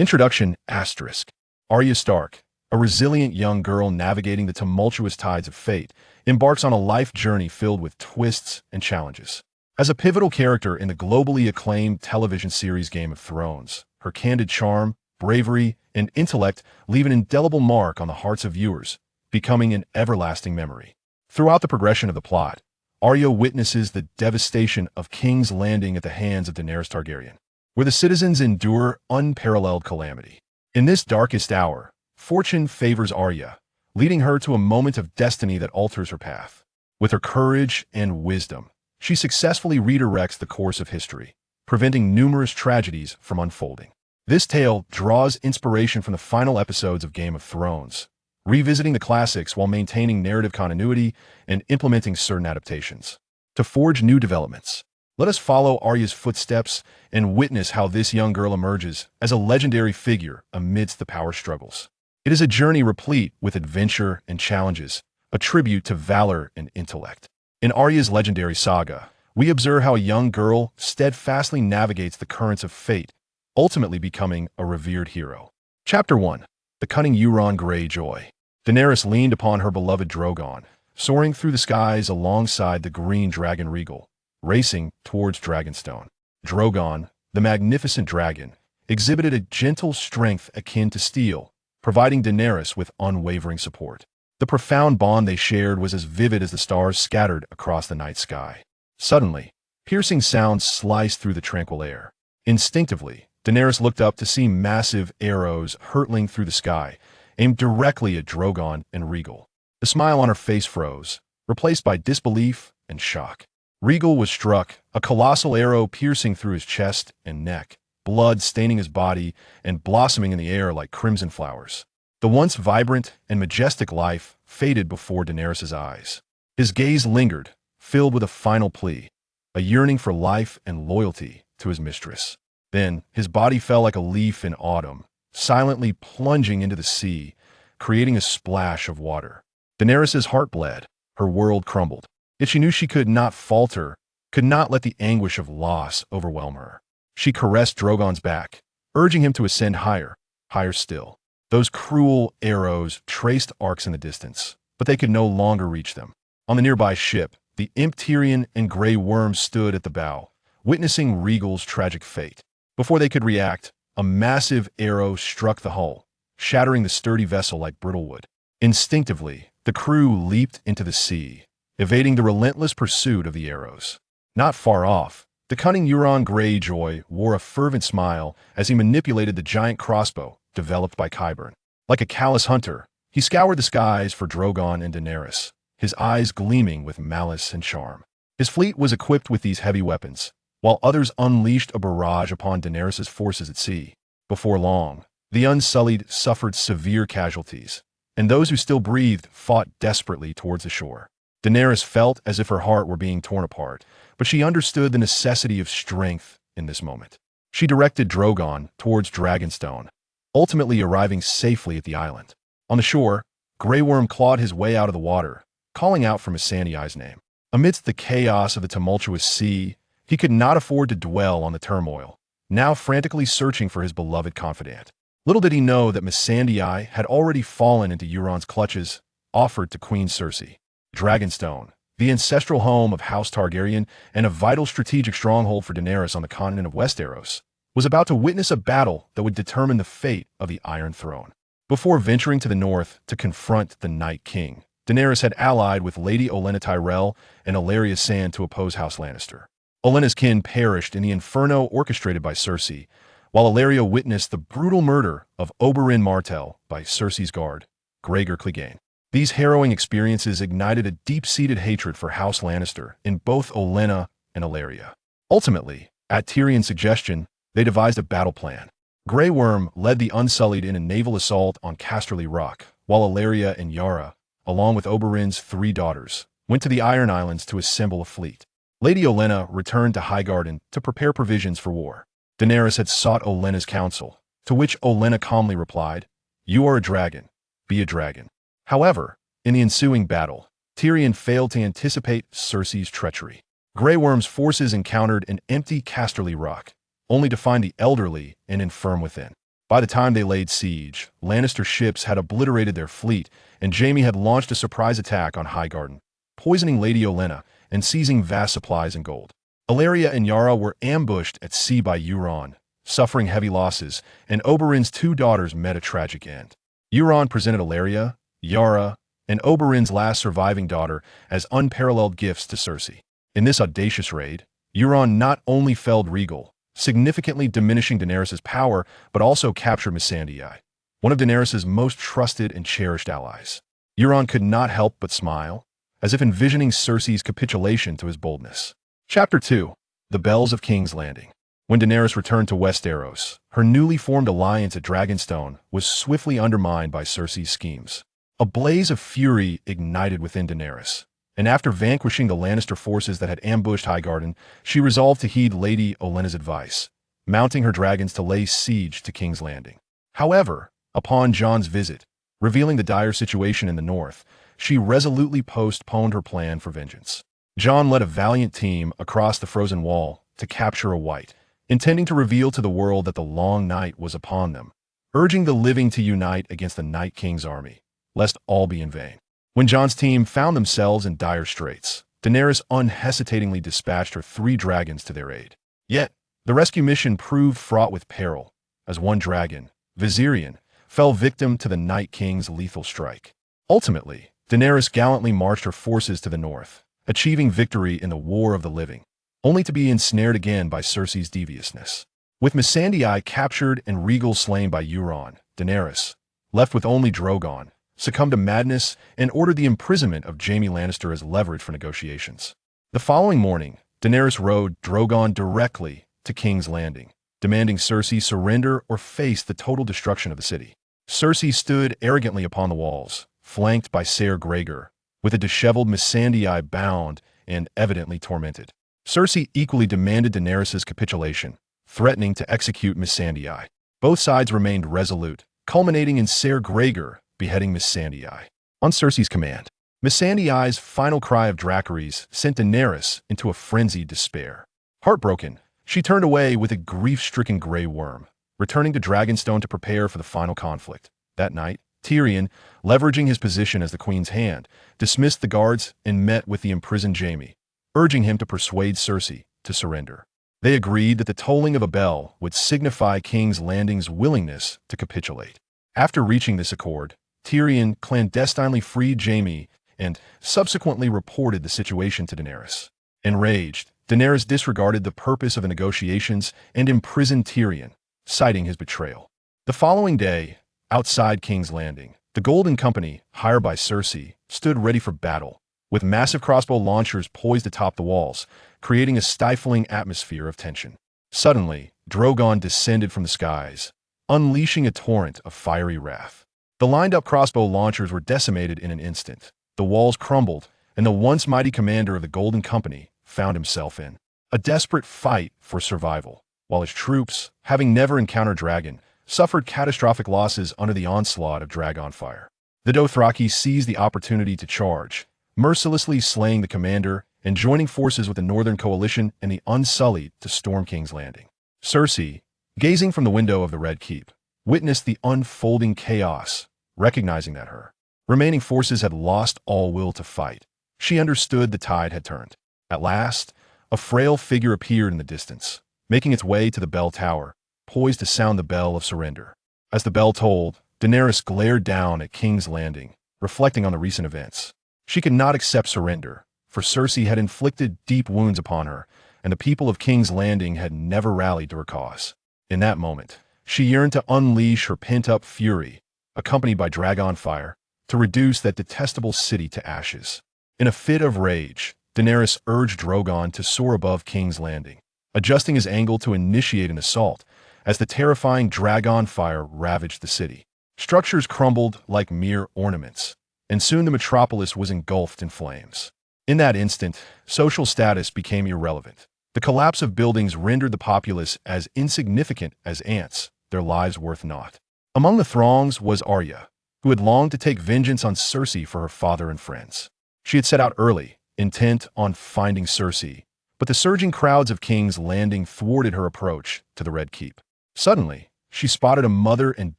Introduction asterisk. Arya Stark, a resilient young girl navigating the tumultuous tides of fate, embarks on a life journey filled with twists and challenges. As a pivotal character in the globally acclaimed television series Game of Thrones, her candid charm, bravery, and intellect leave an indelible mark on the hearts of viewers, becoming an everlasting memory. Throughout the progression of the plot, Arya witnesses the devastation of King's Landing at the hands of Daenerys Targaryen, where the citizens endure unparalleled calamity. In this darkest hour, fortune favors Arya, leading her to a moment of destiny that alters her path. With her courage and wisdom, she successfully redirects the course of history, preventing numerous tragedies from unfolding. This tale draws inspiration from the final episodes of Game of Thrones, revisiting the classics while maintaining narrative continuity and implementing certain adaptations. To forge new developments, let us follow Arya's footsteps and witness how this young girl emerges as a legendary figure amidst the power struggles. It is a journey replete with adventure and challenges, a tribute to valor and intellect. In Arya's legendary saga, we observe how a young girl steadfastly navigates the currents of fate, ultimately becoming a revered hero. Chapter 1. The Cunning Euron Greyjoy. Daenerys leaned upon her beloved Drogon, soaring through the skies alongside the green dragon Rhaegal, racing towards Dragonstone. Drogon, the magnificent dragon, exhibited a gentle strength akin to steel, providing Daenerys with unwavering support. The profound bond they shared was as vivid as the stars scattered across the night sky. Suddenly, piercing sounds sliced through the tranquil air. Instinctively, Daenerys looked up to see massive arrows hurtling through the sky, aimed directly at Drogon and Rhaegal. The smile on her face froze, replaced by disbelief and shock. Rhaegal was struck, a colossal arrow piercing through his chest and neck, blood staining his body and blossoming in the air like crimson flowers. The once vibrant and majestic life faded before Daenerys' eyes. His gaze lingered, filled with a final plea, a yearning for life and loyalty to his mistress. Then, his body fell like a leaf in autumn, silently plunging into the sea, creating a splash of water. Daenerys' heart bled, her world crumbled. Yet she knew she could not falter, could not let the anguish of loss overwhelm her. She caressed Drogon's back, urging him to ascend higher, higher still. Those cruel arrows traced arcs in the distance, but they could no longer reach them. On the nearby ship, the imp Tyrion and Grey Worm stood at the bow, witnessing Rhaegal's tragic fate. Before they could react, a massive arrow struck the hull, shattering the sturdy vessel like brittle wood. Instinctively, the crew leaped into the sea, evading the relentless pursuit of the arrows. Not far off, the cunning Euron Greyjoy wore a fervent smile as he manipulated the giant crossbow developed by Qyburn. Like a callous hunter, he scoured the skies for Drogon and Daenerys, his eyes gleaming with malice and charm. His fleet was equipped with these heavy weapons, while others unleashed a barrage upon Daenerys' forces at sea. Before long, the Unsullied suffered severe casualties, and those who still breathed fought desperately towards the shore. Daenerys felt as if her heart were being torn apart, but she understood the necessity of strength in this moment. She directed Drogon towards Dragonstone, ultimately arriving safely at the island. On the shore, Grey Worm clawed his way out of the water, calling out for Missandei's name. Amidst the chaos of the tumultuous sea, he could not afford to dwell on the turmoil, now frantically searching for his beloved confidant. Little did he know that Missandei had already fallen into Euron's clutches, offered to Queen Cersei. Dragonstone, the ancestral home of House Targaryen and a vital strategic stronghold for Daenerys on the continent of Westeros, was about to witness a battle that would determine the fate of the Iron Throne. Before venturing to the north to confront the Night King, Daenerys had allied with Lady Olenna Tyrell and Ellaria Sand to oppose House Lannister. Olenna's kin perished in the inferno orchestrated by Cersei, while Ellaria witnessed the brutal murder of Oberyn Martell by Cersei's guard, Gregor Clegane. These harrowing experiences ignited a deep-seated hatred for House Lannister in both Olenna and Ellaria. Ultimately, at Tyrion's suggestion, they devised a battle plan. Grey Worm led the Unsullied in a naval assault on Casterly Rock, while Ellaria and Yara, along with Oberyn's 3 daughters, went to the Iron Islands to assemble a fleet. Lady Olenna returned to Highgarden to prepare provisions for war. Daenerys had sought Olenna's counsel, to which Olenna calmly replied, "You are a dragon. Be a dragon." However, in the ensuing battle, Tyrion failed to anticipate Cersei's treachery. Grey Worm's forces encountered an empty Casterly Rock, only to find the elderly and infirm within. By the time they laid siege, Lannister ships had obliterated their fleet, and Jaime had launched a surprise attack on Highgarden, poisoning Lady Olenna and seizing vast supplies and gold. Illyria and Yara were ambushed at sea by Euron, suffering heavy losses, and Oberyn's two daughters met a tragic end. Euron presented Illyria, Yara, and Oberyn's last surviving daughter as unparalleled gifts to Cersei. In this audacious raid, Euron not only felled Rhaegal, significantly diminishing Daenerys' power, but also captured Missandei, one of Daenerys' most trusted and cherished allies. Euron could not help but smile, as if envisioning Cersei's capitulation to his boldness. Chapter 2. The Bells of King's Landing. When Daenerys returned to Westeros, her newly formed alliance at Dragonstone was swiftly undermined by Cersei's schemes. A blaze of fury ignited within Daenerys, and after vanquishing the Lannister forces that had ambushed Highgarden, she resolved to heed Lady Olenna's advice, mounting her dragons to lay siege to King's Landing. However, upon Jon's visit, revealing the dire situation in the north, she resolutely postponed her plan for vengeance. Jon led a valiant team across the frozen wall to capture a White, intending to reveal to the world that the long night was upon them, urging the living to unite against the Night King's army, lest all be in vain. When Jon's team found themselves in dire straits, Daenerys unhesitatingly dispatched her 3 dragons to their aid. Yet, the rescue mission proved fraught with peril, as one dragon, Viserion, fell victim to the Night King's lethal strike. Ultimately, Daenerys gallantly marched her forces to the north, achieving victory in the War of the Living, only to be ensnared again by Cersei's deviousness. With Missandei captured and Rhaegal slain by Euron, Daenerys, left with only Drogon, succumbed to madness and ordered the imprisonment of Jaime Lannister as leverage for negotiations. The following morning, Daenerys rode Drogon directly to King's Landing, demanding Cersei surrender or face the total destruction of the city. Cersei stood arrogantly upon the walls, flanked by Ser Gregor, with a disheveled Missandei bound and evidently tormented. Cersei equally demanded Daenerys' capitulation, threatening to execute Missandei. Both sides remained resolute, culminating in Ser Gregor beheading Missandei. On Cersei's command, Missandei's final cry of Dracarys sent Daenerys into a frenzied despair. Heartbroken, she turned away with a grief-stricken Grey Worm, returning to Dragonstone to prepare for the final conflict. That night, Tyrion, leveraging his position as the Queen's hand, dismissed the guards and met with the imprisoned Jaime, urging him to persuade Cersei to surrender. They agreed that the tolling of a bell would signify King's Landing's willingness to capitulate. After reaching this accord, Tyrion clandestinely freed Jaime and subsequently reported the situation to Daenerys. Enraged, Daenerys disregarded the purpose of the negotiations and imprisoned Tyrion, citing his betrayal. The following day, outside King's Landing, the Golden Company, hired by Cersei, stood ready for battle, with massive crossbow launchers poised atop the walls, creating a stifling atmosphere of tension. Suddenly, Drogon descended from the skies, unleashing a torrent of fiery wrath. The lined-up crossbow launchers were decimated in an instant. The walls crumbled, and the once mighty commander of the Golden Company found himself in a desperate fight for survival, while his troops, having never encountered dragon, suffered catastrophic losses under the onslaught of Dragonfire. The Dothraki seized the opportunity to charge, mercilessly slaying the commander and joining forces with the Northern Coalition and the Unsullied to storm King's Landing. Cersei, gazing from the window of the Red Keep, witnessed the unfolding chaos, recognizing that her remaining forces had lost all will to fight. She understood the tide had turned. At last, a frail figure appeared in the distance, making its way to the bell tower, poised to sound the bell of surrender. As the bell tolled, Daenerys glared down at King's Landing, reflecting on the recent events. She could not accept surrender, for Cersei had inflicted deep wounds upon her, and the people of King's Landing had never rallied to her cause. In that moment, she yearned to unleash her pent-up fury, accompanied by Dragonfire, to reduce that detestable city to ashes. In a fit of rage, Daenerys urged Drogon to soar above King's Landing, adjusting his angle to initiate an assault, as the terrifying Dragonfire ravaged the city. Structures crumbled like mere ornaments, and soon the metropolis was engulfed in flames. In that instant, social status became irrelevant. The collapse of buildings rendered the populace as insignificant as ants, their lives worth naught. Among the throngs was Arya, who had longed to take vengeance on Cersei for her father and friends. She had set out early, intent on finding Cersei, but the surging crowds of King's Landing thwarted her approach to the Red Keep. Suddenly, She spotted a mother and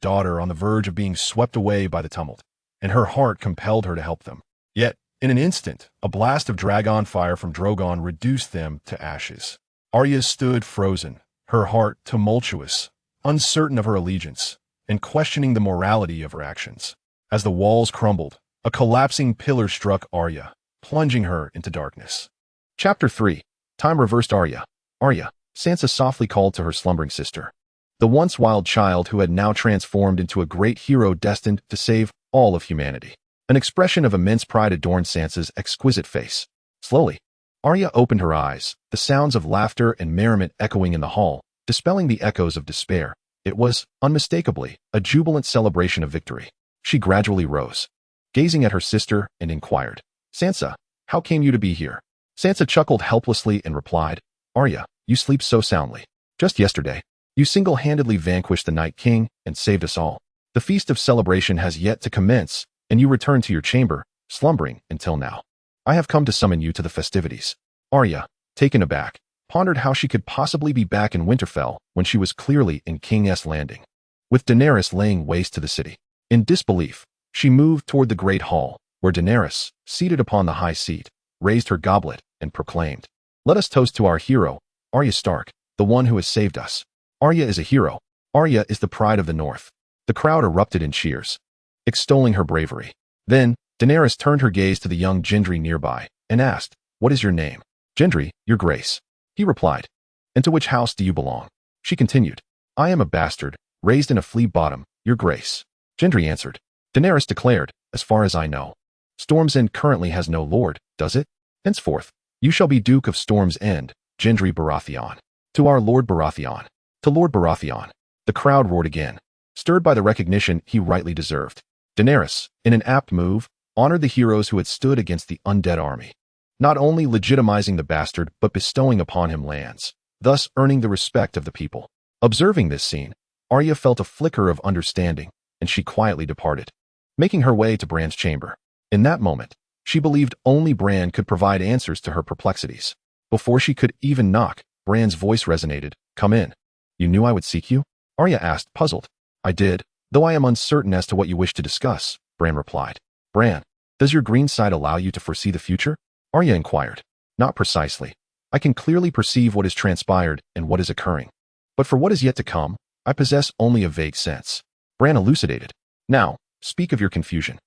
daughter on the verge of being swept away by the tumult, and her heart compelled her to help them. Yet, in an instant, a blast of Dragonfire from Drogon reduced them to ashes. Arya stood frozen, her heart tumultuous, uncertain of her allegiance, and questioning the morality of her actions. As the walls crumbled, a collapsing pillar struck Arya, plunging her into darkness. Chapter 3. Time reversed Arya. Arya, Sansa softly called to her slumbering sister. The once wild child who had now transformed into a great hero destined to save all of humanity. An expression of immense pride adorned Sansa's exquisite face. Slowly, Arya opened her eyes, the sounds of laughter and merriment echoing in the hall, dispelling the echoes of despair. It was, unmistakably, a jubilant celebration of victory. She gradually rose, gazing at her sister, and inquired, "Sansa, how came you to be here?" Sansa chuckled helplessly and replied, "Arya, you sleep so soundly. Just yesterday, you single-handedly vanquished the Night King and saved us all. The feast of celebration has yet to commence, and you return to your chamber, slumbering until now. I have come to summon you to the festivities." Arya, taken aback, pondered how she could possibly be back in Winterfell when she was clearly in King's Landing, with Daenerys laying waste to the city. In disbelief, she moved toward the great hall, where Daenerys, seated upon the high seat, raised her goblet and proclaimed, "Let us toast to our hero, Arya Stark, the one who has saved us. Arya is a hero. Arya is the pride of the North." The crowd erupted in cheers, extolling her bravery. Then, Daenerys turned her gaze to the young Gendry nearby, and asked, "What is your name?" "Gendry, your grace," he replied. "And to which house do you belong?" She continued, "I am a bastard, raised in a flea bottom, your grace." Gendry answered. Daenerys declared, "As far as I know, Storm's End currently has no lord, does it? Henceforth, you shall be Duke of Storm's End, Gendry Baratheon. To our Lord Baratheon. To Lord Baratheon." The crowd roared again, stirred by the recognition he rightly deserved. Daenerys, in an apt move, honored the heroes who had stood against the undead army, not only legitimizing the bastard but bestowing upon him lands, thus earning the respect of the people. Observing this scene, Arya felt a flicker of understanding, and she quietly departed, making her way to Bran's chamber. In that moment, she believed only Bran could provide answers to her perplexities. Before she could even knock, Bran's voice resonated, "Come in." "You knew I would seek you?" Arya asked, puzzled. "I did, though I am uncertain as to what you wish to discuss," Bran replied. "Bran, does your green side allow you to foresee the future?" Arya inquired. "Not precisely. I can clearly perceive what has transpired and what is occurring. But for what is yet to come, I possess only a vague sense." Bran elucidated. "Now, speak of your confusion."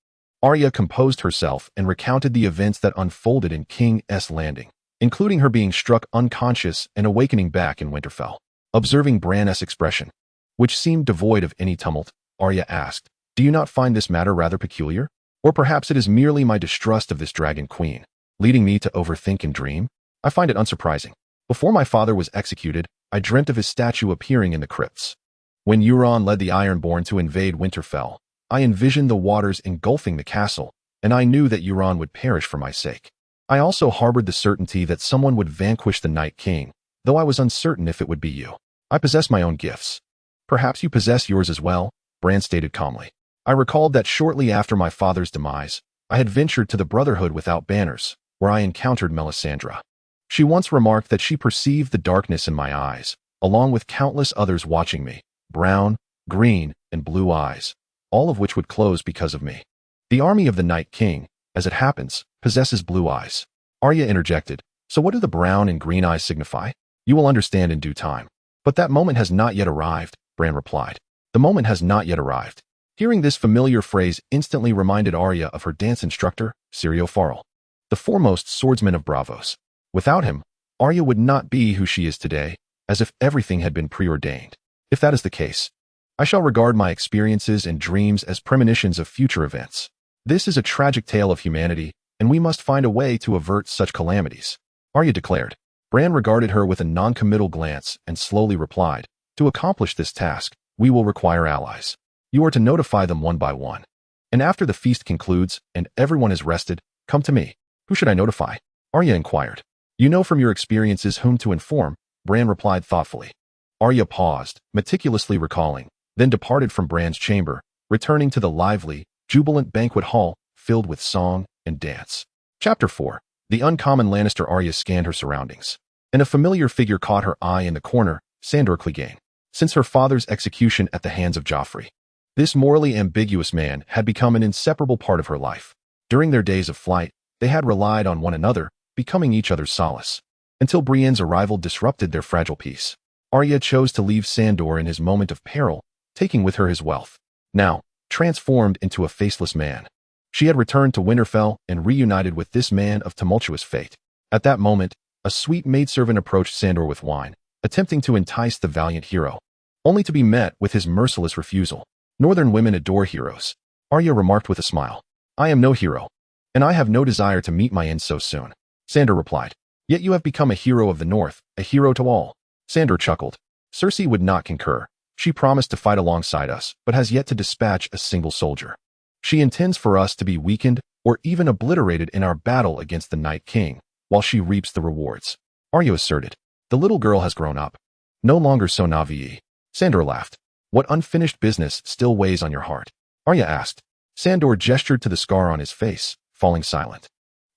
Arya composed herself and recounted the events that unfolded in King's Landing, including her being struck unconscious and awakening back in Winterfell. Observing Bran's expression, which seemed devoid of any tumult, Arya asked, "Do you not find this matter rather peculiar? Or perhaps it is merely my distrust of this Dragon Queen, leading me to overthink and dream? I find it unsurprising. Before my father was executed, I dreamt of his statue appearing in the crypts. When Euron led the Ironborn to invade Winterfell, I envisioned the waters engulfing the castle, and I knew that Euron would perish for my sake. I also harbored the certainty that someone would vanquish the Night King, though I was uncertain if it would be you. I possess my own gifts. Perhaps you possess yours as well," Bran stated calmly. "I recalled that shortly after my father's demise, I had ventured to the Brotherhood Without Banners, where I encountered Melisandre. She once remarked that she perceived the darkness in my eyes, along with countless others watching me, brown, green, and blue eyes, all of which would close because of me. The army of the Night King, as it happens, possesses blue eyes." Arya interjected, "So what do the brown and green eyes signify?" "You will understand in due time." "But that moment has not yet arrived," Bran replied. "The moment has not yet arrived." Hearing this familiar phrase instantly reminded Arya of her dance instructor, Syrio Farrell, the foremost swordsman of Braavos. Without him, Arya would not be who she is today, as if everything had been preordained. If that is the case, I shall regard my experiences and dreams as premonitions of future events. This is a tragic tale of humanity, and we must find a way to avert such calamities," Arya declared. Bran regarded her with a non-committal glance and slowly replied, "To accomplish this task, we will require allies. You are to notify them one by one. And after the feast concludes and everyone is rested, come to me." "Who should I notify?" Arya inquired. "You know from your experiences whom to inform," Bran replied thoughtfully. Arya paused, meticulously recalling, then departed from Bran's chamber, returning to the lively, jubilant banquet hall filled with song and dance. Chapter 4. The uncommon Lannister. Arya scanned her surroundings, and a familiar figure caught her eye in the corner, Sandor Clegane. since her father's execution at the hands of Joffrey. This morally ambiguous man had become an inseparable part of her life. During their days of flight, they had relied on one another, becoming each other's solace, until Brienne's arrival disrupted their fragile peace. Arya chose to leave Sandor in his moment of peril, taking with her his wealth. Now, transformed into a faceless man, she had returned to Winterfell and reunited with this man of tumultuous fate. At that moment, a sweet maidservant approached Sandor with wine, attempting to entice the valiant hero, only to be met with his merciless refusal. Northern women adore heroes, Arya remarked with a smile. I am no hero, and I have no desire to meet my end so soon, Sandor replied. Yet you have become a hero of the North, a hero to all. Sandor chuckled. Cersei would not concur. She promised to fight alongside us, but has yet to dispatch a single soldier. She intends for us to be weakened or even obliterated in our battle against the Night King, while she reaps the rewards, Arya asserted. The little girl has grown up. No longer so naive. Sandor laughed. What unfinished business still weighs on your heart? Arya asked. Sandor gestured to the scar on his face, falling silent.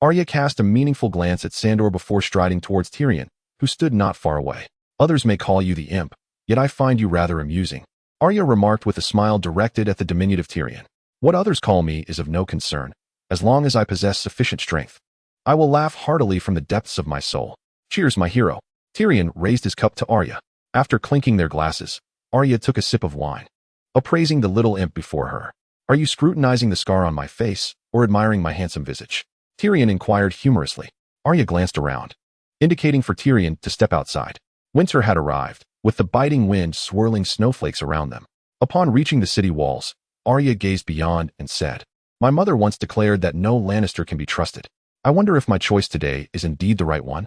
Arya cast a meaningful glance at Sandor before striding towards Tyrion, who stood not far away. Others may call you the imp, yet I find you rather amusing, Arya remarked with a smile directed at the diminutive Tyrion. What others call me is of no concern, as long as I possess sufficient strength. I will laugh heartily from the depths of my soul. Cheers, my hero. Tyrion raised his cup to Arya. After clinking their glasses, Arya took a sip of wine, appraising the little imp before her. Are you scrutinizing the scar on my face, or admiring my handsome visage? Tyrion inquired humorously. Arya glanced around, indicating for Tyrion to step outside. Winter had arrived, with the biting wind swirling snowflakes around them. Upon reaching the city walls, Arya gazed beyond and said, My mother once declared that no Lannister can be trusted. I wonder if my choice today is indeed the right one.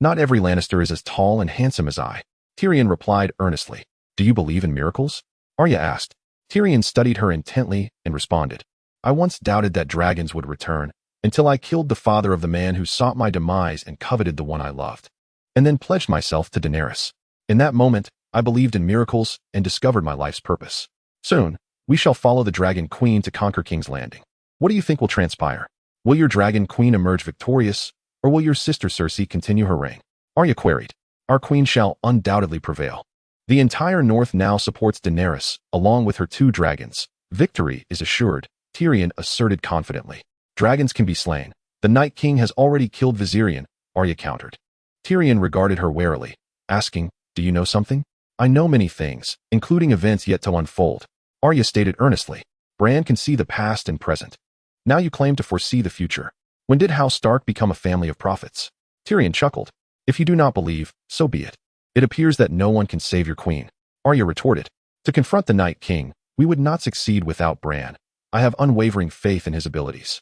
Not every Lannister is as tall and handsome as I. Tyrion replied earnestly. Do you believe in miracles? Arya asked. Tyrion studied her intently and responded. I once doubted that dragons would return, until I killed the father of the man who sought my demise and coveted the one I loved, and then pledged myself to Daenerys. In that moment, I believed in miracles and discovered my life's purpose. Soon, we shall follow the Dragon Queen to conquer King's Landing. What do you think will transpire? Will your Dragon Queen emerge victorious, or will your sister Cersei continue her reign? Arya queried. Our queen shall undoubtedly prevail. The entire North now supports Daenerys, along with her 2 dragons. Victory is assured, Tyrion asserted confidently. Dragons can be slain. The Night King has already killed Viserion, Arya countered. Tyrion regarded her warily, asking, Do you know something? I know many things, including events yet to unfold. Arya stated earnestly. Bran can see the past and present. Now you claim to foresee the future. When did House Stark become a family of prophets? Tyrion chuckled. If you do not believe, so be it. It appears that no one can save your queen. Arya retorted. To confront the Night King, we would not succeed without Bran. I have unwavering faith in his abilities.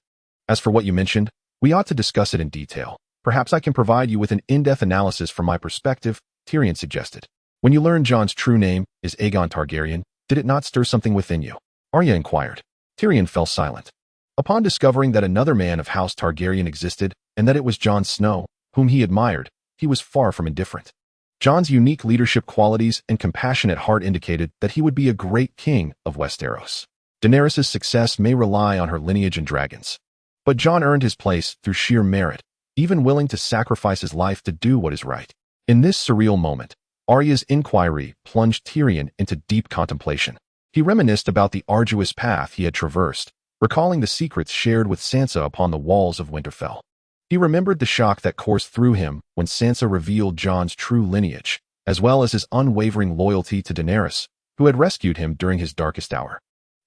As for what you mentioned, we ought to discuss it in detail. Perhaps I can provide you with an in-depth analysis from my perspective, Tyrion suggested. When you learned Jon's true name is Aegon Targaryen, did it not stir something within you? Arya inquired. Tyrion fell silent. Upon discovering that another man of House Targaryen existed, and that it was Jon Snow, whom he admired, he was far from indifferent. Jon's unique leadership qualities and compassionate heart indicated that he would be a great king of Westeros. Daenerys' success may rely on her lineage and dragons. But Jon earned his place through sheer merit, even willing to sacrifice his life to do what is right. In this surreal moment, Arya's inquiry plunged Tyrion into deep contemplation. He reminisced about the arduous path he had traversed, recalling the secrets shared with Sansa upon the walls of Winterfell. He remembered the shock that coursed through him when Sansa revealed Jon's true lineage, as well as his unwavering loyalty to Daenerys, who had rescued him during his darkest hour.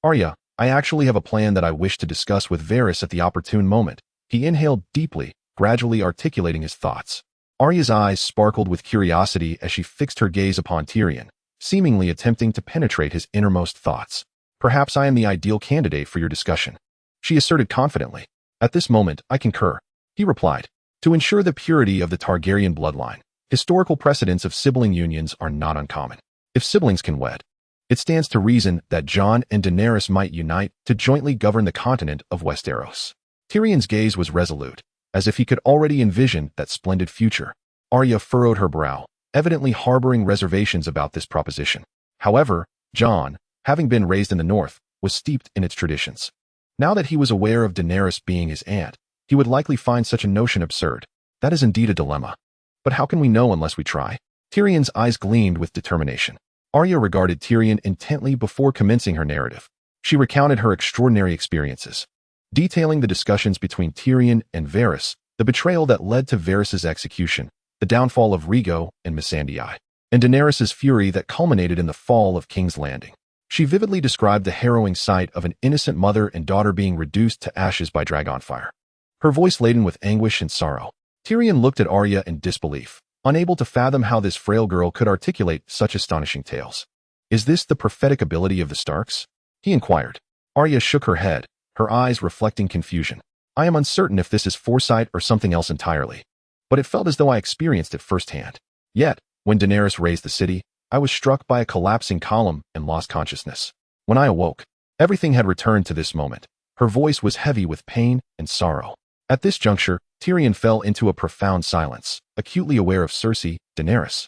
Arya, I actually have a plan that I wish to discuss with Varys at the opportune moment. He inhaled deeply, gradually articulating his thoughts. Arya's eyes sparkled with curiosity as she fixed her gaze upon Tyrion, seemingly attempting to penetrate his innermost thoughts. Perhaps I am the ideal candidate for your discussion, she asserted confidently. At this moment, I concur, he replied. To ensure the purity of the Targaryen bloodline, historical precedents of sibling unions are not uncommon. If siblings can wed, it stands to reason that Jon and Daenerys might unite to jointly govern the continent of Westeros. Tyrion's gaze was resolute, as if he could already envision that splendid future. Arya furrowed her brow, evidently harboring reservations about this proposition. However, Jon, having been raised in the North, was steeped in its traditions. Now that he was aware of Daenerys being his aunt, he would likely find such a notion absurd. That is indeed a dilemma. But how can we know unless we try? Tyrion's eyes gleamed with determination. Arya regarded Tyrion intently before commencing her narrative. She recounted her extraordinary experiences, detailing the discussions between Tyrion and Varys, the betrayal that led to Varys' execution, the downfall of Rhaegal and Missandei, and Daenerys' fury that culminated in the fall of King's Landing. She vividly described the harrowing sight of an innocent mother and daughter being reduced to ashes by Dragonfire, her voice laden with anguish and sorrow. Tyrion looked at Arya in disbelief, unable to fathom how this frail girl could articulate such astonishing tales. "Is this the prophetic ability of the Starks?" he inquired. Arya shook her head, her eyes reflecting confusion. "I am uncertain if this is foresight or something else entirely, but it felt as though I experienced it firsthand. Yet, when Daenerys razed the city, I was struck by a collapsing column and lost consciousness. When I awoke, everything had returned to this moment." Her voice was heavy with pain and sorrow. At this juncture, Tyrion fell into a profound silence, acutely aware of Cersei, Daenerys,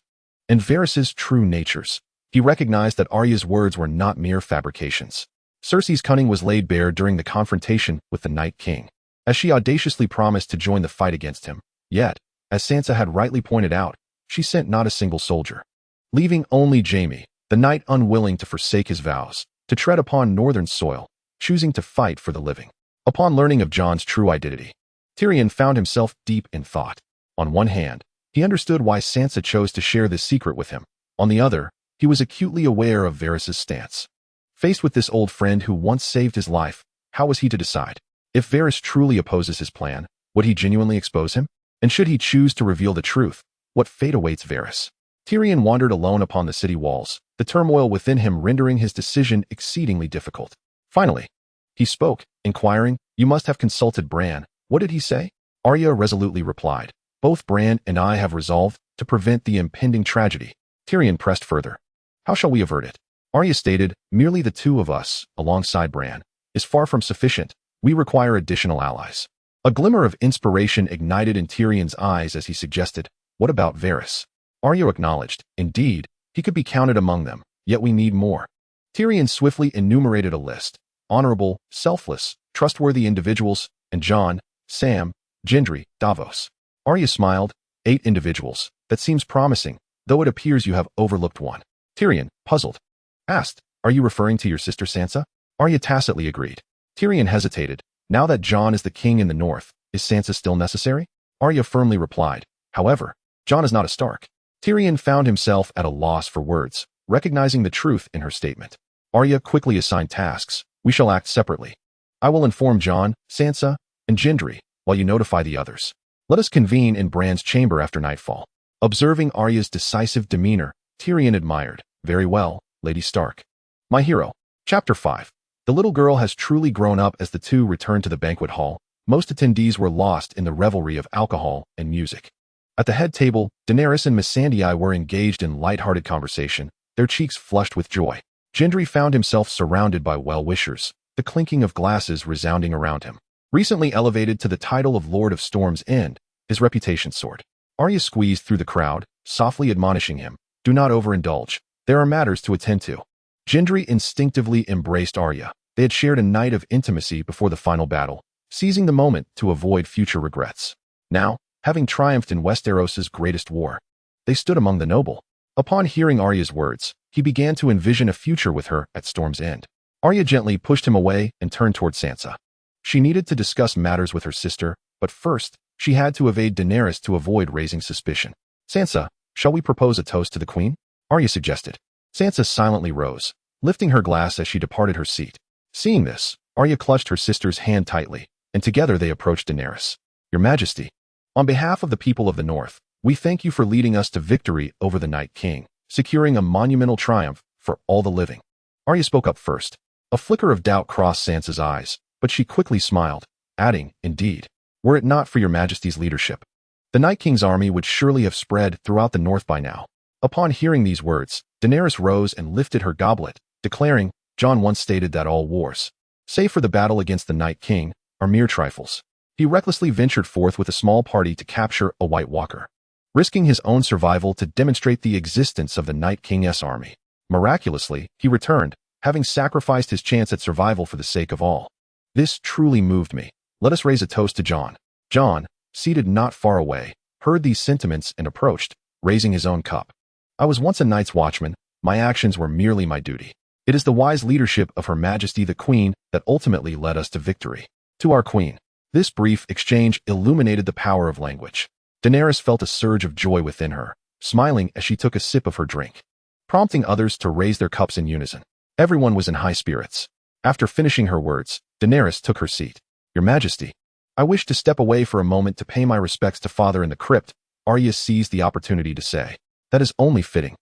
and Varys' true natures. He recognized that Arya's words were not mere fabrications. Cersei's cunning was laid bare during the confrontation with the Night King, as she audaciously promised to join the fight against him. Yet, as Sansa had rightly pointed out, she sent not a single soldier, leaving only Jaime, the knight unwilling to forsake his vows, to tread upon northern soil, choosing to fight for the living. Upon learning of Jon's true identity, Tyrion found himself deep in thought. On one hand, he understood why Sansa chose to share this secret with him. On the other, he was acutely aware of Varys' stance. Faced with this old friend who once saved his life, how was he to decide? If Varys truly opposes his plan, would he genuinely expose him? And should he choose to reveal the truth, what fate awaits Varys? Tyrion wandered alone upon the city walls, the turmoil within him rendering his decision exceedingly difficult. Finally, he spoke, inquiring, "You must have consulted Bran. What did he say?" Arya resolutely replied, "Both Bran and I have resolved to prevent the impending tragedy." Tyrion pressed further. "How shall we avert it?" Arya stated, "Merely the two of us, alongside Bran, is far from sufficient. We require additional allies." A glimmer of inspiration ignited in Tyrion's eyes as he suggested, "What about Varys?" Arya acknowledged, "Indeed, he could be counted among them, yet we need more." Tyrion swiftly enumerated a list: honorable, selfless, trustworthy individuals, and Jon, Sam, Gendry, Davos. Arya smiled. 8 individuals. That seems promising, though it appears you have overlooked one. Tyrion, puzzled, asked, "Are you referring to your sister Sansa?" Arya tacitly agreed. Tyrion hesitated. Now that Jon is the king in the north, is Sansa still necessary? Arya firmly replied, "However, Jon is not a Stark." Tyrion found himself at a loss for words, recognizing the truth in her statement. Arya quickly assigned tasks. "We shall act separately. I will inform Jon, Sansa, and Gendry, while you notify the others. Let us convene in Bran's chamber after nightfall." Observing Arya's decisive demeanor, Tyrion admired. "Very well, Lady Stark. My hero." Chapter 5. The little girl has truly grown up. As the two returned to the banquet hall, most attendees were lost in the revelry of alcohol and music. At the head table, Daenerys and Missandei were engaged in light-hearted conversation, their cheeks flushed with joy. Gendry found himself surrounded by well-wishers, the clinking of glasses resounding around him. Recently elevated to the title of Lord of Storm's End, his reputation soared. Arya squeezed through the crowd, softly admonishing him, "Do not overindulge. There are matters to attend to." Gendry instinctively embraced Arya. They had shared a night of intimacy before the final battle, seizing the moment to avoid future regrets. Now, having triumphed in Westeros's greatest war, they stood among the noble. Upon hearing Arya's words, he began to envision a future with her at Storm's End. Arya gently pushed him away and turned toward Sansa. She needed to discuss matters with her sister, but first, she had to evade Daenerys to avoid raising suspicion. "Sansa, shall we propose a toast to the queen?" Arya suggested. Sansa silently rose, lifting her glass as she departed her seat. Seeing this, Arya clutched her sister's hand tightly, and together they approached Daenerys. "Your Majesty, on behalf of the people of the North, we thank you for leading us to victory over the Night King, securing a monumental triumph for all the living." Arya spoke up first. A flicker of doubt crossed Sansa's eyes, but she quickly smiled, adding, "Indeed, were it not for your Majesty's leadership, the Night King's army would surely have spread throughout the North by now." Upon hearing these words, Daenerys rose and lifted her goblet, declaring, "Jon once stated that all wars, save for the battle against the Night King, are mere trifles." He recklessly ventured forth with a small party to capture a White Walker, risking his own survival to demonstrate the existence of the Night King's army. Miraculously, he returned, having sacrificed his chance at survival for the sake of all. This truly moved me. Let us raise a toast to Jon. Jon, seated not far away, heard these sentiments and approached, raising his own cup. "I was once a night's watchman. My actions were merely my duty. It is the wise leadership of Her Majesty the Queen that ultimately led us to victory. To our Queen. This brief exchange illuminated the power of language. Daenerys felt a surge of joy within her, smiling as she took a sip of her drink, prompting others to raise their cups in unison. Everyone was in high spirits. After finishing her words, Daenerys took her seat. Your Majesty, I wish to step away for a moment to pay my respects to Father in the crypt. Arya seized the opportunity to say. That is only fitting.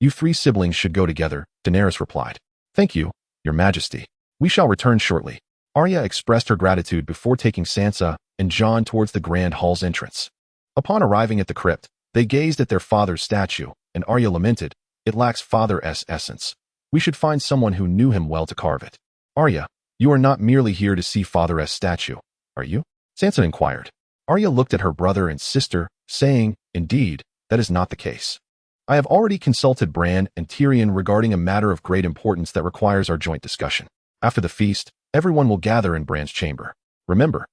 You three siblings should go together, Daenerys replied. Thank you, Your Majesty. We shall return shortly. Arya expressed her gratitude before taking Sansa and Jon towards the Grand Hall's entrance. Upon arriving at the crypt, they gazed at their father's statue, and Arya lamented, it lacks father's essence. We should find someone who knew him well to carve it. Arya, you are not merely here to see father's statue, are you? Sansa inquired. Arya looked at her brother and sister, saying, indeed, that is not the case. I have already consulted Bran and Tyrion regarding a matter of great importance that requires our joint discussion. After the feast, everyone will gather in Bran's chamber. Remember,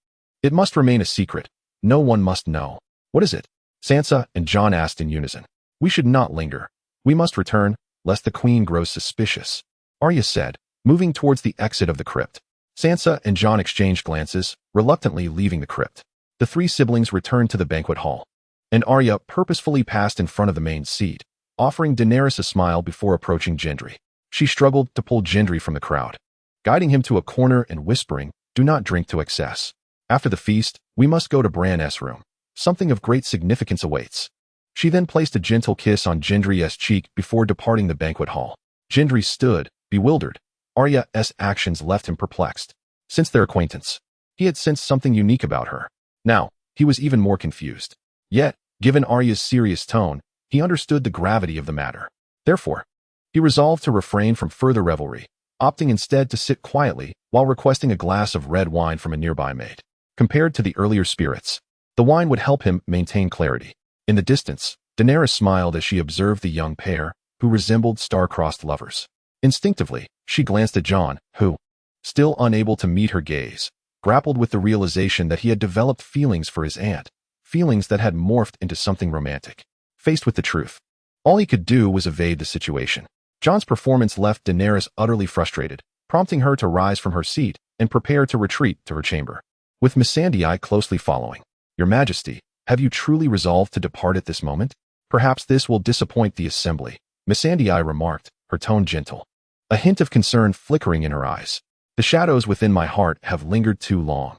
it must remain a secret. No one must know. What is it? Sansa and Jon asked in unison. We should not linger. We must return, lest the Queen grows suspicious. Arya said, moving towards the exit of the crypt. Sansa and Jon exchanged glances, reluctantly leaving the crypt. The three siblings returned to the banquet hall, and Arya purposefully passed in front of the main seat, offering Daenerys a smile before approaching Gendry. She struggled to pull Gendry from the crowd, guiding him to a corner and whispering, do not drink to excess. After the feast, we must go to Bran's room. Something of great significance awaits. She then placed a gentle kiss on Gendry's cheek before departing the banquet hall. Gendry stood, bewildered. Arya's actions left him perplexed. Since their acquaintance, he had sensed something unique about her. Now, he was even more confused. Yet, given Arya's serious tone, he understood the gravity of the matter. Therefore, he resolved to refrain from further revelry, opting instead to sit quietly while requesting a glass of red wine from a nearby maid. Compared to the earlier spirits, the wine would help him maintain clarity. In the distance, Daenerys smiled as she observed the young pair, who resembled star-crossed lovers. Instinctively, she glanced at Jon, who, still unable to meet her gaze, grappled with the realization that he had developed feelings for his aunt, feelings that had morphed into something romantic. Faced with the truth, all he could do was evade the situation. Jon's performance left Daenerys utterly frustrated, prompting her to rise from her seat and prepare to retreat to her chamber, with Missandei closely following. Your Majesty, have you truly resolved to depart at this moment? Perhaps this will disappoint the assembly, Missandei remarked, her tone gentle, a hint of concern flickering in her eyes. The shadows within my heart have lingered too long.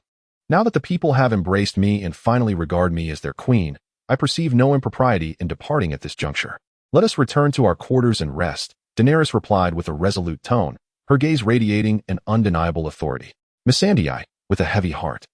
Now that the people have embraced me and finally regard me as their queen, I perceive no impropriety in departing at this juncture. Let us return to our quarters and rest, Daenerys replied with a resolute tone, her gaze radiating an undeniable authority. Missandei, with a heavy heart,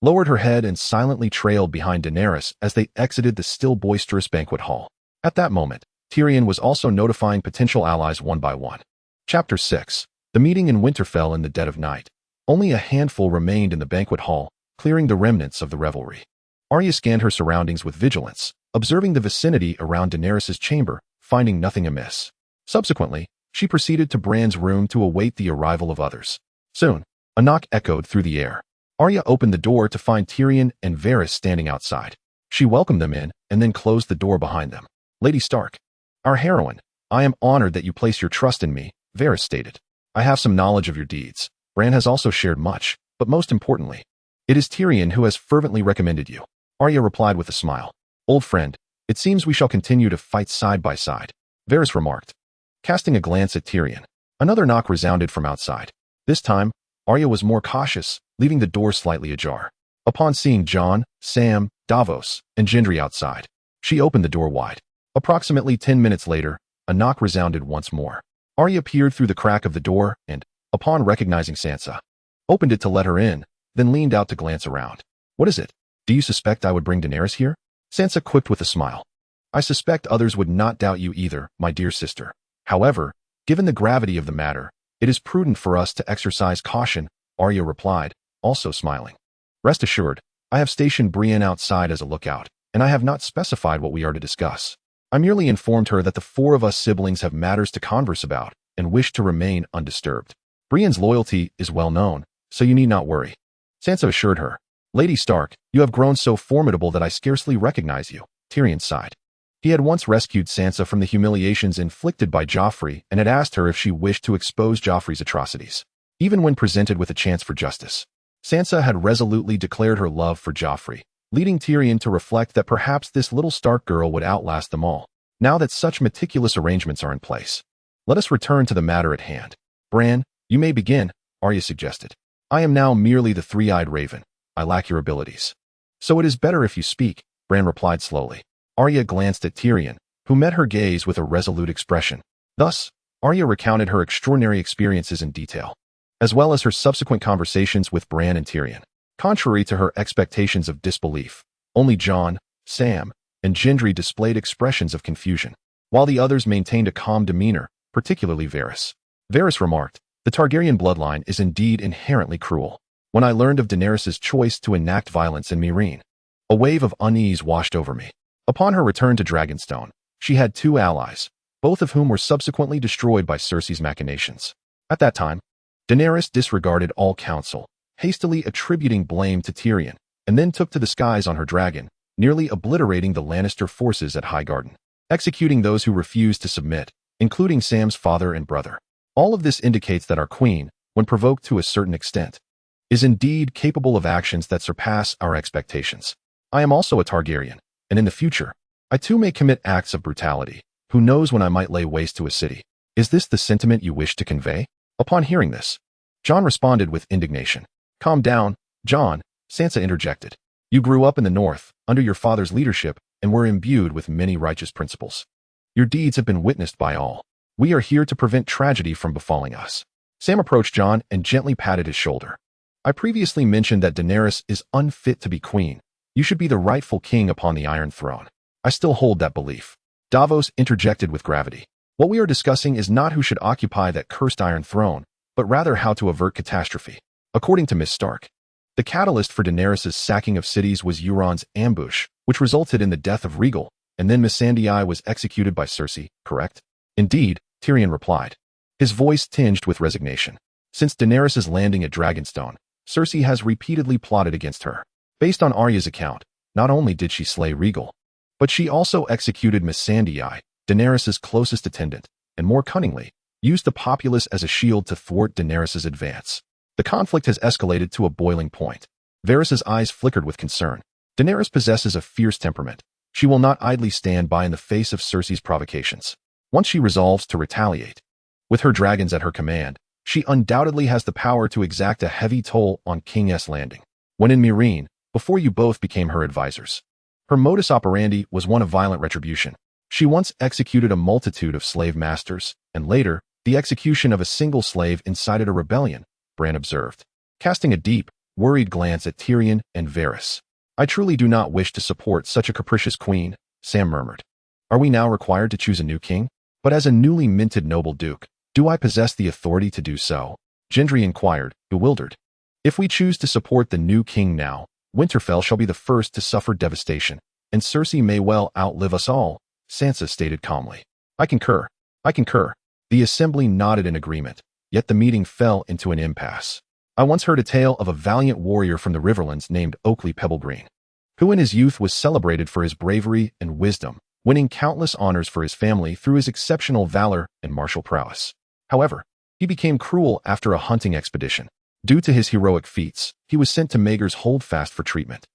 lowered her head and silently trailed behind Daenerys as they exited the still boisterous banquet hall. At that moment, Tyrion was also notifying potential allies one by one. Chapter 6. The meeting in Winterfell in the dead of night. Only a handful remained in the banquet hall, clearing the remnants of the revelry. Arya scanned her surroundings with vigilance, observing the vicinity around Daenerys' chamber, finding nothing amiss. Subsequently, she proceeded to Bran's room to await the arrival of others. Soon, a knock echoed through the air. Arya opened the door to find Tyrion and Varys standing outside. She welcomed them in and then closed the door behind them. Lady Stark, our heroine, I am honored that you place your trust in me, Varys stated. I have some knowledge of your deeds. Bran has also shared much, but most importantly, it is Tyrion who has fervently recommended you. Arya replied with a smile. Old friend, it seems we shall continue to fight side by side, Varys remarked, casting a glance at Tyrion. Another knock resounded from outside. This time, Arya was more cautious, leaving the door slightly ajar. Upon seeing Jon, Sam, Braavos, and Gendry outside, she opened the door wide. Approximately 10 minutes later, a knock resounded once more. Arya peered through the crack of the door and, upon recognizing Sansa, opened it to let her in, then leaned out to glance around. What is it? Do you suspect I would bring Daenerys here? Sansa quipped with a smile. I suspect others would not doubt you either, my dear sister. However, given the gravity of the matter, it is prudent for us to exercise caution, Arya replied, also smiling. Rest assured, I have stationed Brienne outside as a lookout, and I have not specified what we are to discuss. I merely informed her that the four of us siblings have matters to converse about and wish to remain undisturbed. Brienne's loyalty is well known, so you need not worry. Sansa assured her. Lady Stark, you have grown so formidable that I scarcely recognize you, Tyrion sighed. He had once rescued Sansa from the humiliations inflicted by Joffrey and had asked her if she wished to expose Joffrey's atrocities. Even when presented with a chance for justice, Sansa had resolutely declared her love for Joffrey, leading Tyrion to reflect that perhaps this little Stark girl would outlast them all. Now that such meticulous arrangements are in place, let us return to the matter at hand. Bran, you may begin, Arya suggested. I am now merely the three-eyed raven. I lack your abilities. So it is better if you speak, Bran replied slowly. Arya glanced at Tyrion, who met her gaze with a resolute expression. Thus, Arya recounted her extraordinary experiences in detail, as well as her subsequent conversations with Bran and Tyrion. Contrary to her expectations of disbelief, only Jon, Sam, and Gendry displayed expressions of confusion, while the others maintained a calm demeanor, particularly Varys. Varys remarked, "The Targaryen bloodline is indeed inherently cruel. When I learned of Daenerys' choice to enact violence in Meereen, a wave of unease washed over me. Upon her return to Dragonstone, she had two allies, both of whom were subsequently destroyed by Cersei's machinations. At that time, Daenerys disregarded all counsel, hastily attributing blame to Tyrion, and then took to the skies on her dragon, nearly obliterating the Lannister forces at Highgarden, executing those who refused to submit, including Sam's father and brother. All of this indicates that our queen, when provoked to a certain extent, is indeed capable of actions that surpass our expectations. I am also a Targaryen, and in the future, I too may commit acts of brutality. Who knows when I might lay waste to a city? Is this the sentiment you wish to convey?" Upon hearing this, Jon responded with indignation. "Calm down, Jon," Sansa interjected. "You grew up in the north, under your father's leadership, and were imbued with many righteous principles. Your deeds have been witnessed by all. We are here to prevent tragedy from befalling us." Sam approached Jon and gently patted his shoulder. "I previously mentioned that Daenerys is unfit to be queen. You should be the rightful king upon the Iron Throne. I still hold that belief." Davos interjected with gravity. "What we are discussing is not who should occupy that cursed Iron Throne, but rather how to avert catastrophe. According to Miss Stark, the catalyst for Daenerys' sacking of cities was Euron's ambush, which resulted in the death of Rhaegal, and then Missandei was executed by Cersei, correct?" "Indeed," Tyrion replied, his voice tinged with resignation. "Since Daenerys' landing at Dragonstone, Cersei has repeatedly plotted against her. Based on Arya's account, not only did she slay Rhaegal, but she also executed Missandei, Daenerys' closest attendant, and more cunningly, used the populace as a shield to thwart Daenerys' advance. The conflict has escalated to a boiling point." Varys' eyes flickered with concern. "Daenerys possesses a fierce temperament. She will not idly stand by in the face of Cersei's provocations. Once she resolves to retaliate, with her dragons at her command, she undoubtedly has the power to exact a heavy toll on King's Landing. When in Meereen, before you both became her advisors, her modus operandi was one of violent retribution. She once executed a multitude of slave masters, and later, the execution of a single slave incited a rebellion," Bran observed, casting a deep, worried glance at Tyrion and Varys. "I truly do not wish to support such a capricious queen," Sam murmured. "Are we now required to choose a new king? But as a newly minted noble duke, do I possess the authority to do so?" Gendry inquired, bewildered. "If we choose to support the new king now, Winterfell shall be the first to suffer devastation, and Cersei may well outlive us all," Sansa stated calmly. I concur. The assembly nodded in agreement, yet the meeting fell into an impasse. "I once heard a tale of a valiant warrior from the Riverlands named Oakley Pebblegreen, who in his youth was celebrated for his bravery and wisdom, winning countless honors for his family through his exceptional valor and martial prowess. However, he became cruel after a hunting expedition. Due to his heroic feats, he was sent to Maegor's Holdfast for treatment.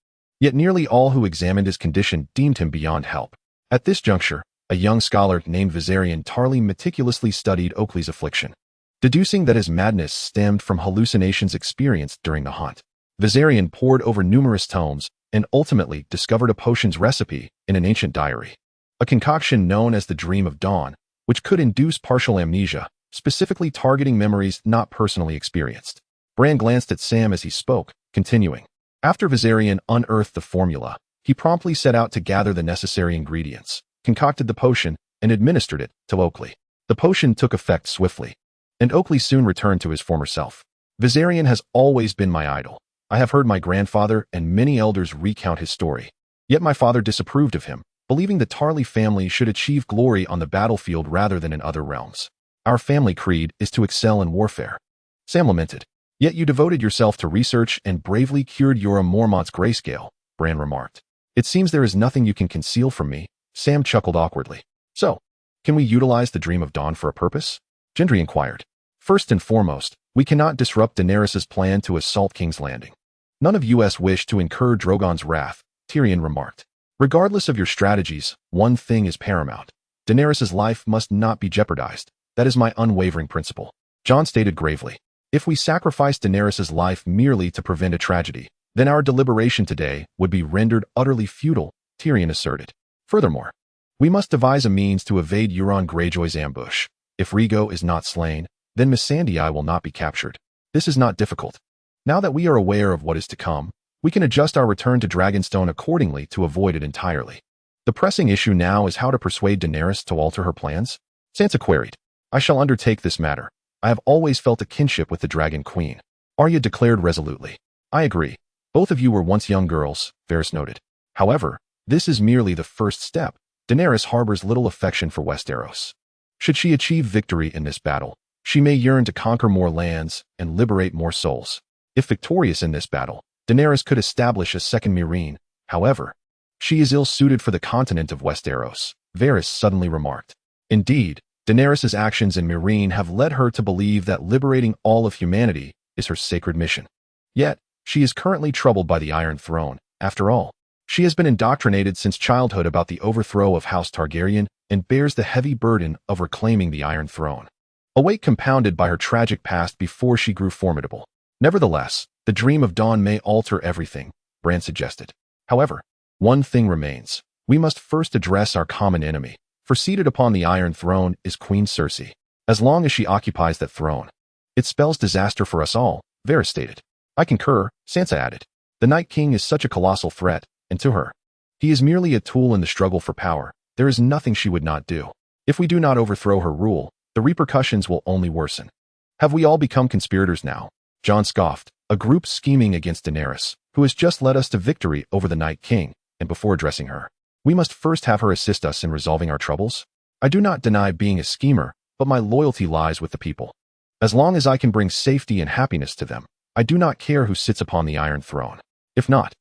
Yet nearly all who examined his condition deemed him beyond help. At this juncture, a young scholar named Viserion Tarly meticulously studied Oakley's affliction, deducing that his madness stemmed from hallucinations experienced during the hunt. Viserion pored over numerous tomes and ultimately discovered a potion's recipe in an ancient diary, a concoction known as the Dream of Dawn, which could induce partial amnesia, specifically targeting memories not personally experienced. Bran glanced at Sam as he spoke, continuing. After Viserion unearthed the formula, he promptly set out to gather the necessary ingredients, concocted the potion, and administered it to Oakley. The potion took effect swiftly, and Oakley soon returned to his former self. "Viserion has always been my idol. I have heard my grandfather and many elders recount his story. Yet my father disapproved of him, believing the Tarly family should achieve glory on the battlefield rather than in other realms. Our family creed is to excel in warfare." Sam lamented. "Yet you devoted yourself to research and bravely cured Jorah Mormont's grayscale," Bran remarked. "It seems there is nothing you can conceal from me," Sam chuckled awkwardly. So, can we utilize the Dream of Dawn for a purpose? Gendry inquired. First and foremost, we cannot disrupt Daenerys' plan to assault King's Landing. None of us wish to incur Drogon's wrath, Tyrion remarked. Regardless of your strategies, one thing is paramount. Daenerys' life must not be jeopardized. That is my unwavering principle. Jon stated gravely. If we sacrifice Daenerys' life merely to prevent a tragedy, then our deliberation today would be rendered utterly futile, Tyrion asserted. Furthermore, we must devise a means to evade Euron Greyjoy's ambush. If Rhaegal is not slain, then Missandei will not be captured. This is not difficult. Now that we are aware of what is to come, we can adjust our return to Dragonstone accordingly to avoid it entirely. The pressing issue now is how to persuade Daenerys to alter her plans? Sansa queried. I shall undertake this matter. I have always felt a kinship with the Dragon Queen. Arya declared resolutely. I agree. Both of you were once young girls, Varys noted. However, this is merely the first step. Daenerys harbors little affection for Westeros. Should she achieve victory in this battle, she may yearn to conquer more lands and liberate more souls. If victorious in this battle, Daenerys could establish a second Meereen. However, she is ill-suited for the continent of Westeros, Varys suddenly remarked. Indeed, Daenerys' actions in Meereen have led her to believe that liberating all of humanity is her sacred mission. Yet, she is currently troubled by the Iron Throne. After all, she has been indoctrinated since childhood about the overthrow of House Targaryen and bears the heavy burden of reclaiming the Iron Throne. A weight compounded by her tragic past before she grew formidable. Nevertheless, the Dream of Dawn may alter everything, Bran suggested. However, one thing remains. We must first address our common enemy, for seated upon the Iron Throne is Queen Cersei. As long as she occupies that throne, it spells disaster for us all, Varys stated. I concur, Sansa added. The Night King is such a colossal threat, and to her, he is merely a tool in the struggle for power. There is nothing she would not do. If we do not overthrow her rule, the repercussions will only worsen. Have we all become conspirators now? Jon scoffed, a group scheming against Daenerys, who has just led us to victory over the Night King, and before addressing her, we must first have her assist us in resolving our troubles? I do not deny being a schemer, but my loyalty lies with the people. As long as I can bring safety and happiness to them, I do not care who sits upon the Iron Throne. If not,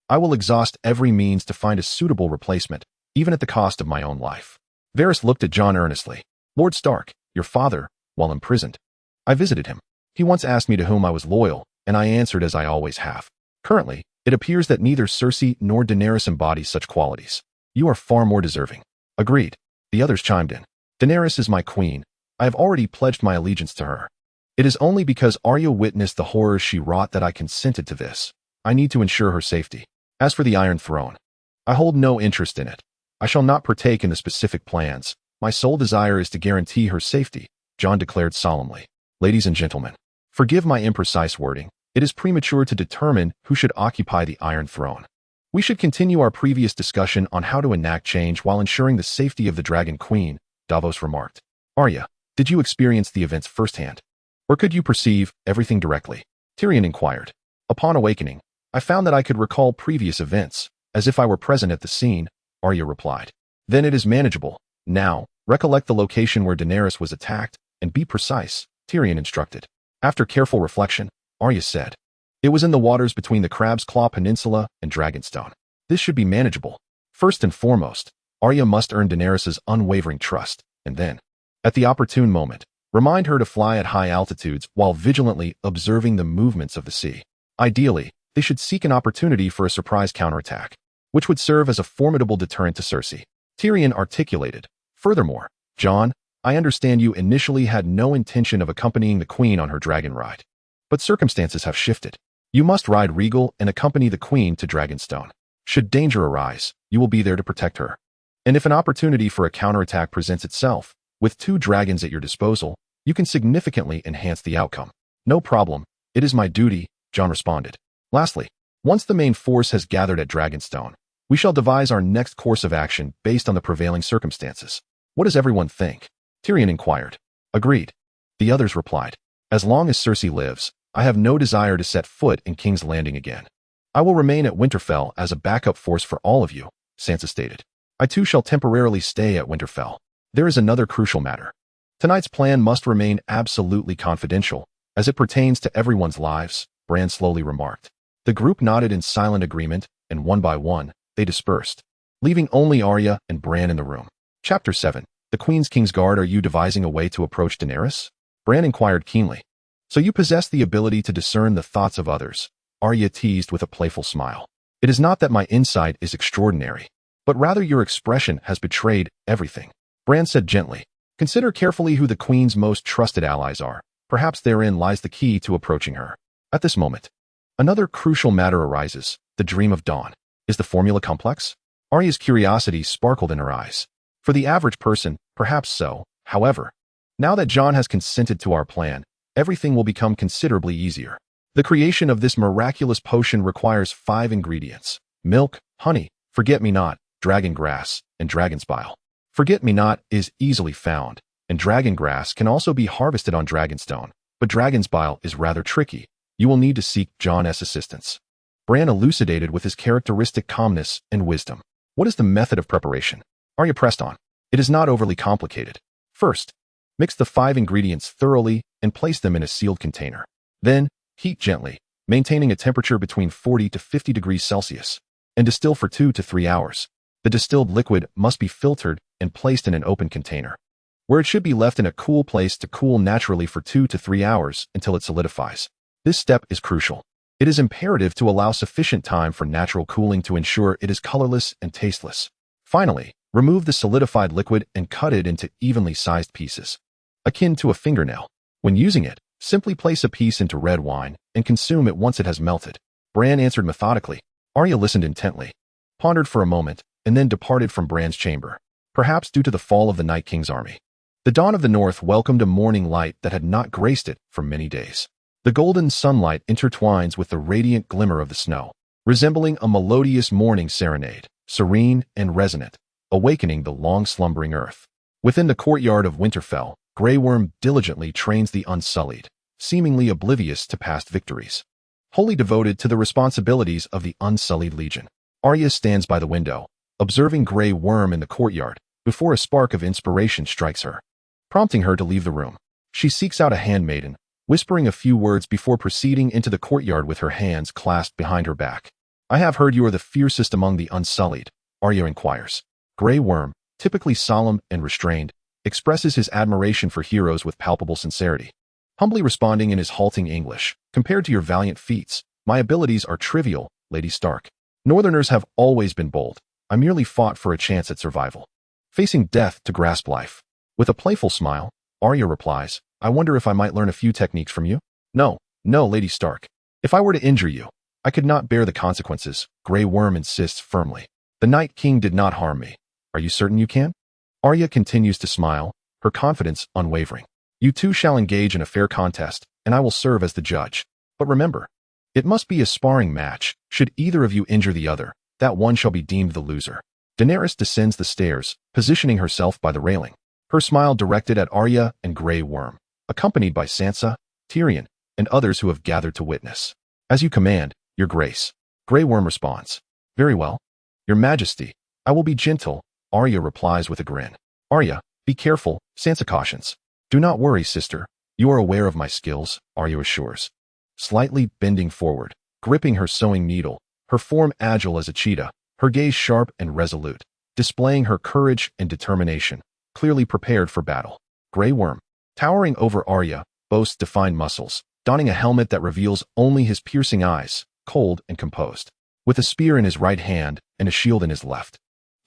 I will exhaust every means to find a suitable replacement, even at the cost of my own life. Varys looked at Jon earnestly. Lord Stark, your father, while imprisoned. I visited him. He once asked me to whom I was loyal, and I answered as I always have. Currently, it appears that neither Cersei nor Daenerys embodies such qualities. You are far more deserving. Agreed. The others chimed in. Daenerys is my queen. I have already pledged my allegiance to her. It is only because Arya witnessed the horrors she wrought that I consented to this. I need to ensure her safety. As for the Iron Throne, I hold no interest in it. I shall not partake in the specific plans. My sole desire is to guarantee her safety, Jon declared solemnly. Ladies and gentlemen, forgive my imprecise wording. It is premature to determine who should occupy the Iron Throne. We should continue our previous discussion on how to enact change while ensuring the safety of the Dragon Queen, Davos remarked. Arya, did you experience the events firsthand? Or could you perceive everything directly? Tyrion inquired. Upon awakening, I found that I could recall previous events, as if I were present at the scene, Arya replied. Then it is manageable. Now, recollect the location where Daenerys was attacked, and be precise, Tyrion instructed. After careful reflection, Arya said, it was in the waters between the Crab's Claw Peninsula and Dragonstone. This should be manageable. First and foremost, Arya must earn Daenerys' unwavering trust, and then, at the opportune moment, remind her to fly at high altitudes while vigilantly observing the movements of the sea. Ideally, they should seek an opportunity for a surprise counterattack, which would serve as a formidable deterrent to Cersei. Tyrion articulated. Furthermore, Jon, I understand you initially had no intention of accompanying the Queen on her dragon ride. But circumstances have shifted. You must ride Rhaegal and accompany the Queen to Dragonstone. Should danger arise, you will be there to protect her. And if an opportunity for a counterattack presents itself, with 2 dragons at your disposal, you can significantly enhance the outcome. No problem. It is my duty, Jon responded. Lastly, once the main force has gathered at Dragonstone, we shall devise our next course of action based on the prevailing circumstances. What does everyone think? Tyrion inquired. Agreed. The others replied. As long as Cersei lives, I have no desire to set foot in King's Landing again. I will remain at Winterfell as a backup force for all of you, Sansa stated. I too shall temporarily stay at Winterfell. There is another crucial matter. Tonight's plan must remain absolutely confidential, as it pertains to everyone's lives, Bran slowly remarked. The group nodded in silent agreement, and one by one, they dispersed. leaving only Arya and Bran in the room. Chapter 7. The Queen's Kingsguard. Are you devising a way to approach Daenerys? Bran inquired keenly. So you possess the ability to discern the thoughts of others, Arya teased with a playful smile. It is not that my insight is extraordinary, but rather your expression has betrayed everything. Bran said gently. Consider carefully who the Queen's most trusted allies are. Perhaps therein lies the key to approaching her. At this moment, another crucial matter arises, the dream of dawn. Is the formula complex? Arya's curiosity sparkled in her eyes. For the average person, perhaps so. However, now that Jon has consented to our plan, everything will become considerably easier. The creation of this miraculous potion requires 5 ingredients: milk, honey, forget-me-not, dragon grass, and dragon's bile. Forget-me-not is easily found, and dragon grass can also be harvested on Dragonstone, but dragon's bile is rather tricky. You will need to seek Jon's assistance. Bran elucidated with his characteristic calmness and wisdom. What is the method of preparation? Arya pressed on. It is not overly complicated. First, mix the 5 ingredients thoroughly and place them in a sealed container. Then, heat gently, maintaining a temperature between 40 to 50 degrees Celsius, and distill for 2 to 3 hours. The distilled liquid must be filtered and placed in an open container, where it should be left in a cool place to cool naturally for 2 to 3 hours until it solidifies. This step is crucial. It is imperative to allow sufficient time for natural cooling to ensure it is colorless and tasteless. Finally, remove the solidified liquid and cut it into evenly sized pieces, akin to a fingernail. When using it, simply place a piece into red wine and consume it once it has melted. Bran answered methodically. Arya listened intently, pondered for a moment, and then departed from Bran's chamber, perhaps due to the fall of the Night King's army. The dawn of the north welcomed a morning light that had not graced it for many days. The golden sunlight intertwines with the radiant glimmer of the snow, resembling a melodious morning serenade, serene and resonant, awakening the long-slumbering earth. Within the courtyard of Winterfell, Grey Worm diligently trains the Unsullied, seemingly oblivious to past victories. Wholly devoted to the responsibilities of the Unsullied Legion, Arya stands by the window, observing Grey Worm in the courtyard, before a spark of inspiration strikes her, prompting her to leave the room. She seeks out a handmaiden, whispering a few words before proceeding into the courtyard with her hands clasped behind her back. I have heard you are the fiercest among the Unsullied, Arya inquires. Grey Worm, typically solemn and restrained, expresses his admiration for heroes with palpable sincerity, humbly responding in his halting English. Compared to your valiant feats, my abilities are trivial, Lady Stark. Northerners have always been bold. I merely fought for a chance at survival, facing death to grasp life. With a playful smile, Arya replies, I wonder if I might learn a few techniques from you? No, Lady Stark. If I were to injure you, I could not bear the consequences, Grey Worm insists firmly. The Night King did not harm me. Are you certain you can? Arya continues to smile, her confidence unwavering. You two shall engage in a fair contest, and I will serve as the judge. But remember, it must be a sparring match. Should either of you injure the other, that one shall be deemed the loser. Daenerys descends the stairs, positioning herself by the railing, her smile directed at Arya and Grey Worm, accompanied by Sansa, Tyrion, and others who have gathered to witness. As you command, Your Grace. Grey Worm responds. Very well. Your Majesty, I will be gentle, Arya replies with a grin. Arya, be careful, Sansa cautions. Do not worry, sister. You are aware of my skills, Arya assures. Slightly bending forward, gripping her sewing needle, her form agile as a cheetah, her gaze sharp and resolute, displaying her courage and determination, clearly prepared for battle. Grey Worm, towering over Arya, boasts defined muscles, donning a helmet that reveals only his piercing eyes, cold and composed. With a spear in his right hand and a shield in his left,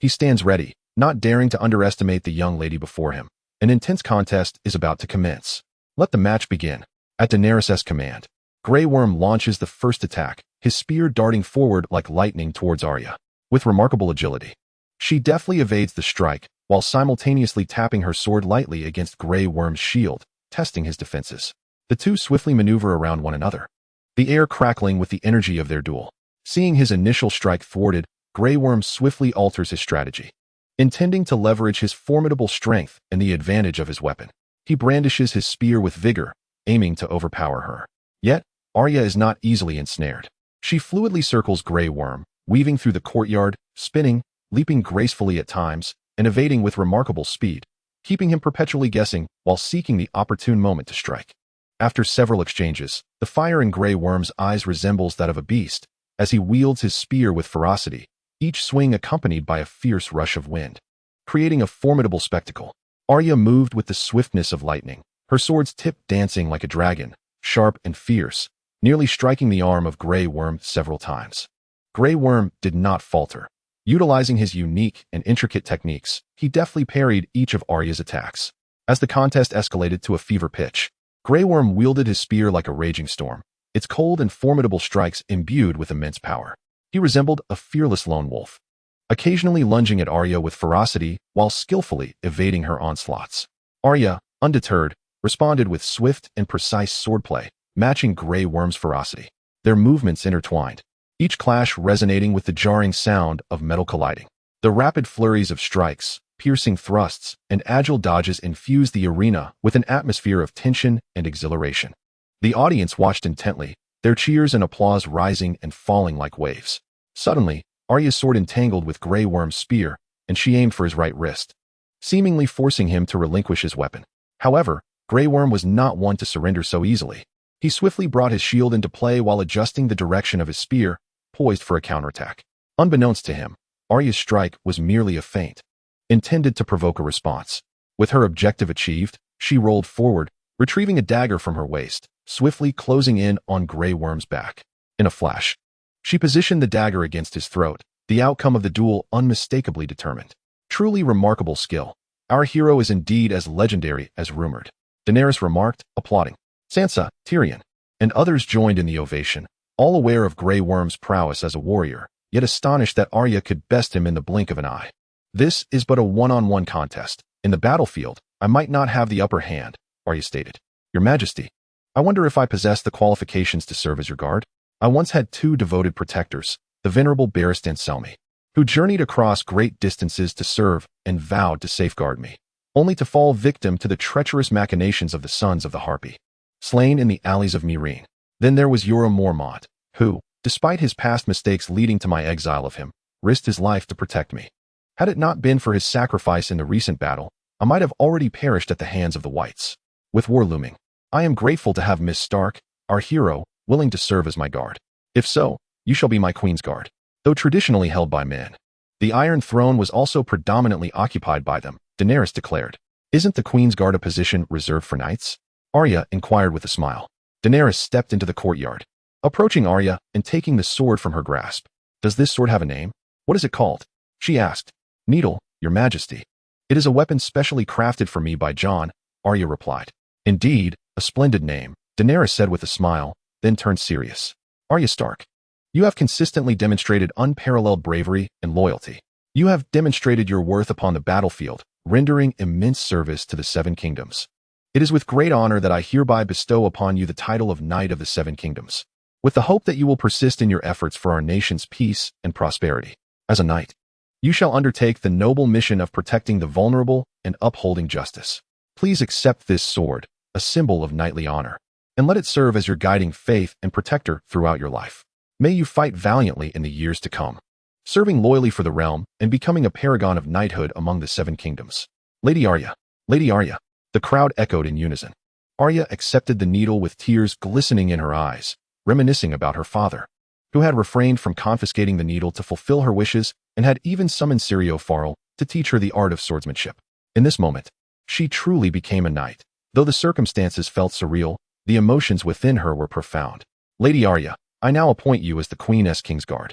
he stands ready, not daring to underestimate the young lady before him. An intense contest is about to commence. Let the match begin. At Daenerys' command, Grey Worm launches the first attack, his spear darting forward like lightning towards Arya. With remarkable agility, she deftly evades the strike, while simultaneously tapping her sword lightly against Grey Worm's shield, testing his defenses. The two swiftly maneuver around one another, the air crackling with the energy of their duel. Seeing his initial strike thwarted, Grey Worm swiftly alters his strategy. Intending to leverage his formidable strength and the advantage of his weapon, he brandishes his spear with vigor, aiming to overpower her. Yet, Arya is not easily ensnared. She fluidly circles Grey Worm, weaving through the courtyard, spinning, leaping gracefully at times, and evading with remarkable speed, keeping him perpetually guessing while seeking the opportune moment to strike. After several exchanges, the fire in Grey Worm's eyes resembles that of a beast, as he wields his spear with ferocity, each swing accompanied by a fierce rush of wind, creating a formidable spectacle. Arya moved with the swiftness of lightning, her sword's tip dancing like a dragon, sharp and fierce, nearly striking the arm of Grey Worm several times. Grey Worm did not falter. Utilizing his unique and intricate techniques, he deftly parried each of Arya's attacks. As the contest escalated to a fever pitch, Grey Worm wielded his spear like a raging storm, its cold and formidable strikes imbued with immense power. He resembled a fearless lone wolf, occasionally lunging at Arya with ferocity while skillfully evading her onslaughts. Arya, undeterred, responded with swift and precise swordplay, matching Grey Worm's ferocity. Their movements intertwined, each clash resonating with the jarring sound of metal colliding. The rapid flurries of strikes, piercing thrusts, and agile dodges infused the arena with an atmosphere of tension and exhilaration. The audience watched intently, their cheers and applause rising and falling like waves. Suddenly, Arya's sword entangled with Grey Worm's spear, and she aimed for his right wrist, seemingly forcing him to relinquish his weapon. However, Grey Worm was not one to surrender so easily. He swiftly brought his shield into play while adjusting the direction of his spear, poised for a counterattack. Unbeknownst to him, Arya's strike was merely a feint, intended to provoke a response. With her objective achieved, she rolled forward, retrieving a dagger from her waist, swiftly closing in on Grey Worm's back. In a flash, she positioned the dagger against his throat, the outcome of the duel unmistakably determined. Truly remarkable skill. Our hero is indeed as legendary as rumored, Daenerys remarked, applauding. Sansa, Tyrion, and others joined in the ovation, all aware of Grey Worm's prowess as a warrior, yet astonished that Arya could best him in the blink of an eye. This is but a one-on-one contest. In the battlefield, I might not have the upper hand, Arya stated. Your Majesty, I wonder if I possess the qualifications to serve as your guard? I once had two devoted protectors, the venerable Barristan Selmy, who journeyed across great distances to serve and vowed to safeguard me, only to fall victim to the treacherous machinations of the Sons of the Harpy, slain in the alleys of Meereen. Then there was Euron Mormont, who, despite his past mistakes leading to my exile of him, risked his life to protect me. Had it not been for his sacrifice in the recent battle, I might have already perished at the hands of the Whites. With war looming, I am grateful to have Miss Stark, our hero, willing to serve as my guard. If so, you shall be my queen's guard. Though traditionally held by men, the Iron Throne was also predominantly occupied by them, Daenerys declared. Isn't the queen's guard a position reserved for knights? Arya inquired with a smile. Daenerys stepped into the courtyard, approaching Arya and taking the sword from her grasp. Does this sword have a name? What is it called? She asked. Needle, Your Majesty. It is a weapon specially crafted for me by Jon, Arya replied. Indeed, a splendid name, Daenerys said with a smile, then turned serious. Arya Stark, you have consistently demonstrated unparalleled bravery and loyalty. You have demonstrated your worth upon the battlefield, rendering immense service to the Seven Kingdoms. It is with great honor that I hereby bestow upon you the title of Knight of the Seven Kingdoms, with the hope that you will persist in your efforts for our nation's peace and prosperity. As a knight, you shall undertake the noble mission of protecting the vulnerable and upholding justice. Please accept this sword, a symbol of knightly honor, and let it serve as your guiding faith and protector throughout your life. May you fight valiantly in the years to come, serving loyally for the realm and becoming a paragon of knighthood among the Seven Kingdoms. Lady Arya, Lady Arya. The crowd echoed in unison. Arya accepted the needle with tears glistening in her eyes, reminiscing about her father, who had refrained from confiscating the needle to fulfill her wishes and had even summoned Syrio Farrell to teach her the art of swordsmanship. In this moment, she truly became a knight. Though the circumstances felt surreal, the emotions within her were profound. Lady Arya, I now appoint you as the Queen's Kingsguard.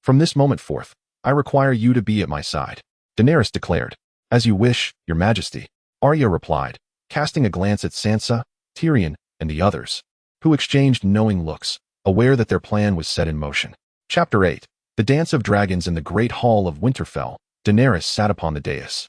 From this moment forth, I require you to be at my side, Daenerys declared. As you wish, Your Majesty, Arya replied, casting a glance at Sansa, Tyrion, and the others, who exchanged knowing looks, aware that their plan was set in motion. Chapter 8. The Dance of Dragons in the Great Hall of Winterfell. Daenerys sat upon the dais,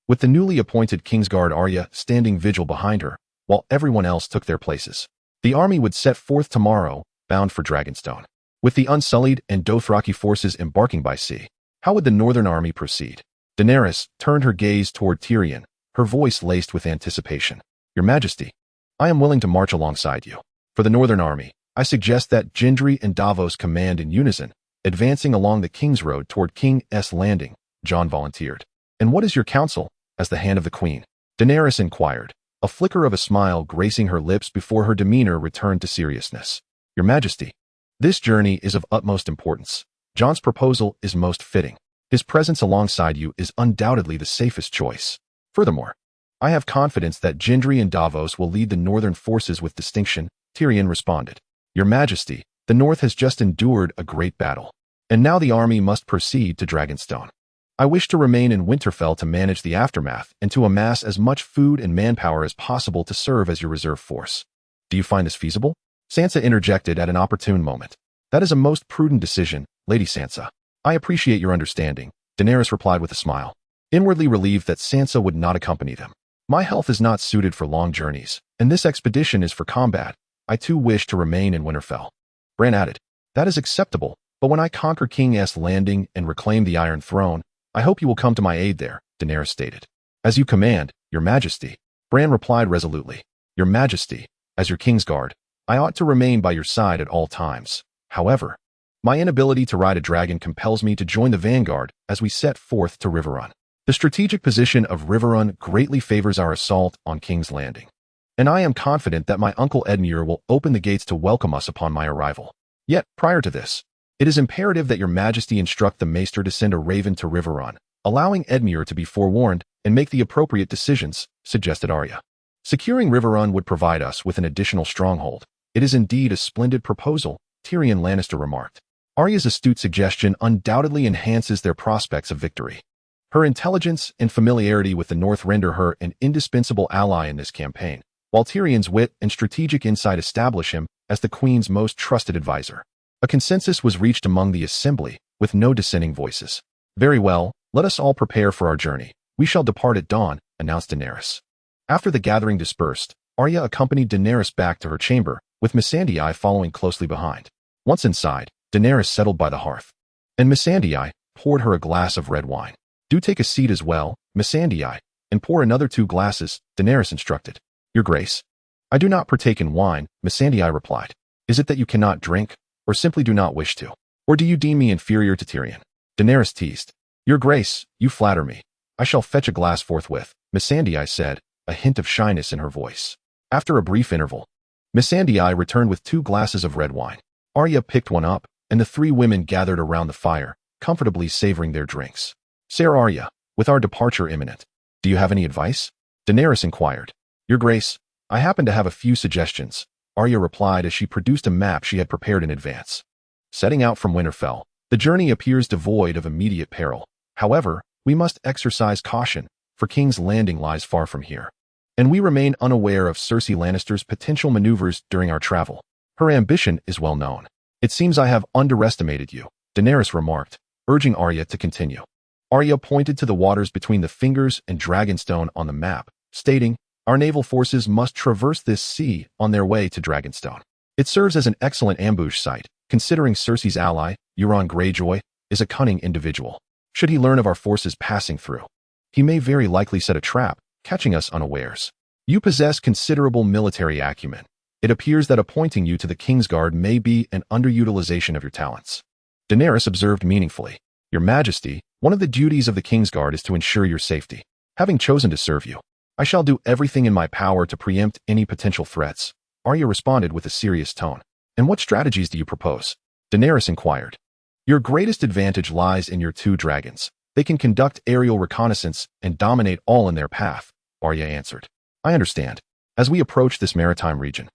with the newly appointed Kingsguard Arya standing vigil behind her, while everyone else took their places. The army would set forth tomorrow, bound for Dragonstone. With the Unsullied and Dothraki forces embarking by sea, how would the Northern Army proceed? Daenerys turned her gaze toward Tyrion, her voice laced with anticipation. Your Majesty, I am willing to march alongside you. For the Northern Army, I suggest that Gendry and Davos command in unison, advancing along the King's Road toward King's Landing, Jon volunteered. And what is your counsel, as the hand of the Queen? Daenerys inquired, a flicker of a smile gracing her lips before her demeanor returned to seriousness. Your Majesty, this journey is of utmost importance. Jon's proposal is most fitting. His presence alongside you is undoubtedly the safest choice. Furthermore, I have confidence that Gendry and Davos will lead the northern forces with distinction, Tyrion responded. Your Majesty, the North has just endured a great battle, and now the army must proceed to Dragonstone. I wish to remain in Winterfell to manage the aftermath and to amass as much food and manpower as possible to serve as your reserve force. Do you find this feasible? Sansa interjected at an opportune moment. That is a most prudent decision, Lady Sansa. I appreciate your understanding, Daenerys replied with a smile, inwardly relieved that Sansa would not accompany them. My health is not suited for long journeys, and this expedition is for combat. I too wish to remain in Winterfell. Bran added, that is acceptable, but when I conquer King S Landing and reclaim the Iron Throne, I hope you will come to my aid there, Daenerys stated. As you command, Your Majesty, Bran replied resolutely. Your Majesty, as your Kingsguard, I ought to remain by your side at all times. However, my inability to ride a dragon compels me to join the vanguard as we set forth to Riverrun. The strategic position of Riverrun greatly favors our assault on King's Landing, and I am confident that my uncle Edmure will open the gates to welcome us upon my arrival. Yet, prior to this, it is imperative that your Majesty instruct the Maester to send a raven to Riverrun, allowing Edmure to be forewarned and make the appropriate decisions, suggested Arya. Securing Riverrun would provide us with an additional stronghold. It is indeed a splendid proposal, Tyrion Lannister remarked. Arya's astute suggestion undoubtedly enhances their prospects of victory. Her intelligence and familiarity with the North render her an indispensable ally in this campaign, while Tyrion's wit and strategic insight establish him as the Queen's most trusted advisor. A consensus was reached among the assembly, with no dissenting voices. Very well, let us all prepare for our journey. We shall depart at dawn, announced Daenerys. After the gathering dispersed, Arya accompanied Daenerys back to her chamber, with Missandei following closely behind. Once inside, Daenerys settled by the hearth, and Missandei poured her a glass of red wine. Do take a seat as well, Missandei, and pour another 2 glasses, Daenerys instructed. Your Grace. I do not partake in wine, Missandei replied. Is it that you cannot drink, or simply do not wish to? Or do you deem me inferior to Tyrion? Daenerys teased. Your Grace, you flatter me. I shall fetch a glass forthwith, Missandei said, a hint of shyness in her voice. After a brief interval, Missandei returned with 2 glasses of red wine. Arya picked one up, and the 3 women gathered around the fire, comfortably savoring their drinks. Sir Arya, with our departure imminent, do you have any advice? Daenerys inquired. Your Grace, I happen to have a few suggestions, Arya replied as she produced a map she had prepared in advance. Setting out from Winterfell, the journey appears devoid of immediate peril. However, we must exercise caution, for King's Landing lies far from here, and we remain unaware of Cersei Lannister's potential maneuvers during our travel. Her ambition is well known. It seems I have underestimated you, Daenerys remarked, urging Arya to continue. Arya pointed to the waters between the Fingers and Dragonstone on the map, stating, our naval forces must traverse this sea on their way to Dragonstone. It serves as an excellent ambush site, considering Cersei's ally, Euron Greyjoy, is a cunning individual. Should he learn of our forces passing through, he may very likely set a trap, catching us unawares. You possess considerable military acumen. It appears that appointing you to the Kingsguard may be an underutilization of your talents. Daenerys observed meaningfully. Your Majesty, one of the duties of the Kingsguard is to ensure your safety. Having chosen to serve you, I shall do everything in my power to preempt any potential threats, Arya responded with a serious tone. And what strategies do you propose? Daenerys inquired. Your greatest advantage lies in your 2 dragons. They can conduct aerial reconnaissance and dominate all in their path, Arya answered. I understand. As we approach this maritime region,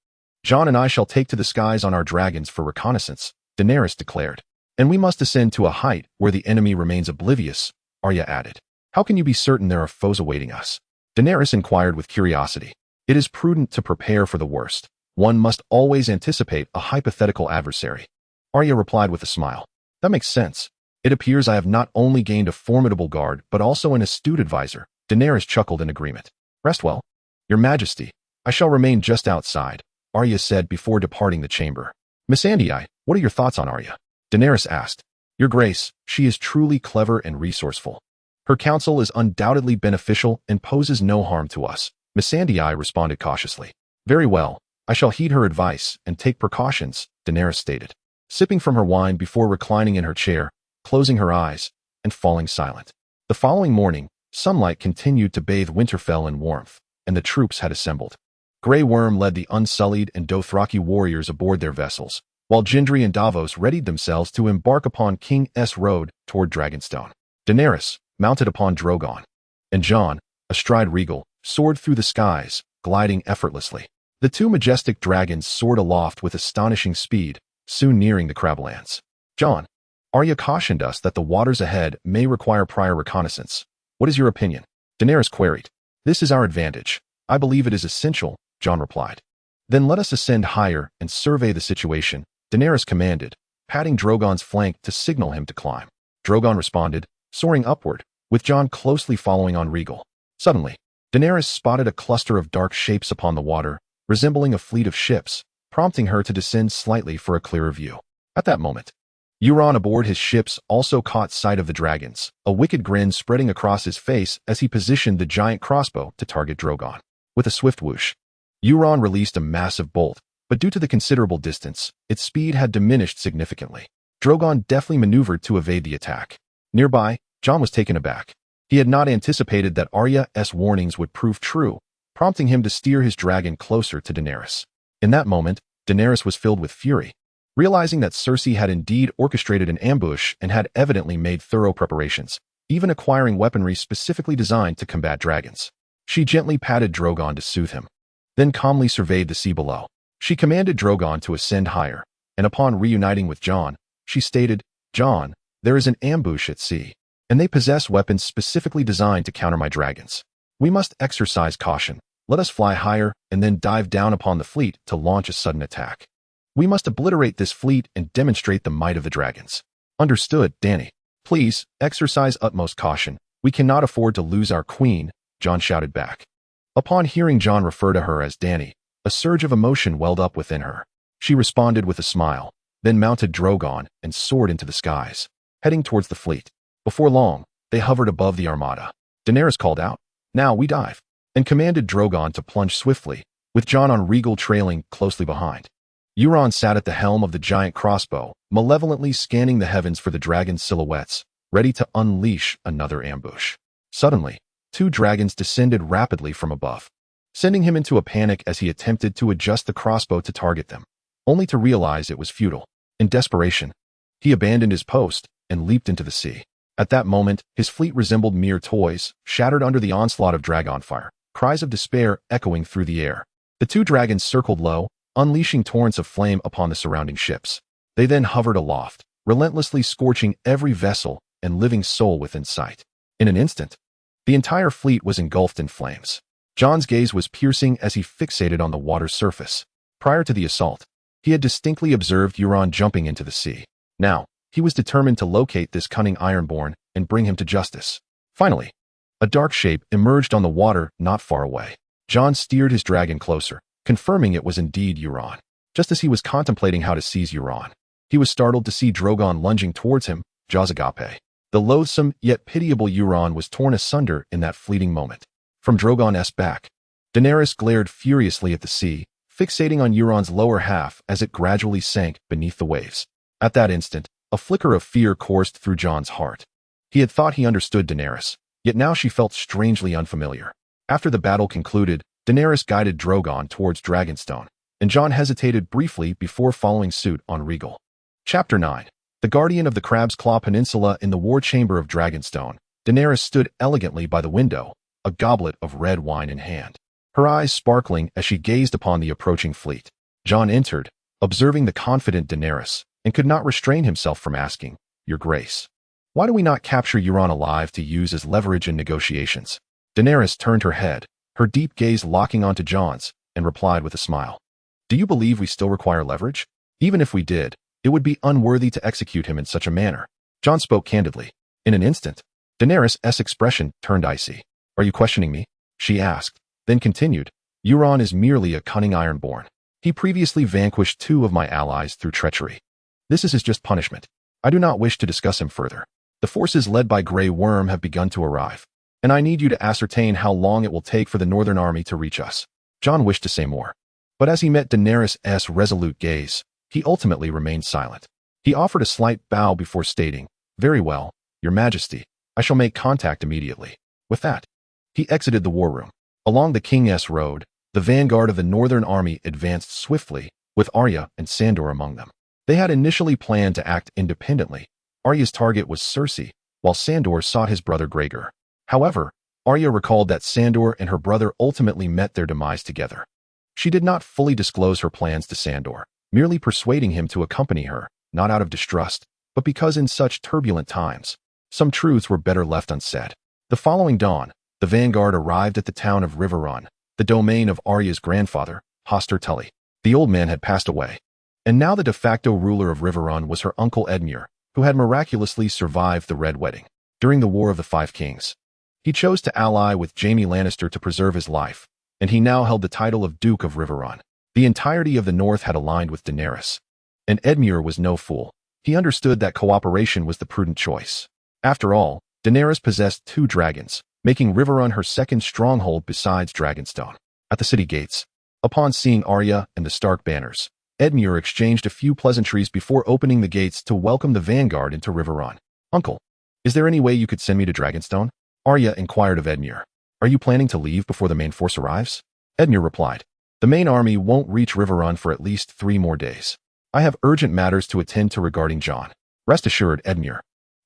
Jon and I shall take to the skies on our dragons for reconnaissance, Daenerys declared. And we must ascend to a height where the enemy remains oblivious, Arya added. How can you be certain there are foes awaiting us? Daenerys inquired with curiosity. It is prudent to prepare for the worst. One must always anticipate a hypothetical adversary. Arya replied with a smile. That makes sense. It appears I have not only gained a formidable guard, but also an astute advisor. Daenerys chuckled in agreement. Rest well. Your Majesty, I shall remain just outside, Arya said before departing the chamber. Missandei, what are your thoughts on Arya? Daenerys asked. Your Grace, she is truly clever and resourceful. Her counsel is undoubtedly beneficial and poses no harm to us, Missandei responded cautiously. Very well, I shall heed her advice and take precautions, Daenerys stated, sipping from her wine before reclining in her chair, closing her eyes, and falling silent. The following morning, sunlight continued to bathe Winterfell in warmth, and the troops had assembled. Grey Worm led the unsullied and Dothraki warriors aboard their vessels, while Gendry and Davos readied themselves to embark upon King's Road toward Dragonstone. Daenerys, mounted upon Drogon, and Jon, astride Rhaegal, soared through the skies, gliding effortlessly. The two majestic dragons soared aloft with astonishing speed, soon nearing the Crablands. Jon, Arya cautioned us that the waters ahead may require prior reconnaissance. What is your opinion? Daenerys queried. This is our advantage. I believe it is essential, Jon replied. Then let us ascend higher and survey the situation, Daenerys commanded, patting Drogon's flank to signal him to climb. Drogon responded, soaring upward, with Jon closely following on Rhaegal. Suddenly, Daenerys spotted a cluster of dark shapes upon the water, resembling a fleet of ships, prompting her to descend slightly for a clearer view. At that moment, Euron aboard his ships also caught sight of the dragons, a wicked grin spreading across his face as he positioned the giant crossbow to target Drogon. With a swift whoosh, Euron released a massive bolt, but due to the considerable distance, its speed had diminished significantly. Drogon deftly maneuvered to evade the attack. Nearby, Jon was taken aback. He had not anticipated that Arya's warnings would prove true, prompting him to steer his dragon closer to Daenerys. In that moment, Daenerys was filled with fury. Realizing that Cersei had indeed orchestrated an ambush and had evidently made thorough preparations, even acquiring weaponry specifically designed to combat dragons. She gently patted Drogon to soothe him, then calmly surveyed the sea below. She commanded Drogon to ascend higher, and upon reuniting with Jon, she stated, Jon, there is an ambush at sea, and they possess weapons specifically designed to counter my dragons. We must exercise caution. Let us fly higher and then dive down upon the fleet to launch a sudden attack. We must obliterate this fleet and demonstrate the might of the dragons. Understood, Dany. Please, exercise utmost caution. We cannot afford to lose our queen, Jon shouted back. Upon hearing Jon refer to her as Dany, a surge of emotion welled up within her. She responded with a smile, then mounted Drogon and soared into the skies, heading towards the fleet. Before long, they hovered above the armada. Daenerys called out, Now we dive, and commanded Drogon to plunge swiftly, with Jon on Rhaegal trailing closely behind. Euron sat at the helm of the giant crossbow, malevolently scanning the heavens for the dragon's silhouettes, ready to unleash another ambush. Suddenly, two dragons descended rapidly from above, sending him into a panic as he attempted to adjust the crossbow to target them, only to realize it was futile. In desperation, he abandoned his post and leaped into the sea. At that moment, his fleet resembled mere toys, shattered under the onslaught of Dragonfire, cries of despair echoing through the air. The two dragons circled low, unleashing torrents of flame upon the surrounding ships. They then hovered aloft, relentlessly scorching every vessel and living soul within sight. In an instant, the entire fleet was engulfed in flames. Jon's gaze was piercing as he fixated on the water's surface. Prior to the assault, he had distinctly observed Euron jumping into the sea. Now, he was determined to locate this cunning Ironborn and bring him to justice. Finally, a dark shape emerged on the water not far away. Jon steered his dragon closer, confirming it was indeed Euron. Just as he was contemplating how to seize Euron, he was startled to see Drogon lunging towards him, jaws agape. The loathsome yet pitiable Euron was torn asunder in that fleeting moment. From Drogon's back, Daenerys glared furiously at the sea, fixating on Euron's lower half as it gradually sank beneath the waves. At that instant, a flicker of fear coursed through Jon's heart. He had thought he understood Daenerys, yet now she felt strangely unfamiliar. After the battle concluded, Daenerys guided Drogon towards Dragonstone, and Jon hesitated briefly before following suit on Rhaegal. Chapter 9. The Guardian of the Crab's Claw Peninsula. In the war chamber of Dragonstone, Daenerys stood elegantly by the window, a goblet of red wine in hand, her eyes sparkling as she gazed upon the approaching fleet. Jon entered, observing the confident Daenerys, and could not restrain himself from asking, Your Grace, why do we not capture Euron alive to use as leverage in negotiations? Daenerys turned her head, her deep gaze locking onto Jon's, and replied with a smile. Do you believe we still require leverage? Even if we did, it would be unworthy to execute him in such a manner. Jon spoke candidly. In an instant, Daenerys' expression turned icy. Are you questioning me? She asked, then continued. Euron is merely a cunning Ironborn. He previously vanquished two of my allies through treachery. This is his just punishment. I do not wish to discuss him further. The forces led by Grey Worm have begun to arrive, and I need you to ascertain how long it will take for the Northern Army to reach us. Jon wished to say more, but as he met Daenerys' resolute gaze, he ultimately remained silent. He offered a slight bow before stating, Very well, Your Majesty, I shall make contact immediately. With that, he exited the war room. Along the King's Road, the vanguard of the Northern Army advanced swiftly, with Arya and Sandor among them. They had initially planned to act independently. Arya's target was Cersei, while Sandor sought his brother Gregor. However, Arya recalled that Sandor and her brother ultimately met their demise together. She did not fully disclose her plans to Sandor, merely persuading him to accompany her, not out of distrust, but because in such turbulent times, some truths were better left unsaid. The following dawn, the vanguard arrived at the town of Riverrun, the domain of Arya's grandfather, Hoster Tully. The old man had passed away, and now the de facto ruler of Riverrun was her uncle Edmure, who had miraculously survived the Red Wedding. During the War of the Five Kings, he chose to ally with Jaime Lannister to preserve his life, and he now held the title of Duke of Riverrun. The entirety of the North had aligned with Daenerys, and Edmure was no fool. He understood that cooperation was the prudent choice. After all, Daenerys possessed 2 dragons, making Riverrun her second stronghold besides Dragonstone. At the city gates, upon seeing Arya and the Stark banners, Edmure exchanged a few pleasantries before opening the gates to welcome the vanguard into Riverrun. "Uncle, is there any way you could send me to Dragonstone?" Arya inquired of Edmure. "Are you planning to leave before the main force arrives?" Edmure replied, "The main army won't reach Riverrun for at least 3 more days. I have urgent matters to attend to regarding Jon." "Rest assured, Edmure.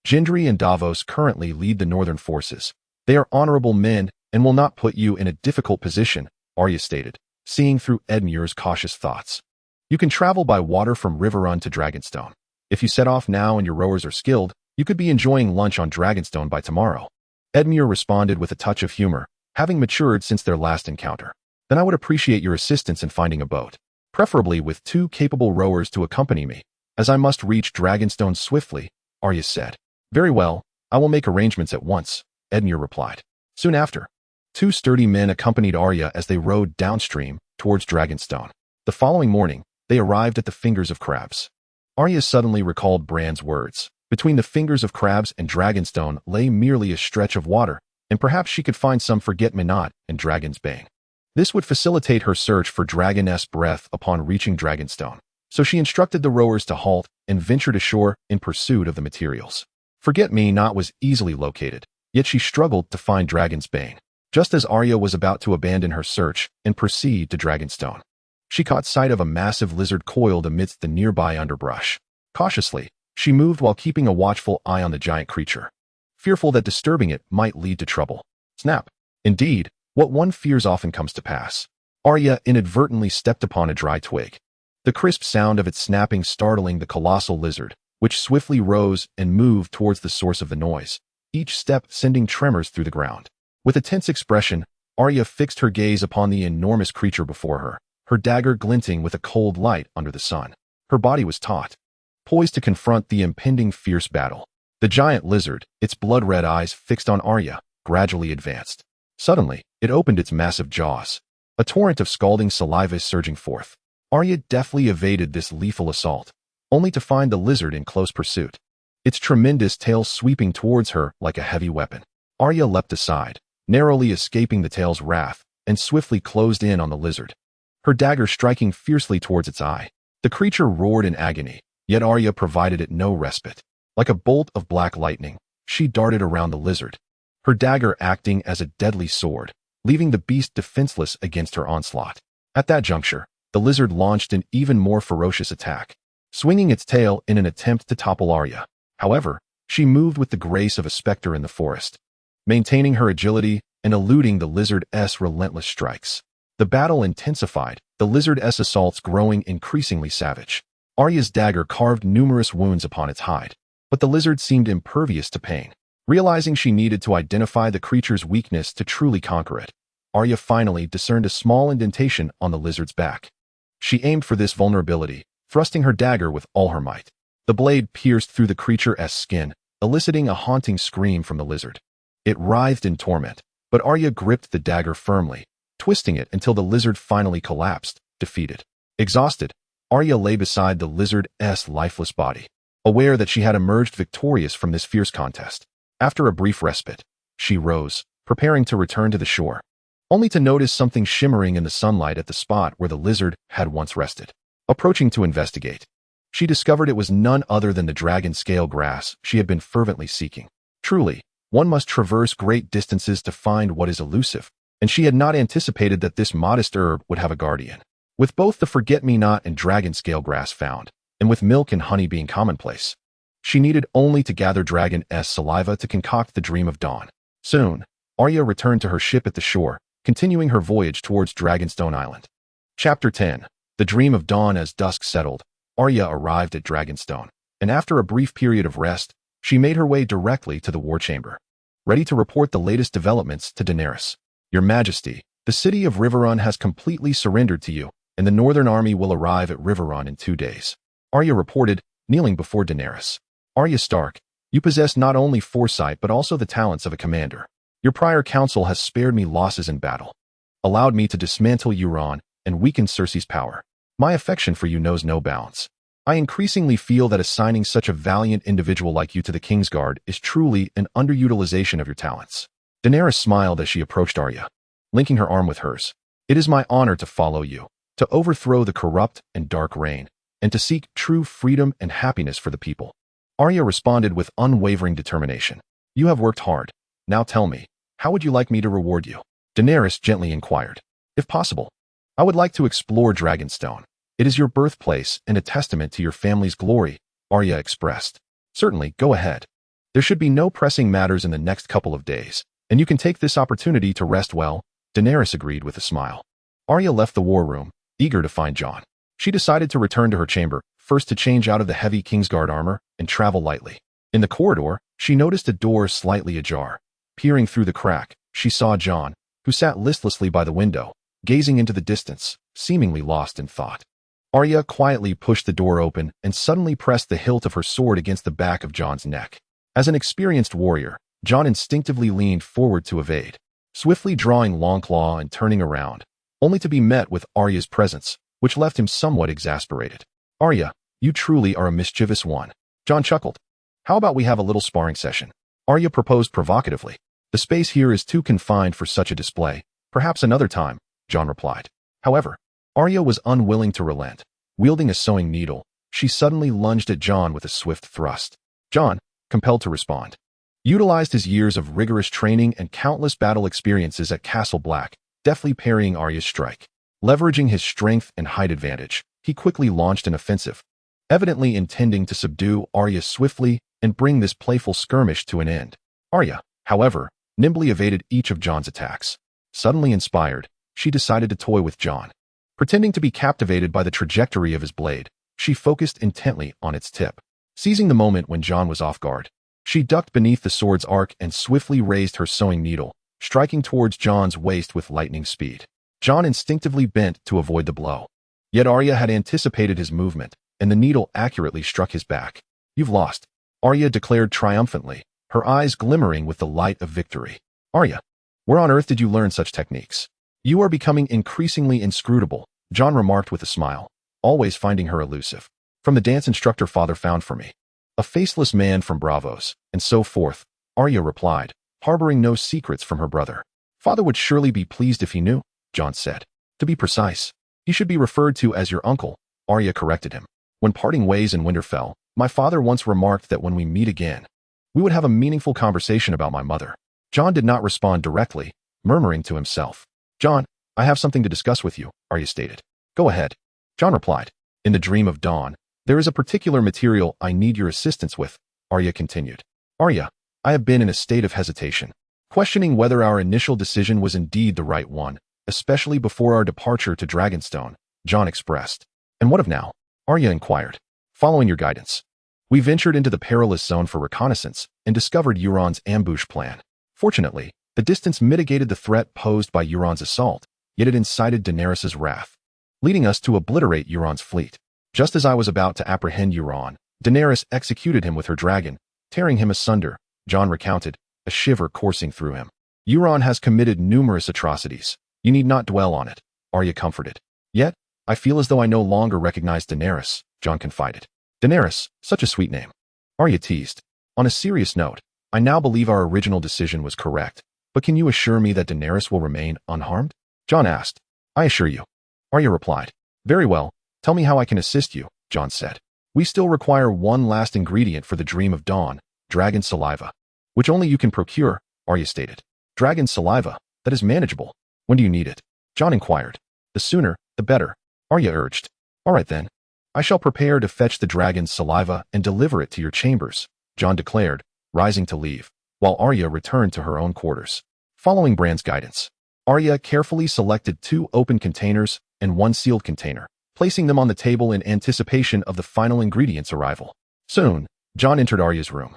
Gendry and Davos currently lead the northern forces. They are honorable men and will not put you in a difficult position," Arya stated, seeing through Edmure's cautious thoughts. "You can travel by water from Riverrun to Dragonstone. If you set off now and your rowers are skilled, you could be enjoying lunch on Dragonstone by tomorrow." Edmure responded with a touch of humor, having matured since their last encounter. "Then I would appreciate your assistance in finding a boat, preferably with 2 capable rowers to accompany me, as I must reach Dragonstone swiftly," Arya said. "Very well, I will make arrangements at once," Edmure replied. Soon after, 2 sturdy men accompanied Arya as they rowed downstream towards Dragonstone. The following morning, they arrived at the Fingers of Crabs. Arya suddenly recalled Bran's words. Between the Fingers of Crabs and Dragonstone lay merely a stretch of water, and perhaps she could find some forget-me-not in Dragon's Bane. This would facilitate her search for Dragoness breath upon reaching Dragonstone, so she instructed the rowers to halt and ventured ashore in pursuit of the materials. Forget-me-not was easily located, yet she struggled to find Dragon's Bane. Just as Arya was about to abandon her search and proceed to Dragonstone, she caught sight of a massive lizard coiled amidst the nearby underbrush. Cautiously, she moved while keeping a watchful eye on the giant creature, fearful that disturbing it might lead to trouble. Snap! Indeed, what one fears often comes to pass. Arya inadvertently stepped upon a dry twig, the crisp sound of its snapping startling the colossal lizard, which swiftly rose and moved towards the source of the noise, each step sending tremors through the ground. With a tense expression, Arya fixed her gaze upon the enormous creature before her, her dagger glinting with a cold light under the sun. Her body was taut, poised to confront the impending fierce battle. The giant lizard, its blood-red eyes fixed on Arya, gradually advanced. Suddenly, it opened its massive jaws, a torrent of scalding saliva surging forth. Arya deftly evaded this lethal assault, only to find the lizard in close pursuit, its tremendous tail sweeping towards her like a heavy weapon. Arya leapt aside, narrowly escaping the tail's wrath, and swiftly closed in on the lizard, her dagger striking fiercely towards its eye. The creature roared in agony, yet Arya provided it no respite. Like a bolt of black lightning, she darted around the lizard, her dagger acting as a deadly sword, leaving the beast defenseless against her onslaught. At that juncture, the lizard launched an even more ferocious attack, swinging its tail in an attempt to topple Arya. However, she moved with the grace of a specter in the forest, maintaining her agility and eluding the lizard's relentless strikes. The battle intensified, the lizard's assaults growing increasingly savage. Arya's dagger carved numerous wounds upon its hide, but the lizard seemed impervious to pain. Realizing she needed to identify the creature's weakness to truly conquer it, Arya finally discerned a small indentation on the lizard's back. She aimed for this vulnerability, thrusting her dagger with all her might. The blade pierced through the creature's skin, eliciting a haunting scream from the lizard. It writhed in torment, but Arya gripped the dagger firmly, twisting it until the lizard finally collapsed, defeated. Exhausted, Arya lay beside the lizard's lifeless body, aware that she had emerged victorious from this fierce contest. After a brief respite, she rose, preparing to return to the shore, only to notice something shimmering in the sunlight at the spot where the lizard had once rested. Approaching to investigate, she discovered it was none other than the dragon scale grass she had been fervently seeking. Truly, one must traverse great distances to find what is elusive, and she had not anticipated that this modest herb would have a guardian. With both the forget-me-not and dragon scale grass found, and with milk and honey being commonplace. She needed only to gather dragon's saliva to concoct the dream of dawn. Soon, Arya returned to her ship at the shore, continuing her voyage towards Dragonstone Island. Chapter 10. The Dream of Dawn. As dusk settled, Arya arrived at Dragonstone, and after a brief period of rest, she made her way directly to the war chamber, ready to report the latest developments to Daenerys. Your Majesty, the city of Riverrun has completely surrendered to you, and the Northern Army will arrive at Riverrun in 2 days. Arya reported, kneeling before Daenerys. Arya Stark, you possess not only foresight but also the talents of a commander. Your prior counsel has spared me losses in battle, allowed me to dismantle Euron, and weaken Cersei's power. My affection for you knows no bounds. I increasingly feel that assigning such a valiant individual like you to the Kingsguard is truly an underutilization of your talents. Daenerys smiled as she approached Arya, linking her arm with hers. It is my honor to follow you, to overthrow the corrupt and dark reign, and to seek true freedom and happiness for the people. Arya responded with unwavering determination. You have worked hard. Now tell me, how would you like me to reward you? Daenerys gently inquired. If possible, I would like to explore Dragonstone. It is your birthplace and a testament to your family's glory, Arya expressed. Certainly, go ahead. There should be no pressing matters in the next couple of days, and you can take this opportunity to rest well, Daenerys agreed with a smile. Arya left the war room, eager to find Jon. She decided to return to her chamber, first to change out of the heavy Kingsguard armor and travel lightly. In the corridor, she noticed a door slightly ajar. Peering through the crack, she saw Jon, who sat listlessly by the window, gazing into the distance, seemingly lost in thought. Arya quietly pushed the door open and suddenly pressed the hilt of her sword against the back of Jon's neck. As an experienced warrior, Jon instinctively leaned forward to evade, swiftly drawing Longclaw and turning around, only to be met with Arya's presence, which left him somewhat exasperated. Arya, you truly are a mischievous one. Jon chuckled. How about we have a little sparring session? Arya proposed provocatively. The space here is too confined for such a display. Perhaps another time, Jon replied. However, Arya was unwilling to relent. Wielding a sewing needle, she suddenly lunged at Jon with a swift thrust. Jon, compelled to respond, utilized his years of rigorous training and countless battle experiences at Castle Black, deftly parrying Arya's strike. Leveraging his strength and height advantage, he quickly launched an offensive, evidently intending to subdue Arya swiftly and bring this playful skirmish to an end. Arya, however, nimbly evaded each of Jon's attacks. Suddenly inspired, she decided to toy with Jon. Pretending to be captivated by the trajectory of his blade, she focused intently on its tip. Seizing the moment when Jon was off guard, she ducked beneath the sword's arc and swiftly raised her sewing needle, striking towards Jon's waist with lightning speed. Jon instinctively bent to avoid the blow. Yet Arya had anticipated his movement, and the needle accurately struck his back. You've lost, Arya declared triumphantly, her eyes glimmering with the light of victory. Arya, where on earth did you learn such techniques? You are becoming increasingly inscrutable, Jon remarked with a smile, always finding her elusive. From the dance instructor father found for me. A faceless man from Braavos, and so forth, Arya replied, harboring no secrets from her brother. Father would surely be pleased if he knew, Jon said. To be precise, he should be referred to as your uncle, Arya corrected him. When parting ways in Winterfell, my father once remarked that when we meet again, we would have a meaningful conversation about my mother. Jon did not respond directly, murmuring to himself. Jon, I have something to discuss with you, Arya stated. Go ahead. Jon replied. In the Dream of Dawn, there is a particular material I need your assistance with, Arya continued. Arya, I have been in a state of hesitation, questioning whether our initial decision was indeed the right one, especially before our departure to Dragonstone, Jon expressed. And what of now? Arya inquired. Following your guidance, we ventured into the perilous zone for reconnaissance and discovered Euron's ambush plan. Fortunately, the distance mitigated the threat posed by Euron's assault, yet it incited Daenerys' wrath, leading us to obliterate Euron's fleet. Just as I was about to apprehend Euron, Daenerys executed him with her dragon, tearing him asunder, Jon recounted, a shiver coursing through him. Euron has committed numerous atrocities. You need not dwell on it, Arya comforted. Yet, I feel as though I no longer recognize Daenerys, Jon confided. Daenerys, such a sweet name. Arya teased. On a serious note, I now believe our original decision was correct, but can you assure me that Daenerys will remain unharmed? Jon asked. I assure you. Arya replied. Very well, tell me how I can assist you, Jon said. We still require one last ingredient for the Dream of Dawn, dragon saliva, which only you can procure, Arya stated. Dragon saliva, that is manageable. When do you need it? Jon inquired. The sooner, the better, Arya urged. All right then. I shall prepare to fetch the dragon's saliva and deliver it to your chambers, Jon declared, rising to leave, while Arya returned to her own quarters. Following Bran's guidance, Arya carefully selected 2 open containers and 1 sealed container, placing them on the table in anticipation of the final ingredients' arrival. Soon, Jon entered Arya's room,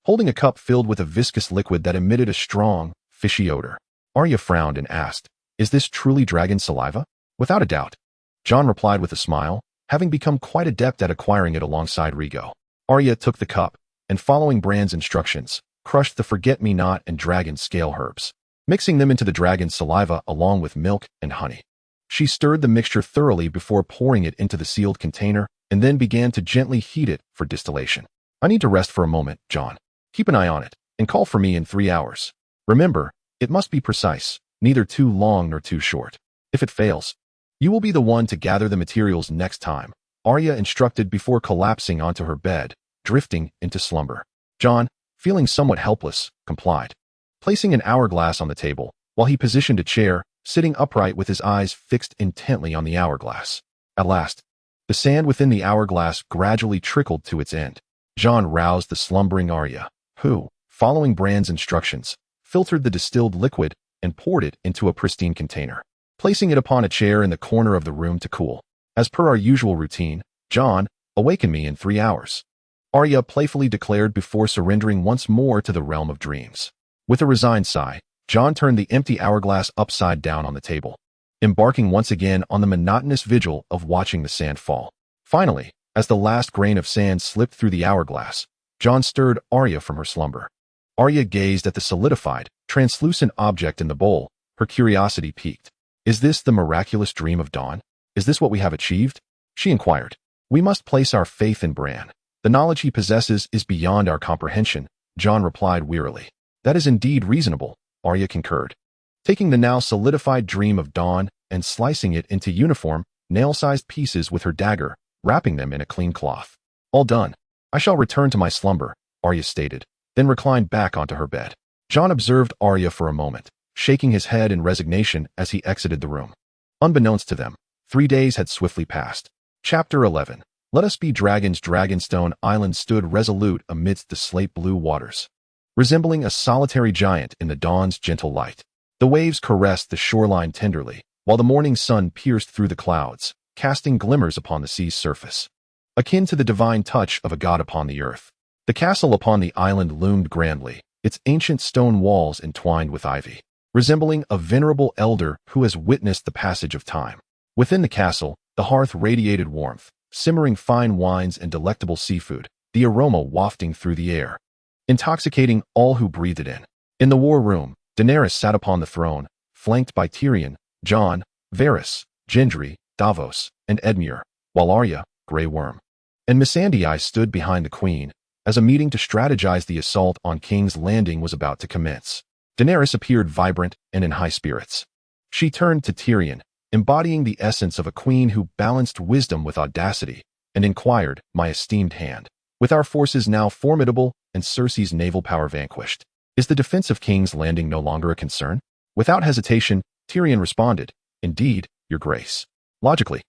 holding a cup filled with a viscous liquid that emitted a strong, fishy odor. Arya frowned and asked, "Is this truly dragon saliva?" "Without a doubt," Jon replied with a smile, having become quite adept at acquiring it alongside Rhaegal. Arya took the cup, and following Bran's instructions, crushed the forget-me-not and dragon scale herbs, mixing them into the dragon's saliva along with milk and honey. She stirred the mixture thoroughly before pouring it into the sealed container, and then began to gently heat it for distillation. "I need to rest for a moment, Jon. Keep an eye on it, and call for me in 3 hours. Remember, it must be precise, neither too long nor too short. If it fails, you will be the one to gather the materials next time," Arya instructed before collapsing onto her bed, drifting into slumber. Jon, feeling somewhat helpless, complied, placing an hourglass on the table, while he positioned a chair, sitting upright with his eyes fixed intently on the hourglass. At last, the sand within the hourglass gradually trickled to its end. Jon roused the slumbering Arya, who, following Bran's instructions, filtered the distilled liquid and poured it into a pristine container, placing it upon a chair in the corner of the room to cool. "As per our usual routine, Jon, awaken me in 3 hours," Arya playfully declared before surrendering once more to the realm of dreams. With a resigned sigh, Jon turned the empty hourglass upside down on the table, embarking once again on the monotonous vigil of watching the sand fall. Finally, as the last grain of sand slipped through the hourglass, Jon stirred Arya from her slumber. Arya gazed at the solidified, translucent object in the bowl, her curiosity piqued. "Is this the miraculous dream of dawn? Is this what we have achieved?" she inquired. "We must place our faith in Bran. The knowledge he possesses is beyond our comprehension," Jon replied wearily. "That is indeed reasonable," Arya concurred, taking the now solidified dream of dawn and slicing it into uniform, nail-sized pieces with her dagger, wrapping them in a clean cloth. "All done. I shall return to my slumber," Arya stated, then reclined back onto her bed. Jon observed Arya for a moment, shaking his head in resignation as he exited the room. Unbeknownst to them, 3 days had swiftly passed. Chapter 11. Let Us Be Dragons. Dragonstone Island stood resolute amidst the slate-blue waters, resembling a solitary giant in the dawn's gentle light. The waves caressed the shoreline tenderly, while the morning sun pierced through the clouds, casting glimmers upon the sea's surface, akin to the divine touch of a god upon the earth. The castle upon the island loomed grandly, its ancient stone walls entwined with ivy, resembling a venerable elder who has witnessed the passage of time. Within the castle, the hearth radiated warmth, simmering fine wines and delectable seafood, the aroma wafting through the air, intoxicating all who breathed it in. In the war room, Daenerys sat upon the throne, flanked by Tyrion, Jon, Varys, Gendry, Braavos, and Edmure, while Arya, Grey Worm, and Missandei stood behind the queen, as a meeting to strategize the assault on King's Landing was about to commence. Daenerys appeared vibrant and in high spirits. She turned to Tyrion, embodying the essence of a queen who balanced wisdom with audacity, and inquired, "My esteemed hand, with our forces now formidable and Cersei's naval power vanquished, is the defense of King's Landing no longer a concern?" Without hesitation, Tyrion responded, "Indeed, your grace. Logically,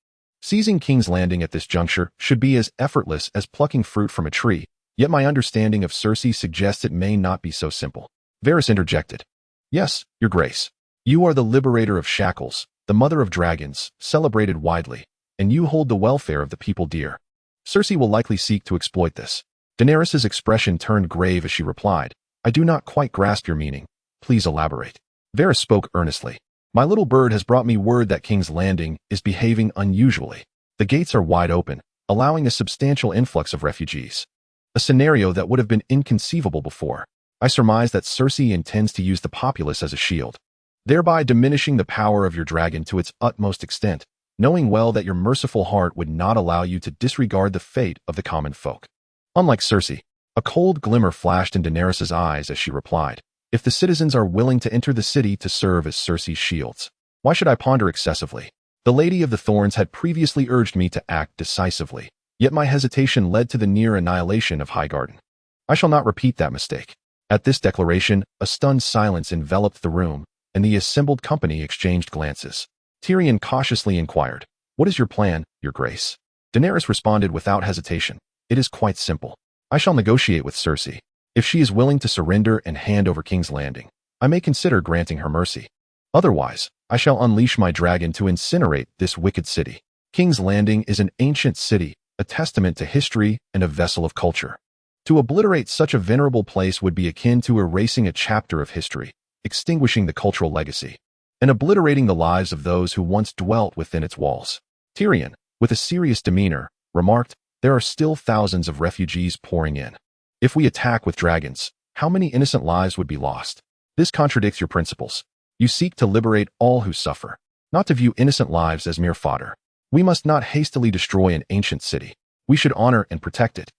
seizing King's Landing at this juncture should be as effortless as plucking fruit from a tree, yet my understanding of Cersei suggests it may not be so simple." Varys interjected, "Yes, your grace. You are the liberator of shackles, the mother of dragons, celebrated widely, and you hold the welfare of the people dear. Cersei will likely seek to exploit this." Daenerys' expression turned grave as she replied, "I do not quite grasp your meaning. Please elaborate." Varys spoke earnestly. "My little bird has brought me word that King's Landing is behaving unusually. The gates are wide open, allowing a substantial influx of refugees, a scenario that would have been inconceivable before. I surmise that Cersei intends to use the populace as a shield, thereby diminishing the power of your dragon to its utmost extent, knowing well that your merciful heart would not allow you to disregard the fate of the common folk." Unlike Cersei, a cold glimmer flashed in Daenerys' eyes as she replied, "If the citizens are willing to enter the city to serve as Cersei's shields, why should I ponder excessively? The Lady of the Thorns had previously urged me to act decisively, yet my hesitation led to the near annihilation of Highgarden. I shall not repeat that mistake." At this declaration, a stunned silence enveloped the room, and the assembled company exchanged glances. Tyrion cautiously inquired, "What is your plan, your grace?" Daenerys responded without hesitation. It is quite simple. I shall negotiate with Cersei. If she is willing to surrender and hand over King's Landing, I may consider granting her mercy. Otherwise, I shall unleash my dragon to incinerate this wicked city. King's Landing is an ancient city, a testament to history and a vessel of culture. To obliterate such a venerable place would be akin to erasing a chapter of history, extinguishing the cultural legacy, and obliterating the lives of those who once dwelt within its walls. Tyrion, with a serious demeanor, remarked, "There are still thousands of refugees pouring in. If we attack with dragons, how many innocent lives would be lost? This contradicts your principles. You seek to liberate all who suffer, not to view innocent lives as mere fodder. We must not hastily destroy an ancient city. We should honor and protect it,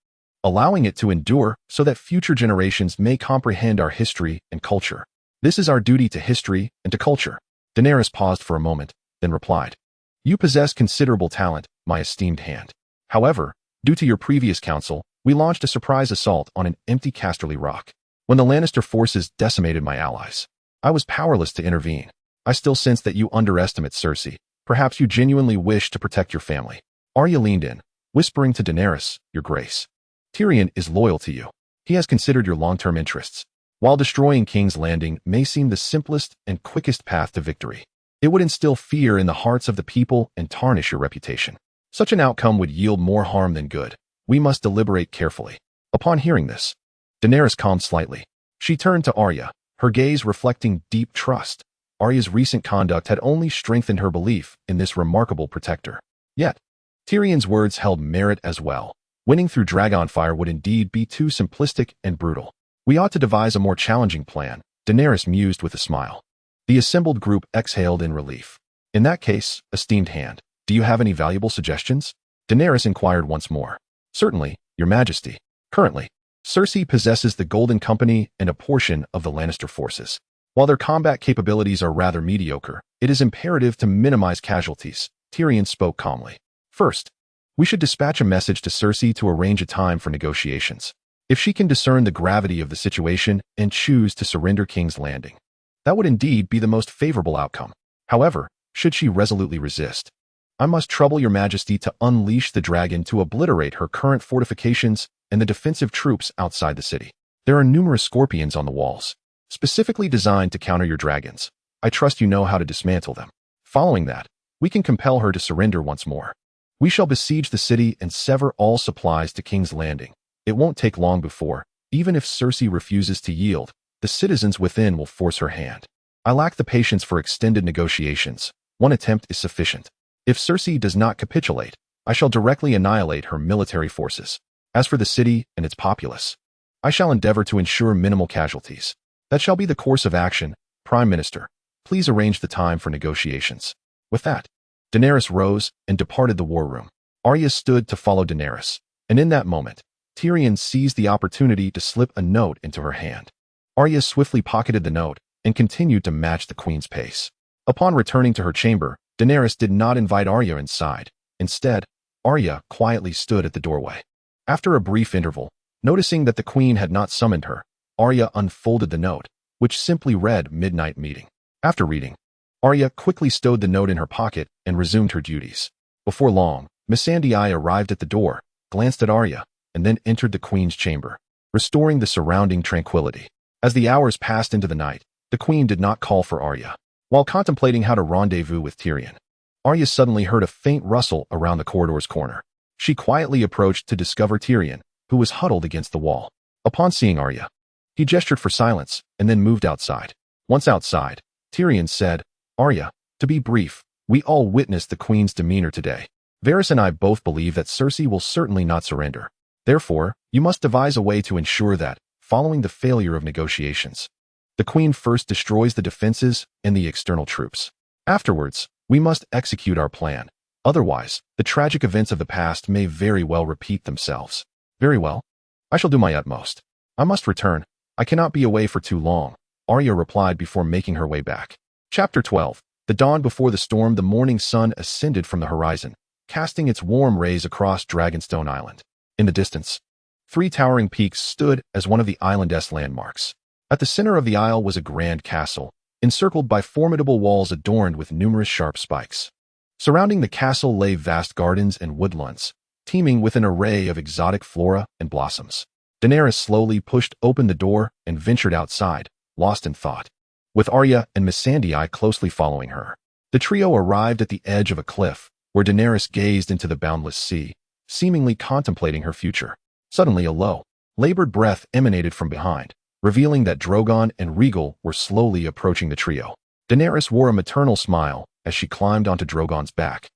allowing it to endure so that future generations may comprehend our history and culture. This is our duty to history and to culture." Daenerys paused for a moment, then replied, "You possess considerable talent, my esteemed hand. However, due to your previous counsel, we launched a surprise assault on an empty Casterly rock. When the Lannister forces decimated my allies, I was powerless to intervene. I still sense that you underestimate Cersei. Perhaps you genuinely wish to protect your family." Arya leaned in, whispering to Daenerys, "Your Grace, Tyrion is loyal to you. He has considered your long-term interests. While destroying King's Landing may seem the simplest and quickest path to victory, it would instill fear in the hearts of the people and tarnish your reputation. Such an outcome would yield more harm than good. We must deliberate carefully." Upon hearing this, Daenerys calmed slightly. She turned to Arya, her gaze reflecting deep trust. Arya's recent conduct had only strengthened her belief in this remarkable protector. Yet, Tyrion's words held merit as well. Winning through Dragonfire would indeed be too simplistic and brutal. "We ought to devise a more challenging plan," Daenerys mused with a smile. The assembled group exhaled in relief. "In that case, esteemed hand, do you have any valuable suggestions?" Daenerys inquired once more. "Certainly, Your Majesty. Currently, Cersei possesses the Golden Company and a portion of the Lannister forces. While their combat capabilities are rather mediocre, it is imperative to minimize casualties." Tyrion spoke calmly. "First, we should dispatch a message to Cersei to arrange a time for negotiations. If she can discern the gravity of the situation and choose to surrender King's Landing, that would indeed be the most favorable outcome. However, should she resolutely resist, I must trouble Your Majesty to unleash the dragon to obliterate her current fortifications and the defensive troops outside the city. There are numerous scorpions on the walls, specifically designed to counter your dragons. I trust you know how to dismantle them. Following that, we can compel her to surrender once more. We shall besiege the city and sever all supplies to King's Landing. It won't take long before, even if Cersei refuses to yield, the citizens within will force her hand. I lack the patience for extended negotiations. One attempt is sufficient. If Cersei does not capitulate, I shall directly annihilate her military forces. As for the city and its populace, I shall endeavor to ensure minimal casualties. That shall be the course of action. Prime Minister, please arrange the time for negotiations." With that, Daenerys rose and departed the war room. Arya stood to follow Daenerys, and in that moment, Tyrion seized the opportunity to slip a note into her hand. Arya swiftly pocketed the note and continued to match the queen's pace. Upon returning to her chamber, Daenerys did not invite Arya inside. Instead, Arya quietly stood at the doorway. After a brief interval, noticing that the queen had not summoned her, Arya unfolded the note, which simply read "Midnight Meeting." After reading, Arya quickly stowed the note in her pocket and resumed her duties. Before long, Missandei arrived at the door, glanced at Arya, and then entered the queen's chamber, restoring the surrounding tranquility. As the hours passed into the night, the queen did not call for Arya. While contemplating how to rendezvous with Tyrion, Arya suddenly heard a faint rustle around the corridor's corner. She quietly approached to discover Tyrion, who was huddled against the wall. Upon seeing Arya, he gestured for silence and then moved outside. Once outside, Tyrion said, "Arya, to be brief, we all witnessed the queen's demeanor today. Varys and I both believe that Cersei will certainly not surrender. Therefore, you must devise a way to ensure that, following the failure of negotiations, the queen first destroys the defenses and the external troops. Afterwards, we must execute our plan. Otherwise, the tragic events of the past may very well repeat themselves." "Very well. I shall do my utmost. I must return. I cannot be away for too long," Arya replied before making her way back. Chapter 12. The dawn before the storm, the morning sun ascended from the horizon, casting its warm rays across Dragonstone Island. In the distance, 3 towering peaks stood as one of the island's landmarks. At the center of the isle was a grand castle, encircled by formidable walls adorned with numerous sharp spikes. Surrounding the castle lay vast gardens and woodlands, teeming with an array of exotic flora and blossoms. Daenerys slowly pushed open the door and ventured outside, lost in thought, with Arya and Missandei closely following her. The trio arrived at the edge of a cliff, where Daenerys gazed into the boundless sea, seemingly contemplating her future. Suddenly a low, labored breath emanated from behind, revealing that Drogon and Rhaegal were slowly approaching the trio. Daenerys wore a maternal smile as she climbed onto Drogon's back,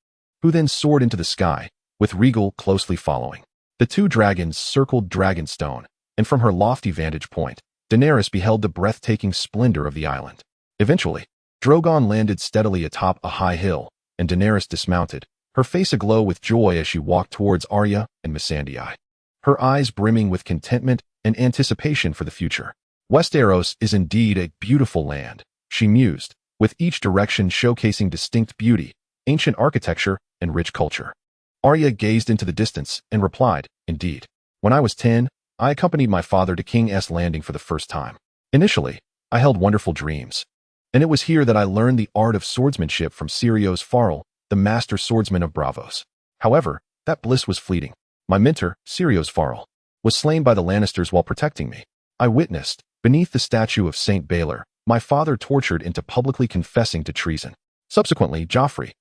who then soared into the sky, with Rhaegal closely following. The two dragons circled Dragonstone, and from her lofty vantage point, Daenerys beheld the breathtaking splendor of the island. Eventually, Drogon landed steadily atop a high hill, and Daenerys dismounted, her face aglow with joy as she walked towards Arya and Missandei, her eyes brimming with contentment and anticipation for the future. Westeros is indeed a beautiful land, she mused, with each direction showcasing distinct beauty, ancient architecture, and rich culture. Arya gazed into the distance and replied, "Indeed. When I was 10, I accompanied my father to King's Landing for the first time. Initially, I held wonderful dreams, and it was here that I learned the art of swordsmanship from Syrios Farrell, the master swordsman of Braavos. However, that bliss was fleeting. My mentor, Syrios Farrell, was slain by the Lannisters while protecting me. I witnessed, beneath the statue of Saint Baelor, my father tortured into publicly confessing to treason. Subsequently, Joffrey,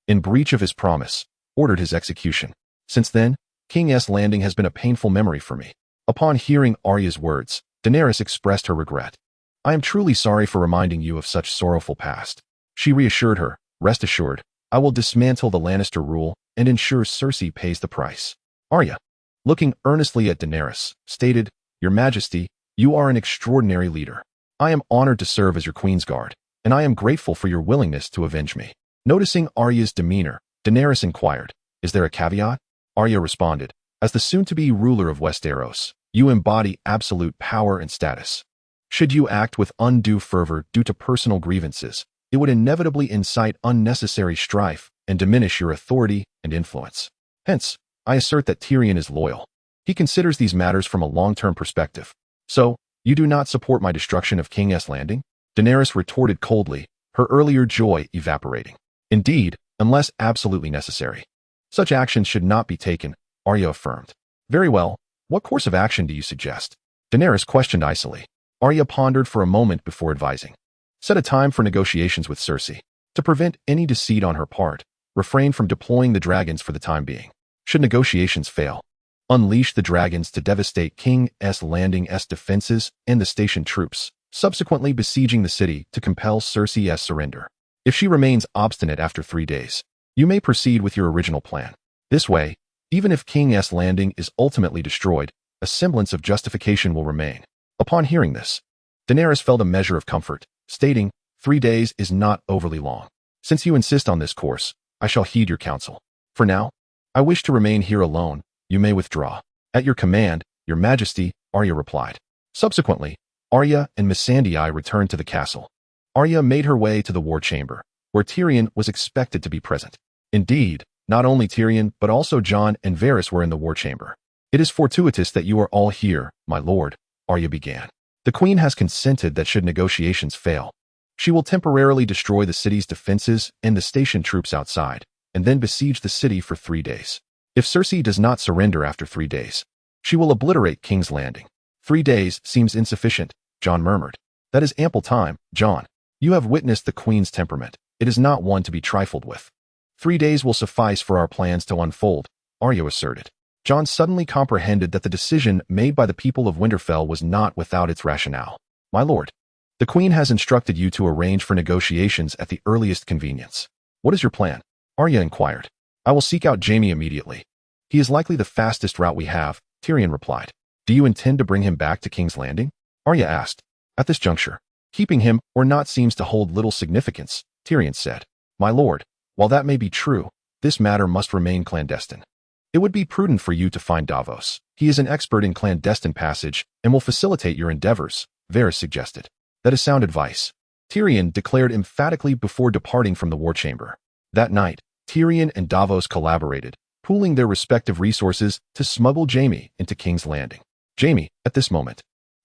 in breach of his promise, ordered his execution. Since then, King's Landing has been a painful memory for me." Upon hearing Arya's words, Daenerys expressed her regret. "I am truly sorry for reminding you of such sorrowful past." She reassured her, "Rest assured, I will dismantle the Lannister rule and ensure Cersei pays the price." Arya, looking earnestly at Daenerys, stated, "Your Majesty, you are an extraordinary leader. I am honored to serve as your Queen's Guard, and I am grateful for your willingness to avenge me." Noticing Arya's demeanor, Daenerys inquired, "Is there a caveat?" Arya responded, "As the soon-to-be ruler of Westeros, you embody absolute power and status. Should you act with undue fervor due to personal grievances, it would inevitably incite unnecessary strife and diminish your authority and influence. Hence, I assert that Tyrion is loyal. He considers these matters from a long-term perspective. So, you do not support my destruction of King's Landing?" Daenerys retorted coldly, her earlier joy evaporating. "Indeed, unless absolutely necessary. Such actions should not be taken," Arya affirmed. "Very well, what course of action do you suggest?" Daenerys questioned icily. Arya pondered for a moment before advising. "Set a time for negotiations with Cersei. To prevent any deceit on her part, refrain from deploying the dragons for the time being. Should negotiations fail, unleash the dragons to devastate King's Landing's defenses and the station troops, subsequently besieging the city to compel Cersei's surrender. If she remains obstinate after 3 days, you may proceed with your original plan. This way, even if King's Landing is ultimately destroyed, a semblance of justification will remain." Upon hearing this, Daenerys felt a measure of comfort, stating, 3 days is not overly long. Since you insist on this course, I shall heed your counsel. For now, I wish to remain here alone. You may withdraw." "At your command, Your Majesty," Arya replied. Subsequently, Arya and Missandei returned to the castle. Arya made her way to the war chamber, where Tyrion was expected to be present. Indeed, not only Tyrion but also Jon and Varys were in the war chamber. "It is fortuitous that you are all here, my lord," Arya began. "The Queen has consented that should negotiations fail, she will temporarily destroy the city's defenses and the station troops outside, and then besiege the city for 3 days. If Cersei does not surrender after 3 days, she will obliterate King's Landing." 3 days seems insufficient, Jon murmured. "That is ample time, Jon. You have witnessed the Queen's temperament. It is not one to be trifled with." 3 days will suffice for our plans to unfold," Arya asserted. Jon suddenly comprehended that the decision made by the people of Winterfell was not without its rationale. "My lord, the Queen has instructed you to arrange for negotiations at the earliest convenience. What is your plan?" Arya inquired. "I will seek out Jaime immediately. He is likely the fastest route we have," Tyrion replied. "Do you intend to bring him back to King's Landing?" Arya asked. "At this juncture, keeping him or not seems to hold little significance," Tyrion said. "My lord, while that may be true, this matter must remain clandestine. It would be prudent for you to find Davos. He is an expert in clandestine passage and will facilitate your endeavors," Varys suggested. "That is sound advice," Tyrion declared emphatically before departing from the war chamber. That night, Tyrion and Davos collaborated, pooling their respective resources to smuggle Jaime into King's Landing. Jaime, at this moment,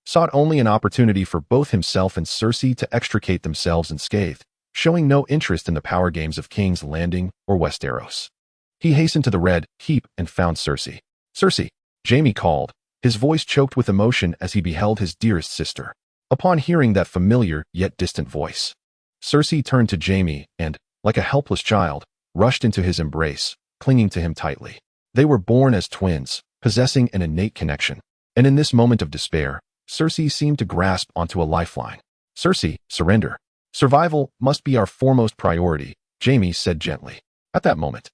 sought only an opportunity for both himself and Cersei to extricate themselves unscathed, showing no interest in the power games of King's Landing or Westeros. He hastened to the red heap and found Cersei. "Cersei," Jaime called, his voice choked with emotion as he beheld his dearest sister. Upon hearing that familiar yet distant voice, Cersei turned to Jaime and, like a helpless child, rushed into his embrace, clinging to him tightly. They were born as twins, possessing an innate connection. And in this moment of despair, Cersei seemed to grasp onto a lifeline. "Cersei, surrender. Survival must be our foremost priority," Jaime said gently. At that moment,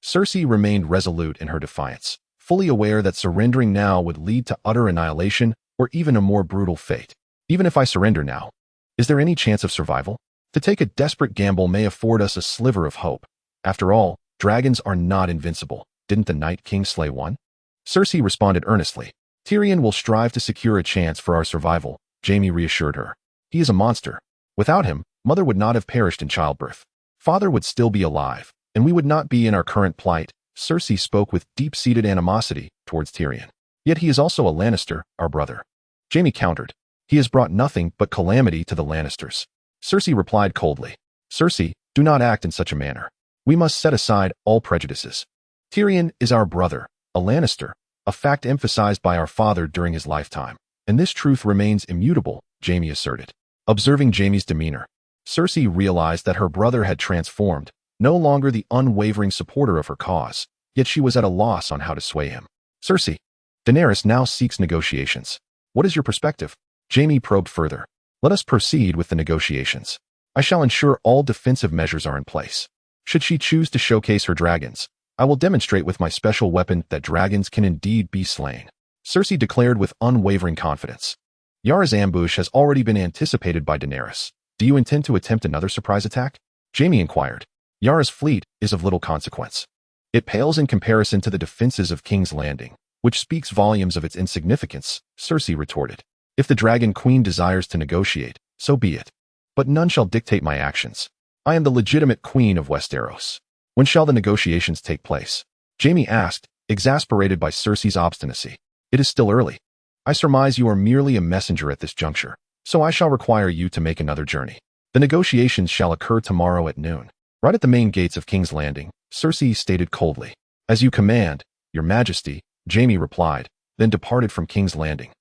Cersei remained resolute in her defiance, fully aware that surrendering now would lead to utter annihilation or even a more brutal fate. "Even if I surrender now, is there any chance of survival? To take a desperate gamble may afford us a sliver of hope. After all, dragons are not invincible. Didn't the Night King slay one?" Cersei responded earnestly. "Tyrion will strive to secure a chance for our survival," Jaime reassured her. "He is a monster. Without him, Mother would not have perished in childbirth. Father would still be alive, and we would not be in our current plight." Cersei spoke with deep-seated animosity towards Tyrion. "Yet he is also a Lannister, our brother." Jaime countered. "He has brought nothing but calamity to the Lannisters." Cersei replied coldly. "Cersei, do not act in such a manner. We must set aside all prejudices. Tyrion is our brother, a Lannister, a fact emphasized by our father during his lifetime, and this truth remains immutable," Jaime asserted. Observing Jaime's demeanor, Cersei realized that her brother had transformed, no longer the unwavering supporter of her cause, yet she was at a loss on how to sway him. "Cersei, Daenerys now seeks negotiations. What is your perspective?" Jaime probed further. "Let us proceed with the negotiations. I shall ensure all defensive measures are in place. Should she choose to showcase her dragons, I will demonstrate with my special weapon that dragons can indeed be slain," Cersei declared with unwavering confidence. "Yara's ambush has already been anticipated by Daenerys. Do you intend to attempt another surprise attack?" Jaime inquired. "Yara's fleet is of little consequence. It pales in comparison to the defenses of King's Landing, which speaks volumes of its insignificance," Cersei retorted. "If the Dragon Queen desires to negotiate, so be it. But none shall dictate my actions. I am the legitimate queen of Westeros. When shall the negotiations take place?" Jaime asked, exasperated by Cersei's obstinacy. "It is still early. I surmise you are merely a messenger at this juncture, so I shall require you to make another journey. The negotiations shall occur tomorrow at noon, right at the main gates of King's Landing," Cersei stated coldly. "As you command, Your Majesty," Jaime replied, then departed from King's Landing,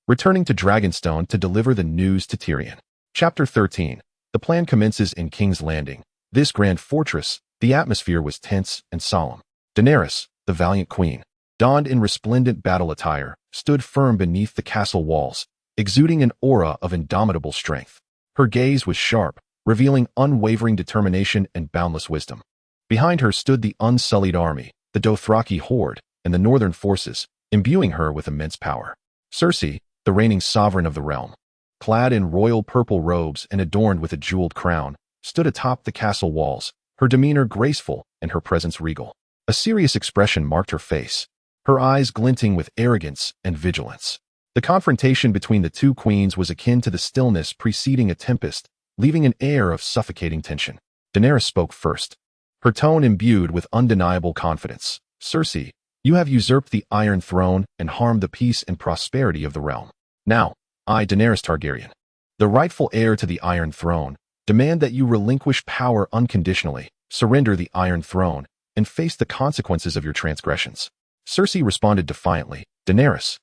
returning to Dragonstone to deliver the news to Tyrion. Chapter 13. The plan commences in King's Landing. This grand fortress, the atmosphere was tense and solemn. Daenerys, the valiant queen, donned in resplendent battle attire, stood firm beneath the castle walls, exuding an aura of indomitable strength. Her gaze was sharp, revealing unwavering determination and boundless wisdom. Behind her stood the unsullied army, the Dothraki horde, and the northern forces, imbuing her with immense power. Cersei, the reigning sovereign of the realm, clad in royal purple robes and adorned with a jeweled crown, stood atop the castle walls, her demeanor graceful and her presence regal. A serious expression marked her face, her eyes glinting with arrogance and vigilance. The confrontation between the two queens was akin to the stillness preceding a tempest, leaving an air of suffocating tension. Daenerys spoke first, her tone imbued with undeniable confidence. "Cersei, you have usurped the Iron Throne and harmed the peace and prosperity of the realm. Now, I, Daenerys Targaryen, the rightful heir to the Iron Throne, demand that you relinquish power unconditionally, surrender the Iron Throne, and face the consequences of your transgressions." Cersei responded defiantly. "Daenerys,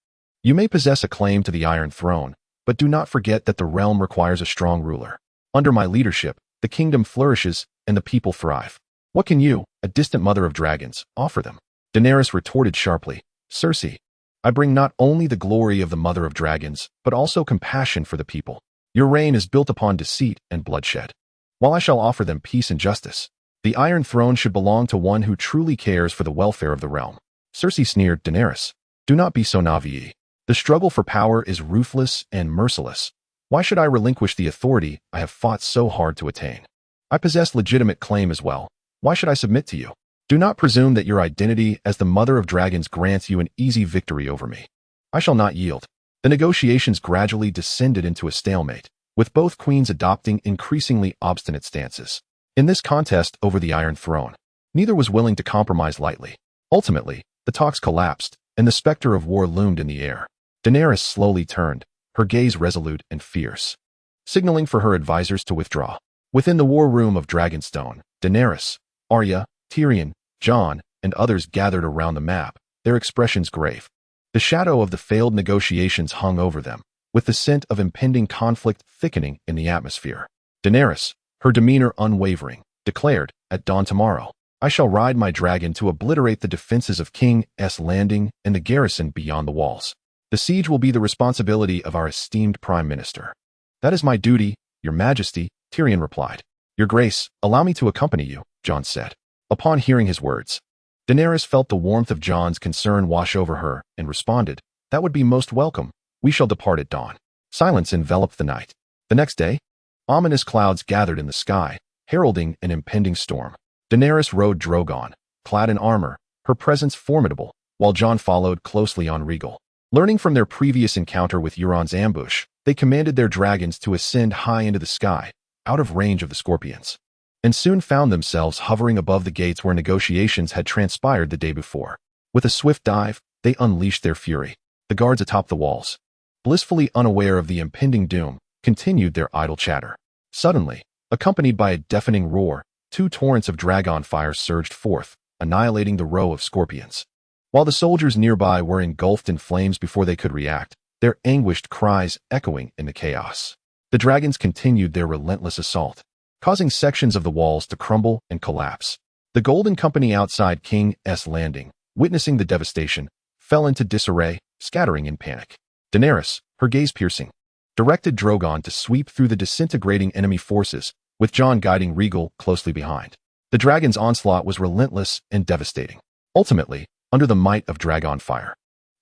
you may possess a claim to the Iron Throne, but do not forget that the realm requires a strong ruler. Under my leadership, the kingdom flourishes and the people thrive. What can you, a distant mother of dragons, offer them?" Daenerys retorted sharply. "Cersei, I bring not only the glory of the mother of dragons, but also compassion for the people. Your reign is built upon deceit and bloodshed, while I shall offer them peace and justice. The Iron Throne should belong to one who truly cares for the welfare of the realm." Cersei sneered. "Daenerys, do not be so naive. The struggle for power is ruthless and merciless. Why should I relinquish the authority I have fought so hard to attain? I possess legitimate claim as well. Why should I submit to you? Do not presume that your identity as the mother of dragons grants you an easy victory over me. I shall not yield." The negotiations gradually descended into a stalemate, with both queens adopting increasingly obstinate stances. In this contest over the Iron Throne, neither was willing to compromise lightly. Ultimately, the talks collapsed, and the specter of war loomed in the air. Daenerys slowly turned, her gaze resolute and fierce, signaling for her advisors to withdraw. Within the war room of Dragonstone, Daenerys, Arya, Tyrion, Jon, and others gathered around the map, their expressions grave. The shadow of the failed negotiations hung over them, with the scent of impending conflict thickening in the atmosphere. Daenerys, her demeanor unwavering, declared, "At dawn tomorrow, I shall ride my dragon to obliterate the defenses of King's Landing and the garrison beyond the walls. The siege will be the responsibility of our esteemed Prime Minister." "That is my duty, Your Majesty," Tyrion replied. "Your Grace, allow me to accompany you," Jon said. Upon hearing his words, Daenerys felt the warmth of Jon's concern wash over her and responded, "That would be most welcome. We shall depart at dawn." Silence enveloped the night. The next day, ominous clouds gathered in the sky, heralding an impending storm. Daenerys rode Drogon, clad in armor, her presence formidable, while Jon followed closely on Rhaegal. Learning from their previous encounter with Euron's ambush, they commanded their dragons to ascend high into the sky, out of range of the scorpions, and soon found themselves hovering above the gates where negotiations had transpired the day before. With a swift dive, they unleashed their fury. The guards atop the walls, blissfully unaware of the impending doom, continued their idle chatter. Suddenly, accompanied by a deafening roar, 2 torrents of Dragonfire surged forth, annihilating the row of scorpions. While the soldiers nearby were engulfed in flames before they could react, their anguished cries echoing in the chaos. The dragons continued their relentless assault, causing sections of the walls to crumble and collapse. The Golden Company outside King's Landing, witnessing the devastation, fell into disarray, scattering in panic. Daenerys, her gaze piercing, directed Drogon to sweep through the disintegrating enemy forces, with Jon guiding Rhaegal closely behind. The dragon's onslaught was relentless and devastating. Ultimately, under the might of Dragonfire,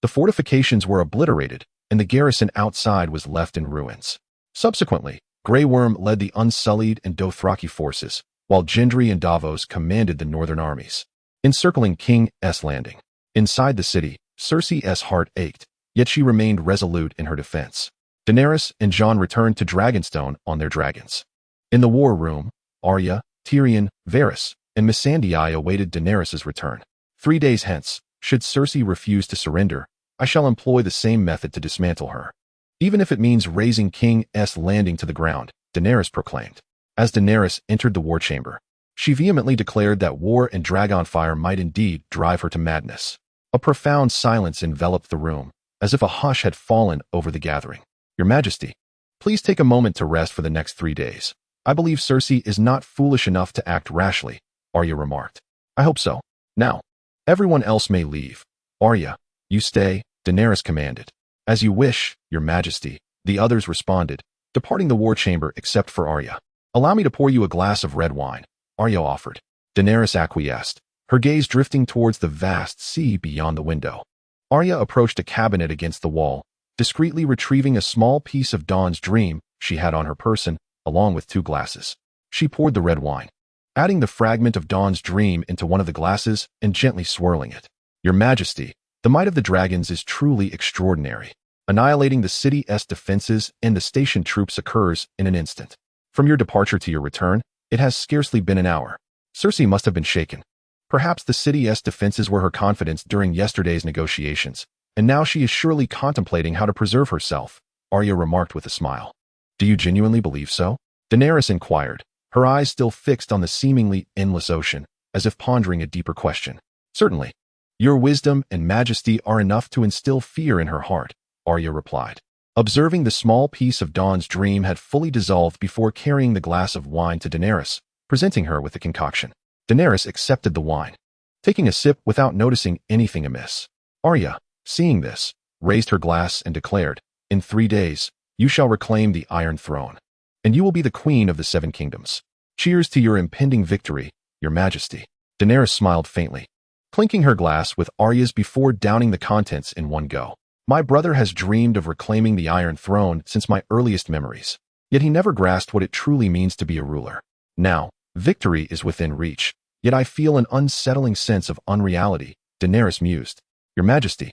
the fortifications were obliterated, and the garrison outside was left in ruins. Subsequently, Grey Worm led the Unsullied and Dothraki forces, while Gendry and Davos commanded the northern armies, encircling King's Landing. Inside the city, Cersei's heart ached, yet she remained resolute in her defense. Daenerys and Jon returned to Dragonstone on their dragons. In the war room, Arya, Tyrion, Varys, and Missandei awaited Daenerys' return. 3 days hence, should Cersei refuse to surrender, I shall employ the same method to dismantle her. Even if it means razing King's Landing to the ground, Daenerys proclaimed. As Daenerys entered the war chamber, she vehemently declared that war and Dragonfire might indeed drive her to madness. A profound silence enveloped the room, as if a hush had fallen over the gathering. "Your Majesty, please take a moment to rest for the next 3 days. I believe Cersei is not foolish enough to act rashly," Arya remarked. "I hope so. Now, everyone else may leave. Arya, you stay," Daenerys commanded. "As you wish, Your Majesty," the others responded, departing the war chamber except for Arya. "Allow me to pour you a glass of red wine," Arya offered. Daenerys acquiesced, her gaze drifting towards the vast sea beyond the window. Arya approached a cabinet against the wall, discreetly retrieving a small piece of Dawn's Dream she had on her person, along with 2 glasses. She poured the red wine, adding the fragment of Dawn's Dream into one of the glasses and gently swirling it. "Your Majesty, the might of the dragons is truly extraordinary. Annihilating the city's defenses and the station troops occurs in an instant. From your departure to your return, it has scarcely been an hour." Cersei must have been shaken. Perhaps the city's defenses were her confidence during yesterday's negotiations, and now she is surely contemplating how to preserve herself, Arya remarked with a smile. "Do you genuinely believe so?" Daenerys inquired, her eyes still fixed on the seemingly endless ocean, as if pondering a deeper question. "Certainly. Your wisdom and majesty are enough to instill fear in her heart," Arya replied, observing the small piece of Dawn's Dream had fully dissolved before carrying the glass of wine to Daenerys, presenting her with the concoction. Daenerys accepted the wine, taking a sip without noticing anything amiss. Arya, seeing this, raised her glass and declared, "In 3 days, you shall reclaim the Iron Throne, and you will be the Queen of the 7 Kingdoms. Cheers to your impending victory, Your Majesty." Daenerys smiled faintly, clinking her glass with Arya's before downing the contents in one go. "My brother has dreamed of reclaiming the Iron Throne since my earliest memories, yet he never grasped what it truly means to be a ruler. Now, victory is within reach, yet I feel an unsettling sense of unreality," Daenerys mused. "Your Majesty,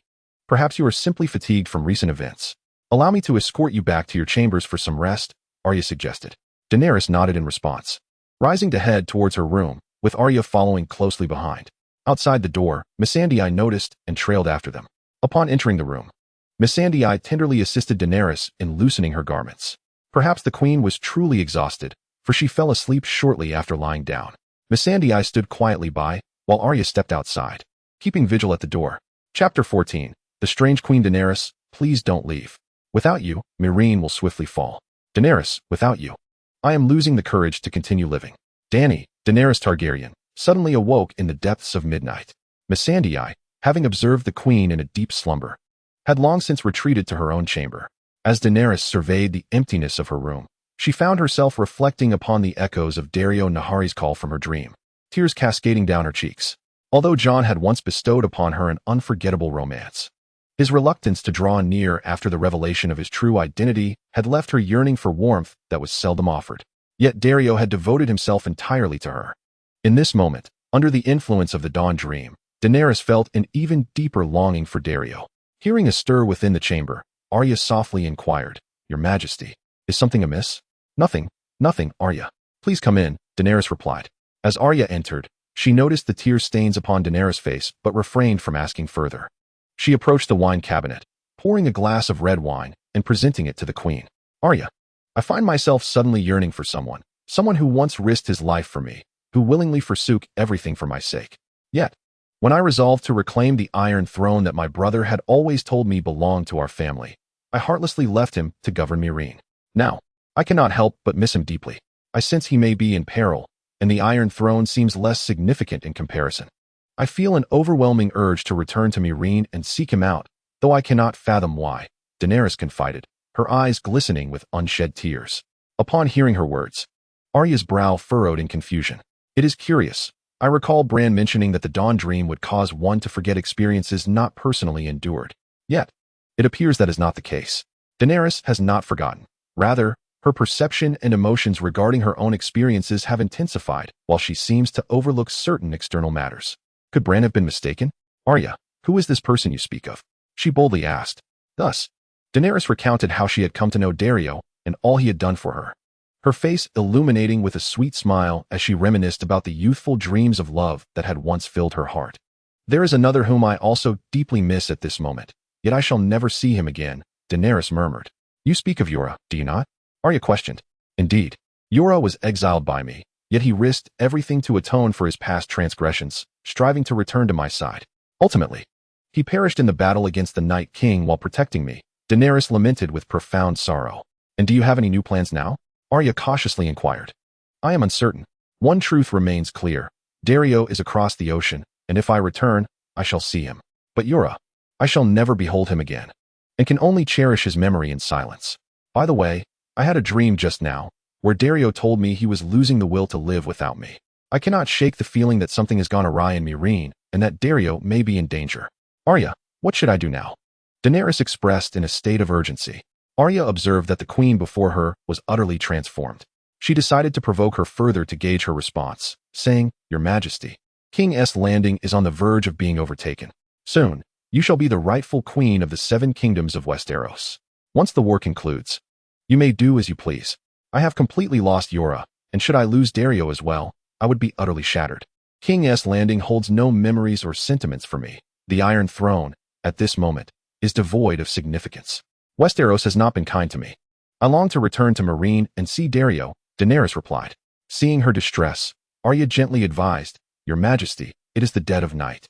perhaps you are simply fatigued from recent events. Allow me to escort you back to your chambers for some rest," Arya suggested. Daenerys nodded in response, rising to head towards her room, with Arya following closely behind. Outside the door, Missandei noticed and trailed after them. Upon entering the room, Missandei tenderly assisted Daenerys in loosening her garments. Perhaps the queen was truly exhausted, for she fell asleep shortly after lying down. Missandei stood quietly by, while Arya stepped outside, keeping vigil at the door. Chapter 14. The Strange Queen. Daenerys, please don't leave. Without you, Meereen will swiftly fall. Daenerys, without you, I am losing the courage to continue living. Dany, Daenerys Targaryen, suddenly awoke in the depths of midnight. Missandei, having observed the queen in a deep slumber, had long since retreated to her own chamber. As Daenerys surveyed the emptiness of her room, she found herself reflecting upon the echoes of Daario Naharis' call from her dream, tears cascading down her cheeks. Although Jon had once bestowed upon her an unforgettable romance, his reluctance to draw near after the revelation of his true identity had left her yearning for warmth that was seldom offered. Yet Daario had devoted himself entirely to her. In this moment, under the influence of the dawn dream, Daenerys felt an even deeper longing for Daario. Hearing a stir within the chamber, Arya softly inquired, "Your Majesty, is something amiss?" "Nothing, nothing, Arya. Please come in," Daenerys replied. As Arya entered, she noticed the tear stains upon Daenerys' face but refrained from asking further. She approached the wine cabinet, pouring a glass of red wine and presenting it to the queen. "Arya, I find myself suddenly yearning for someone who once risked his life for me, who willingly forsook everything for my sake. Yet, when I resolved to reclaim the Iron Throne that my brother had always told me belonged to our family, I heartlessly left him to govern Meereen. Now, I cannot help but miss him deeply. I sense he may be in peril, and the Iron Throne seems less significant in comparison. I feel an overwhelming urge to return to Meereen and seek him out, though I cannot fathom why," Daenerys confided, her eyes glistening with unshed tears. Upon hearing her words, Arya's brow furrowed in confusion. "It is curious. I recall Bran mentioning that the dawn dream would cause one to forget experiences not personally endured. Yet, it appears that is not the case. Daenerys has not forgotten. Rather, her perception and emotions regarding her own experiences have intensified, while she seems to overlook certain external matters. Could Bran have been mistaken? Arya, who is this person you speak of?" she boldly asked. Thus, Daenerys recounted how she had come to know Daario and all he had done for her, her face illuminating with a sweet smile as she reminisced about the youthful dreams of love that had once filled her heart. "There is another whom I also deeply miss at this moment, yet I shall never see him again," Daenerys murmured. "You speak of Euron, do you not?" Arya questioned. "Indeed. Euron was exiled by me, yet he risked everything to atone for his past transgressions, striving to return to my side. Ultimately, he perished in the battle against the Night King while protecting me," Daenerys lamented with profound sorrow. "And do you have any new plans now?" Arya cautiously inquired. "I am uncertain. One truth remains clear. Daario is across the ocean, and if I return, I shall see him. But Euron, I shall never behold him again, and can only cherish his memory in silence. By the way, I had a dream just now, where Daario told me he was losing the will to live without me. I cannot shake the feeling that something has gone awry in Meereen, and that Daario may be in danger. Arya, what should I do now?" Daenerys expressed in a state of urgency. Arya observed that the queen before her was utterly transformed. She decided to provoke her further to gauge her response, saying, "Your Majesty, King's Landing is on the verge of being overtaken. Soon, you shall be the rightful queen of the 7 kingdoms of Westeros. Once the war concludes, you may do as you please. I have completely lost Euron, and should I lose Daario as well, I would be utterly shattered. King's Landing holds no memories or sentiments for me. The Iron Throne, at this moment, is devoid of significance. Westeros has not been kind to me. I long to return to Meereen and see Daario," Daenerys replied. Seeing her distress, Arya gently advised, "Your Majesty, it is the dead of night.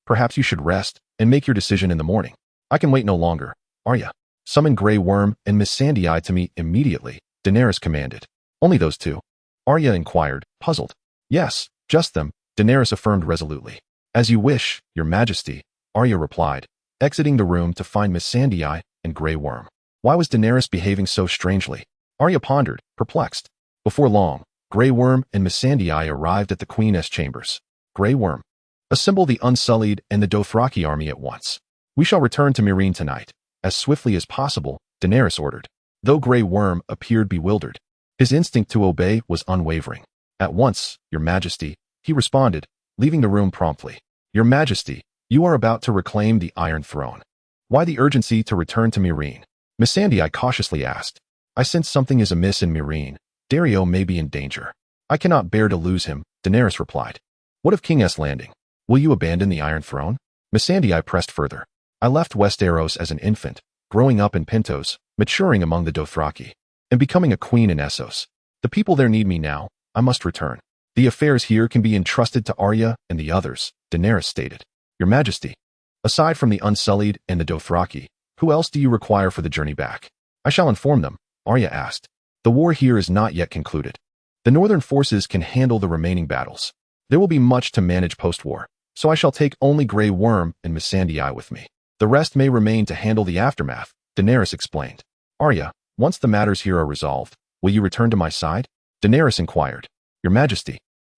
Perhaps you should rest and make your decision in the morning." "I can wait no longer. Arya, summon Grey Worm and Missandei to me immediately," Daenerys commanded. "Only those two?" Arya inquired, puzzled. "Yes, just them," Daenerys affirmed resolutely. "As you wish, Your Majesty," Arya replied, exiting the room to find Missandei and Grey Worm. Why was Daenerys behaving so strangely? Arya pondered, perplexed. Before long, Grey Worm and Missandei arrived at the Queen's chambers. "Grey Worm, assemble the Unsullied and the Dothraki army at once. We shall return to Meereen tonight, as swiftly as possible," Daenerys ordered. Though Grey Worm appeared bewildered, his instinct to obey was unwavering. "At once, Your Majesty," he responded, leaving the room promptly. "Your Majesty, you are about to reclaim the Iron Throne. Why the urgency to return to Meereen?" Missandei cautiously asked. "I sense something is amiss in Meereen. Daario may be in danger. I cannot bear to lose him," Daenerys replied. "What of King's Landing? Will you abandon the Iron Throne?" Missandei pressed further. "I left Westeros as an infant, growing up in Pentos, maturing among the Dothraki, and becoming a queen in Essos. The people there need me now. I must return." The affairs here can be entrusted to Arya and the others, Daenerys stated. Your Majesty, aside from the Unsullied and the Dothraki, who else do you require for the journey back? I shall inform them, Arya asked. The war here is not yet concluded. The northern forces can handle the remaining battles. There will be much to manage post-war, so I shall take only Grey Worm and Missandei with me. The rest may remain to handle the aftermath, Daenerys explained. Arya, once the matters here are resolved, will you return to my side? Daenerys inquired. Your Majesty,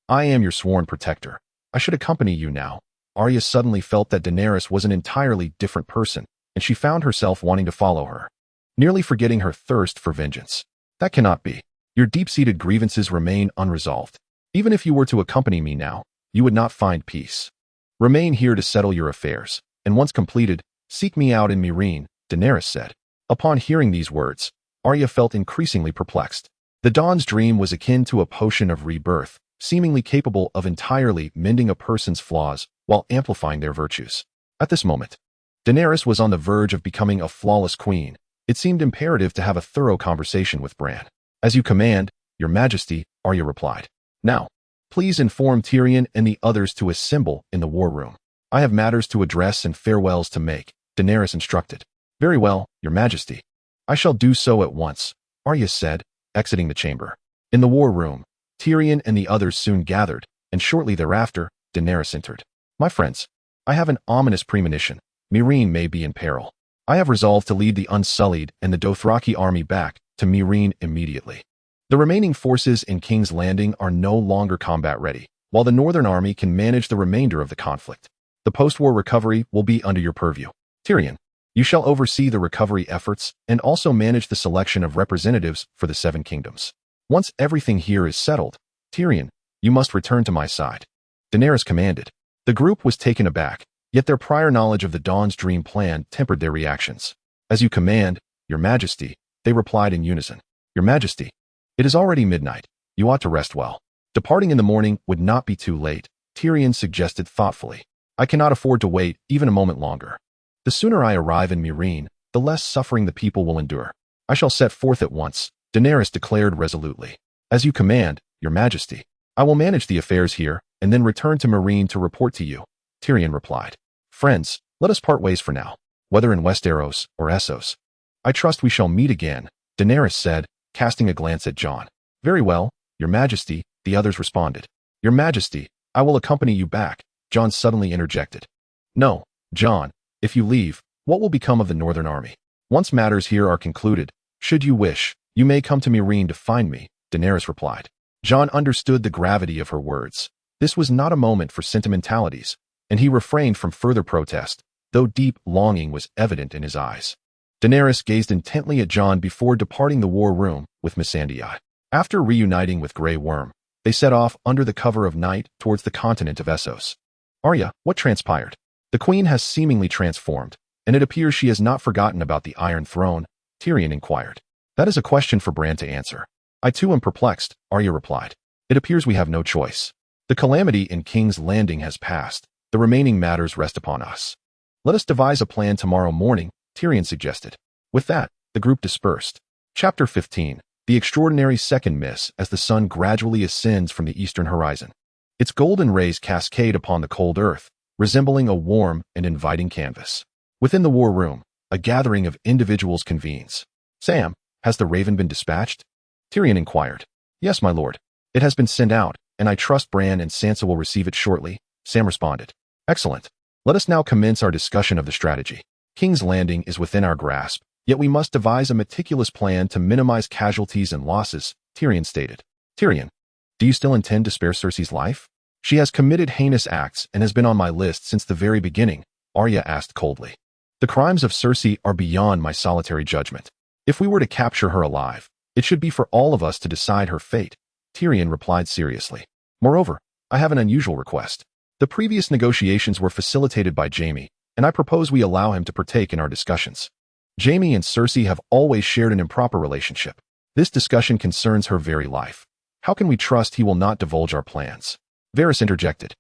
I am your sworn protector. I should accompany you now. Arya suddenly felt that Daenerys was an entirely different person, and she found herself wanting to follow her, nearly forgetting her thirst for vengeance. That cannot be. Your deep-seated grievances remain unresolved. Even if you were to accompany me now, you would not find peace. Remain here to settle your affairs, and once completed, seek me out in Meereen, Daenerys said. Upon hearing these words, Arya felt increasingly perplexed. The Dawn's dream was akin to a potion of rebirth, seemingly capable of entirely mending a person's flaws while amplifying their virtues. At this moment, Daenerys was on the verge of becoming a flawless queen. It seemed imperative to have a thorough conversation with Bran. As you command, Your Majesty, Arya replied. Now, please inform Tyrion and the others to assemble in the war room. I have matters to address and farewells to make, Daenerys instructed. Very well, Your Majesty. I shall do so at once, Arya said, exiting the chamber. In the war room, Tyrion and the others soon gathered, and shortly thereafter, Daenerys entered. My friends, I have an ominous premonition. Meereen may be in peril. I have resolved to lead the Unsullied and the Dothraki army back to Meereen immediately. The remaining forces in King's Landing are no longer combat-ready, while the Northern Army can manage the remainder of the conflict. The post-war recovery will be under your purview. Tyrion, you shall oversee the recovery efforts and also manage the selection of representatives for the Seven Kingdoms. Once everything here is settled, Tyrion, you must return to my side. Daenerys commanded. The group was taken aback, yet their prior knowledge of the Dawn's dream plan tempered their reactions. As you command, Your Majesty, they replied in unison. Your Majesty, it is already midnight. You ought to rest well. Departing in the morning would not be too late, Tyrion suggested thoughtfully. I cannot afford to wait even a moment longer. The sooner I arrive in Meereen, the less suffering the people will endure. I shall set forth at once, Daenerys declared resolutely. As you command, Your Majesty, I will manage the affairs here and then return to Meereen to report to you, Tyrion replied. Friends, let us part ways for now, whether in Westeros or Essos. I trust we shall meet again, Daenerys said, casting a glance at Jon. Very well, Your Majesty, the others responded. Your Majesty, I will accompany you back, Jon suddenly interjected. No, Jon, if you leave, what will become of the Northern Army? Once matters here are concluded, should you wish, you may come to Meereen to find me, Daenerys replied. Jon understood the gravity of her words. This was not a moment for sentimentalities, and he refrained from further protest, though deep longing was evident in his eyes. Daenerys gazed intently at Jon before departing the war room with Missandei. After reuniting with Grey Worm, they set off under the cover of night towards the continent of Essos. Arya, what transpired? The Queen has seemingly transformed, and it appears she has not forgotten about the Iron Throne, Tyrion inquired. That is a question for Bran to answer. I too am perplexed, Arya replied. It appears we have no choice. The calamity in King's Landing has passed. The remaining matters rest upon us. Let us devise a plan tomorrow morning, Tyrion suggested. With that, the group dispersed. Chapter 15. The extraordinary second miss as the sun gradually ascends from the eastern horizon. Its golden rays cascade upon the cold earth, resembling a warm and inviting canvas. Within the war room, a gathering of individuals convenes. Sam, has the raven been dispatched? Tyrion inquired. Yes, my lord. It has been sent out, and I trust Bran and Sansa will receive it shortly, Sam responded. Excellent. Let us now commence our discussion of the strategy. King's Landing is within our grasp, yet we must devise a meticulous plan to minimize casualties and losses, Tyrion stated. Tyrion, do you still intend to spare Cersei's life? She has committed heinous acts and has been on my list since the very beginning, Arya asked coldly. The crimes of Cersei are beyond my solitary judgment. If we were to capture her alive, it should be for all of us to decide her fate, Tyrion replied seriously. Moreover, I have an unusual request. The previous negotiations were facilitated by Jaime, and I propose we allow him to partake in our discussions. Jaime and Cersei have always shared an improper relationship. This discussion concerns her very life. How can we trust he will not divulge our plans? Varys interjected.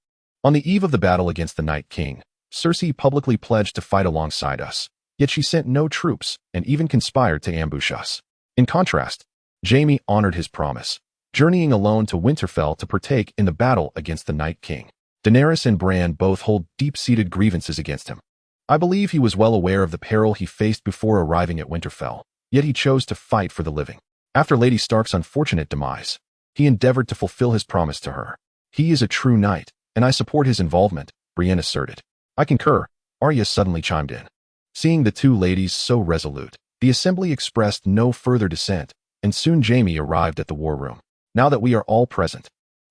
On the eve of the battle against the Night King, Cersei publicly pledged to fight alongside us, yet she sent no troops and even conspired to ambush us. In contrast, Jaime honored his promise. journeying alone to Winterfell to partake in the battle against the Night King. Daenerys and Bran both hold deep-seated grievances against him. I believe he was well aware of the peril he faced before arriving at Winterfell, yet he chose to fight for the living. After Lady Stark's unfortunate demise, he endeavored to fulfill his promise to her. He is a true knight, and I support his involvement, Brienne asserted. I concur, Arya suddenly chimed in. Seeing the two ladies so resolute, the assembly expressed no further dissent, and soon Jaime arrived at the war room. Now that we are all present,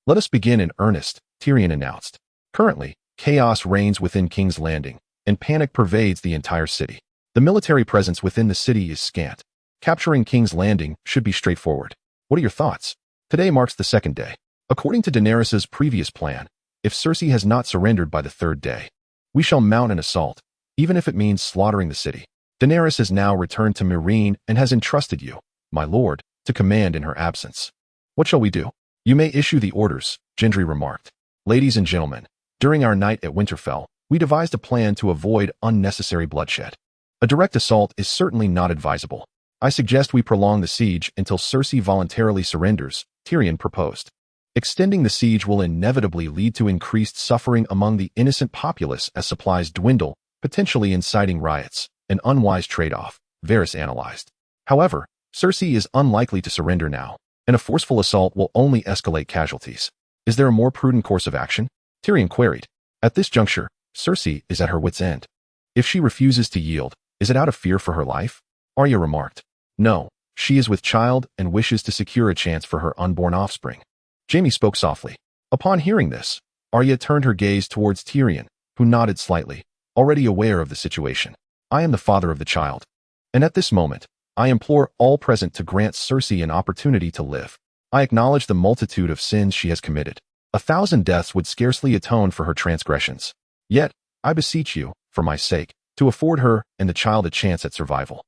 let us begin in earnest, Tyrion announced. Currently, chaos reigns within King's Landing, and panic pervades the entire city. The military presence within the city is scant. Capturing King's Landing should be straightforward. What are your thoughts? Today marks the second day. According to Daenerys' previous plan, if Cersei has not surrendered by the third day, we shall mount an assault, even if it means slaughtering the city. Daenerys has now returned to Meereen and has entrusted you, my lord, to command in her absence. What shall we do? You may issue the orders, Gendry remarked. Ladies and gentlemen, during our night at Winterfell, we devised a plan to avoid unnecessary bloodshed. A direct assault is certainly not advisable. I suggest we prolong the siege until Cersei voluntarily surrenders, Tyrion proposed. Extending the siege will inevitably lead to increased suffering among the innocent populace as supplies dwindle, potentially inciting riots, an unwise trade-off, Varys analyzed. However, Cersei is unlikely to surrender now, and a forceful assault will only escalate casualties. Is there a more prudent course of action? Tyrion queried. At this juncture, Cersei is at her wit's end. If she refuses to yield, is it out of fear for her life? Arya remarked. No, she is with child and wishes to secure a chance for her unborn offspring. Jaime spoke softly. Upon hearing this, Arya turned her gaze towards Tyrion, who nodded slightly, already aware of the situation. I am the father of the child, and at this moment, I implore all present to grant Cersei an opportunity to live. I acknowledge the multitude of sins she has committed. 1,000 deaths would scarcely atone for her transgressions. Yet, I beseech you, for my sake, to afford her and the child a chance at survival.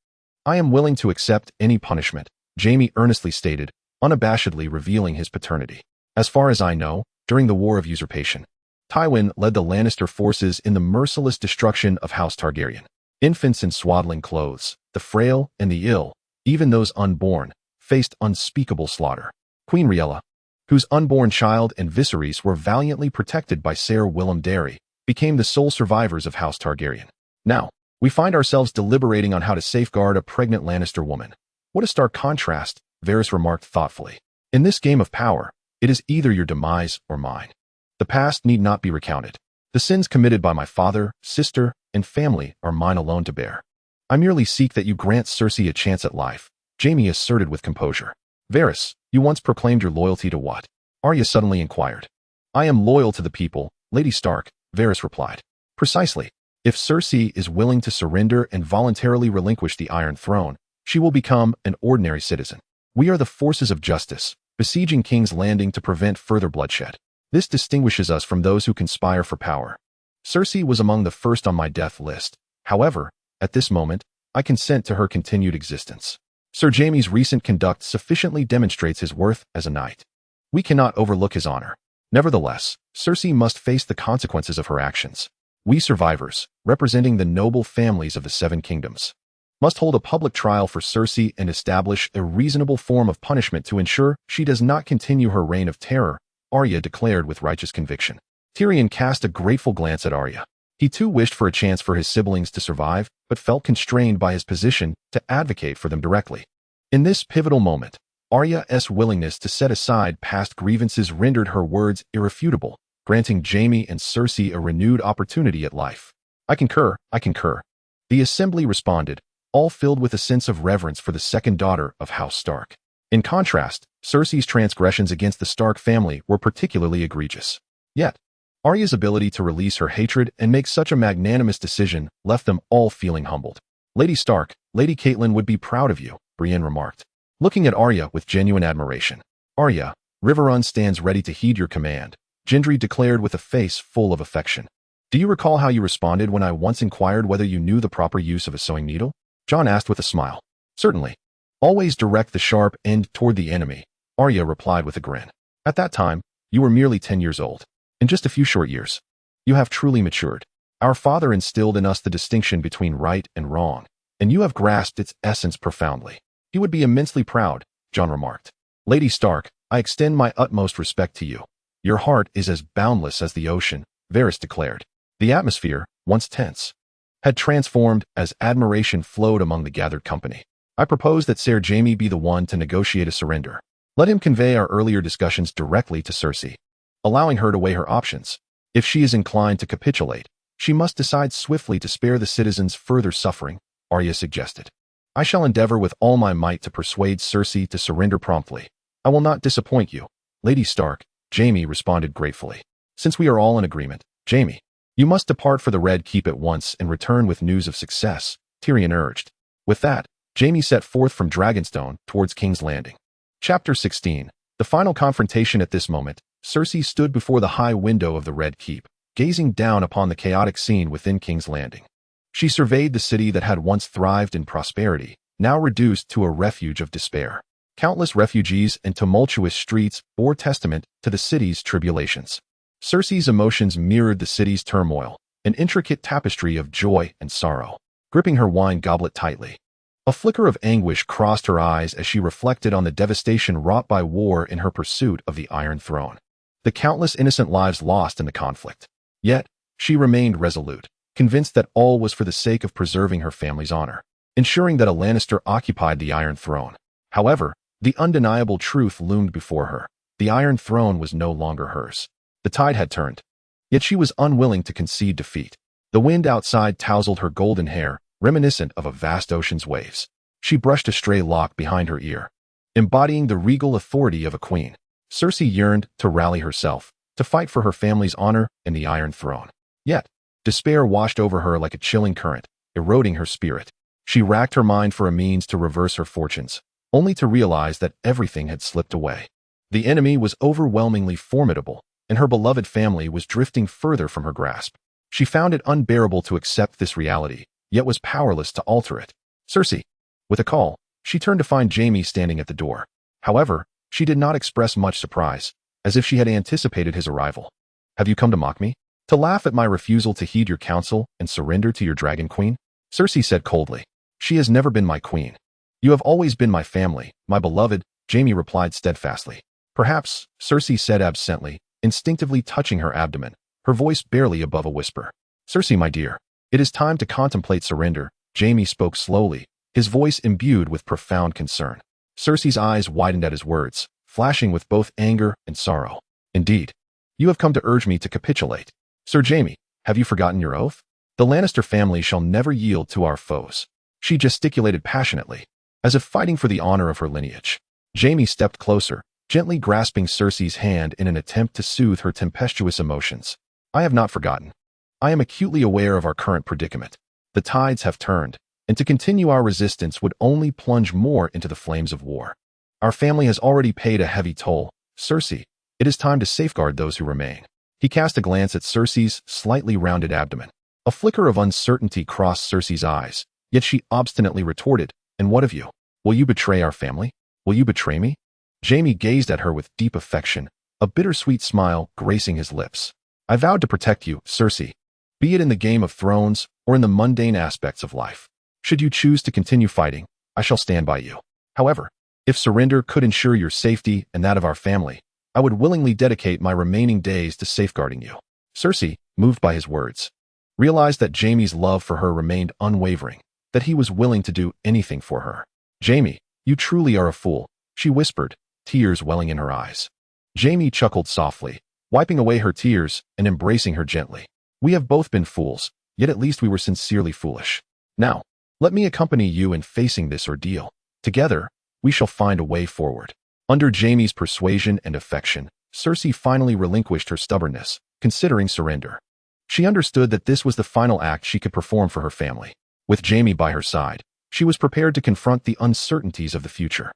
I am willing to accept any punishment, Jaime earnestly stated, unabashedly revealing his paternity. As far as I know, during the War of Usurpation, Tywin led the Lannister forces in the merciless destruction of House Targaryen. Infants in swaddling clothes, the frail and the ill, even those unborn, faced unspeakable slaughter. Queen Rhaegal, whose unborn child and Viserys were valiantly protected by Ser Willem Darry, became the sole survivors of House Targaryen. Now, we find ourselves deliberating on how to safeguard a pregnant Lannister woman. What a stark contrast, Varys remarked thoughtfully. In this game of power, it is either your demise or mine. The past need not be recounted. The sins committed by my father, sister, and family are mine alone to bear. I merely seek that you grant Cersei a chance at life, Jaime asserted with composure. Varys, you once proclaimed your loyalty to what? Arya suddenly inquired. I am loyal to the people, Lady Stark, Varys replied. Precisely. If Cersei is willing to surrender and voluntarily relinquish the Iron Throne, she will become an ordinary citizen. We are the forces of justice, besieging King's Landing to prevent further bloodshed. This distinguishes us from those who conspire for power. Cersei was among the first on my death list. However, at this moment, I consent to her continued existence. Sir Jaime's recent conduct sufficiently demonstrates his worth as a knight. We cannot overlook his honor. Nevertheless, Cersei must face the consequences of her actions. We survivors, representing the noble families of the Seven Kingdoms, must hold a public trial for Cersei and establish a reasonable form of punishment to ensure she does not continue her reign of terror, Arya declared with righteous conviction. Tyrion cast a grateful glance at Arya. He too wished for a chance for his siblings to survive, but felt constrained by his position to advocate for them directly. In this pivotal moment, Arya's willingness to set aside past grievances rendered her words irrefutable, granting Jaime and Cersei a renewed opportunity at life. I concur, I concur. The assembly responded, all filled with a sense of reverence for the second daughter of House Stark. In contrast, Cersei's transgressions against the Stark family were particularly egregious. Yet, Arya's ability to release her hatred and make such a magnanimous decision left them all feeling humbled. Lady Stark, Lady Catelyn would be proud of you, Brienne remarked, looking at Arya with genuine admiration. Arya, Riverrun stands ready to heed your command, Gendry declared with a face full of affection. Do you recall how you responded when I once inquired whether you knew the proper use of a sewing needle? Jon asked with a smile. Certainly. Always direct the sharp end toward the enemy, Arya replied with a grin. At that time, you were merely 10 years old. In just a few short years, you have truly matured. Our father instilled in us the distinction between right and wrong, and you have grasped its essence profoundly. He would be immensely proud, Jon remarked. Lady Stark, I extend my utmost respect to you. Your heart is as boundless as the ocean, Varys declared. The atmosphere, once tense, had transformed as admiration flowed among the gathered company. I propose that Ser Jaime be the one to negotiate a surrender. Let him convey our earlier discussions directly to Cersei, allowing her to weigh her options. If she is inclined to capitulate, she must decide swiftly to spare the citizens further suffering, Arya suggested. I shall endeavor with all my might to persuade Cersei to surrender promptly. I will not disappoint you, Lady Stark, Jaime responded gratefully. Since we are all in agreement, Jaime, you must depart for the Red Keep at once and return with news of success, Tyrion urged. With that, Jaime set forth from Dragonstone towards King's Landing. Chapter 16. The final confrontation. At this moment, Cersei stood before the high window of the Red Keep, gazing down upon the chaotic scene within King's Landing. She surveyed the city that had once thrived in prosperity, now reduced to a refuge of despair. Countless refugees and tumultuous streets bore testament to the city's tribulations. Cersei's emotions mirrored the city's turmoil, an intricate tapestry of joy and sorrow. Gripping her wine goblet tightly, a flicker of anguish crossed her eyes as she reflected on the devastation wrought by war in her pursuit of the Iron Throne. The countless innocent lives lost in the conflict. Yet, she remained resolute, convinced that all was for the sake of preserving her family's honor, ensuring that a Lannister occupied the Iron Throne. However, the undeniable truth loomed before her. The Iron Throne was no longer hers. The tide had turned. Yet she was unwilling to concede defeat. The wind outside tousled her golden hair, reminiscent of a vast ocean's waves. She brushed a stray lock behind her ear, embodying the regal authority of a queen. Cersei yearned to rally herself, to fight for her family's honor and the Iron Throne. Yet, despair washed over her like a chilling current, eroding her spirit. She racked her mind for a means to reverse her fortunes, only to realize that everything had slipped away. The enemy was overwhelmingly formidable, and her beloved family was drifting further from her grasp. She found it unbearable to accept this reality, yet was powerless to alter it. Cersei. With a call, she turned to find Jaime standing at the door. However, she did not express much surprise, as if she had anticipated his arrival. Have you come to mock me? To laugh at my refusal to heed your counsel and surrender to your dragon queen? Cersei said coldly. She has never been my queen. You have always been my family, my beloved, Jaime replied steadfastly. Perhaps, Cersei said absently, instinctively touching her abdomen, her voice barely above a whisper. Cersei, my dear. It is time to contemplate surrender, Jaime spoke slowly, his voice imbued with profound concern. Cersei's eyes widened at his words, flashing with both anger and sorrow. Indeed, you have come to urge me to capitulate. Sir Jaime, have you forgotten your oath? The Lannister family shall never yield to our foes. She gesticulated passionately, as if fighting for the honor of her lineage. Jaime stepped closer, gently grasping Cersei's hand in an attempt to soothe her tempestuous emotions. I have not forgotten. I am acutely aware of our current predicament. The tides have turned, and to continue our resistance would only plunge more into the flames of war. Our family has already paid a heavy toll. Cersei, it is time to safeguard those who remain. He cast a glance at Cersei's slightly rounded abdomen. A flicker of uncertainty crossed Cersei's eyes, yet she obstinately retorted, and what of you? Will you betray our family? Will you betray me? Jaime gazed at her with deep affection, a bittersweet smile gracing his lips. I vowed to protect you, Cersei, be it in the Game of Thrones or in the mundane aspects of life. Should you choose to continue fighting, I shall stand by you. However, if surrender could ensure your safety and that of our family, I would willingly dedicate my remaining days to safeguarding you. Cersei, moved by his words, realized that Jaime's love for her remained unwavering, that he was willing to do anything for her. Jaime, you truly are a fool, she whispered, tears welling in her eyes. Jaime chuckled softly, wiping away her tears and embracing her gently. We have both been fools, yet at least we were sincerely foolish. Now, let me accompany you in facing this ordeal. Together, we shall find a way forward. Under Jaime's persuasion and affection, Cersei finally relinquished her stubbornness, considering surrender. She understood that this was the final act she could perform for her family. With Jaime by her side, she was prepared to confront the uncertainties of the future.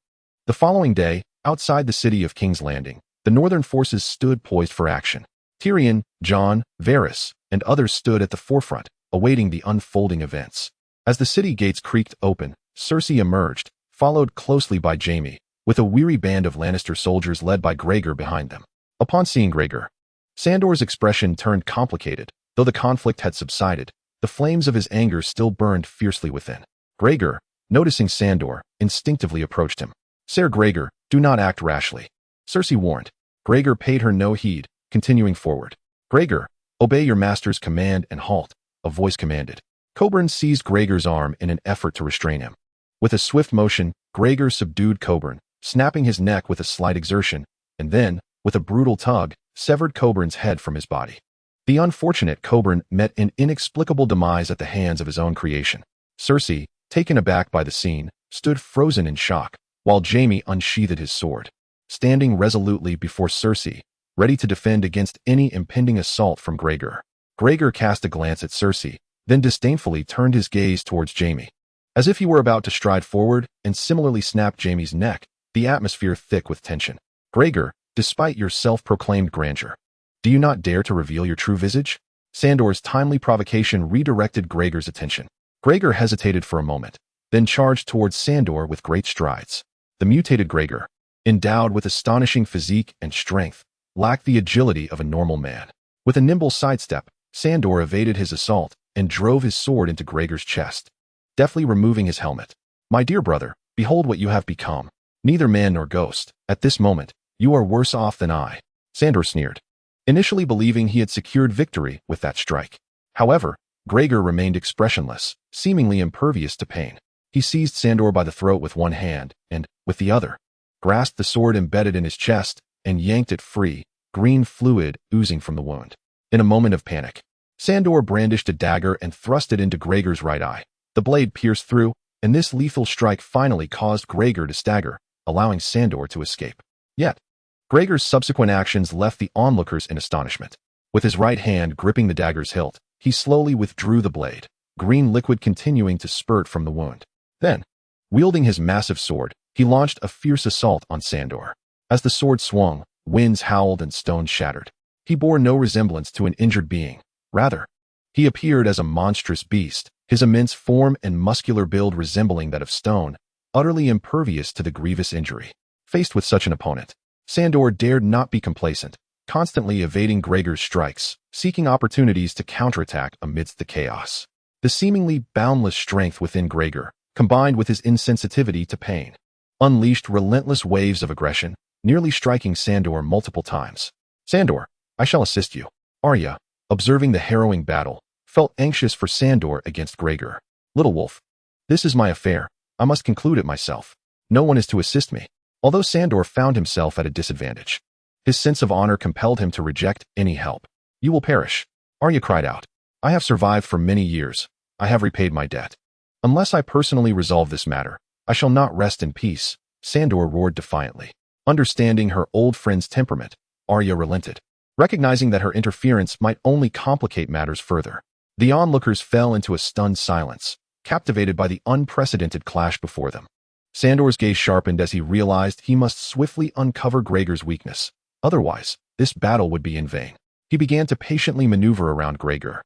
The following day, outside the city of King's Landing, the northern forces stood poised for action. Tyrion, Jon, Varys, and others stood at the forefront, awaiting the unfolding events. As the city gates creaked open, Cersei emerged, followed closely by Jaime, with a weary band of Lannister soldiers led by Gregor behind them. Upon seeing Gregor, Sandor's expression turned complicated. Though the conflict had subsided, the flames of his anger still burned fiercely within. Gregor, noticing Sandor, instinctively approached him. Ser Gregor, do not act rashly. Cersei warned. Gregor paid her no heed, continuing forward. Gregor, obey your master's command and halt, a voice commanded. Qhoburn seized Gregor's arm in an effort to restrain him. With a swift motion, Gregor subdued Qhoburn, snapping his neck with a slight exertion, and then, with a brutal tug, severed Qhoburn's head from his body. The unfortunate Qhoburn met an inexplicable demise at the hands of his own creation. Cersei, taken aback by the scene, stood frozen in shock, while Jaime unsheathed his sword. Standing resolutely before Cersei, ready to defend against any impending assault from Gregor. Gregor cast a glance at Cersei, then disdainfully turned his gaze towards Jaime. As if he were about to stride forward and similarly snap Jaime's neck, the atmosphere thick with tension. Gregor, despite your self-proclaimed grandeur, do you not dare to reveal your true visage? Sandor's timely provocation redirected Gregor's attention. Gregor hesitated for a moment, then charged towards Sandor with great strides. The mutated Gregor, endowed with astonishing physique and strength, lacked the agility of a normal man. With a nimble sidestep, Sandor evaded his assault and drove his sword into Gregor's chest, deftly removing his helmet. My dear brother, behold what you have become. Neither man nor ghost. At this moment, you are worse off than I. Sandor sneered, initially believing he had secured victory with that strike. However, Gregor remained expressionless, seemingly impervious to pain. He seized Sandor by the throat with one hand and, with the other, grasped the sword embedded in his chest and yanked it free, green fluid oozing from the wound. In a moment of panic, Sandor brandished a dagger and thrust it into Gregor's right eye. The blade pierced through, and this lethal strike finally caused Gregor to stagger, allowing Sandor to escape. Yet, Gregor's subsequent actions left the onlookers in astonishment. With his right hand gripping the dagger's hilt, he slowly withdrew the blade, green liquid continuing to spurt from the wound. Then, wielding his massive sword, he launched a fierce assault on Sandor. As the sword swung, winds howled and stones shattered. He bore no resemblance to an injured being. Rather, he appeared as a monstrous beast, his immense form and muscular build resembling that of stone, utterly impervious to the grievous injury. Faced with such an opponent, Sandor dared not be complacent, constantly evading Gregor's strikes, seeking opportunities to counterattack amidst the chaos. The seemingly boundless strength within Gregor, combined with his insensitivity to pain, unleashed relentless waves of aggression, nearly striking Sandor multiple times. Sandor, I shall assist you. Arya, observing the harrowing battle, felt anxious for Sandor against Gregor. Little wolf, this is my affair. I must conclude it myself. No one is to assist me. Although Sandor found himself at a disadvantage, his sense of honor compelled him to reject any help. You will perish. Arya cried out. I have survived for many years. I have repaid my debt. Unless I personally resolve this matter, I shall not rest in peace, Sandor roared defiantly. Understanding her old friend's temperament, Arya relented, recognizing that her interference might only complicate matters further. The onlookers fell into a stunned silence, captivated by the unprecedented clash before them. Sandor's gaze sharpened as he realized he must swiftly uncover Gregor's weakness. Otherwise, this battle would be in vain. He began to patiently maneuver around Gregor,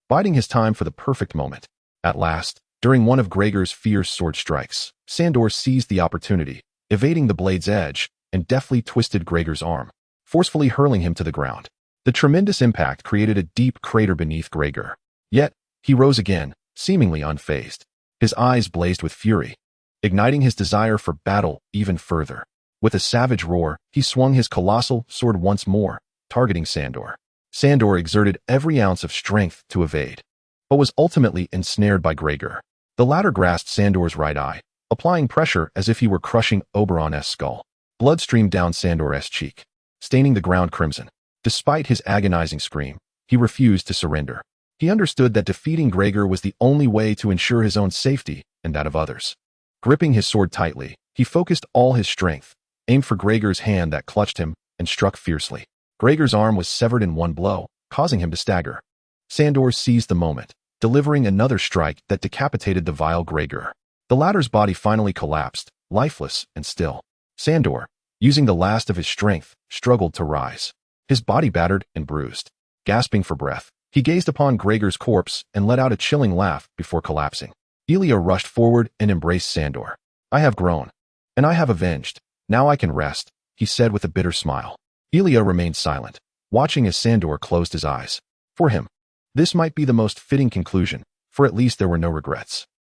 biding his time for the perfect moment. At last, during one of Gregor's fierce sword strikes, Sandor seized the opportunity, evading the blade's edge, and deftly twisted Gregor's arm, forcefully hurling him to the ground. The tremendous impact created a deep crater beneath Gregor. Yet, he rose again, seemingly unfazed. His eyes blazed with fury, igniting his desire for battle even further. With a savage roar, he swung his colossal sword once more, targeting Sandor. Sandor exerted every ounce of strength to evade, but was ultimately ensnared by Gregor. The latter grasped Sandor's right eye, applying pressure as if he were crushing Oberon's skull. Blood streamed down Sandor's cheek, staining the ground crimson. Despite his agonizing scream, he refused to surrender. He understood that defeating Gregor was the only way to ensure his own safety and that of others. Gripping his sword tightly, he focused all his strength, aimed for Gregor's hand that clutched him, and struck fiercely. Gregor's arm was severed in one blow, causing him to stagger. Sandor seized the moment, delivering another strike that decapitated the vile Gregor. The latter's body finally collapsed, lifeless and still. Sandor, using the last of his strength, struggled to rise. His body battered and bruised. Gasping for breath, he gazed upon Gregor's corpse and let out a chilling laugh before collapsing. Elia rushed forward and embraced Sandor. I have grown, and I have avenged. Now I can rest, he said with a bitter smile. Elia remained silent, watching as Sandor closed his eyes. For him, this might be the most fitting conclusion, for at least there were no regrets.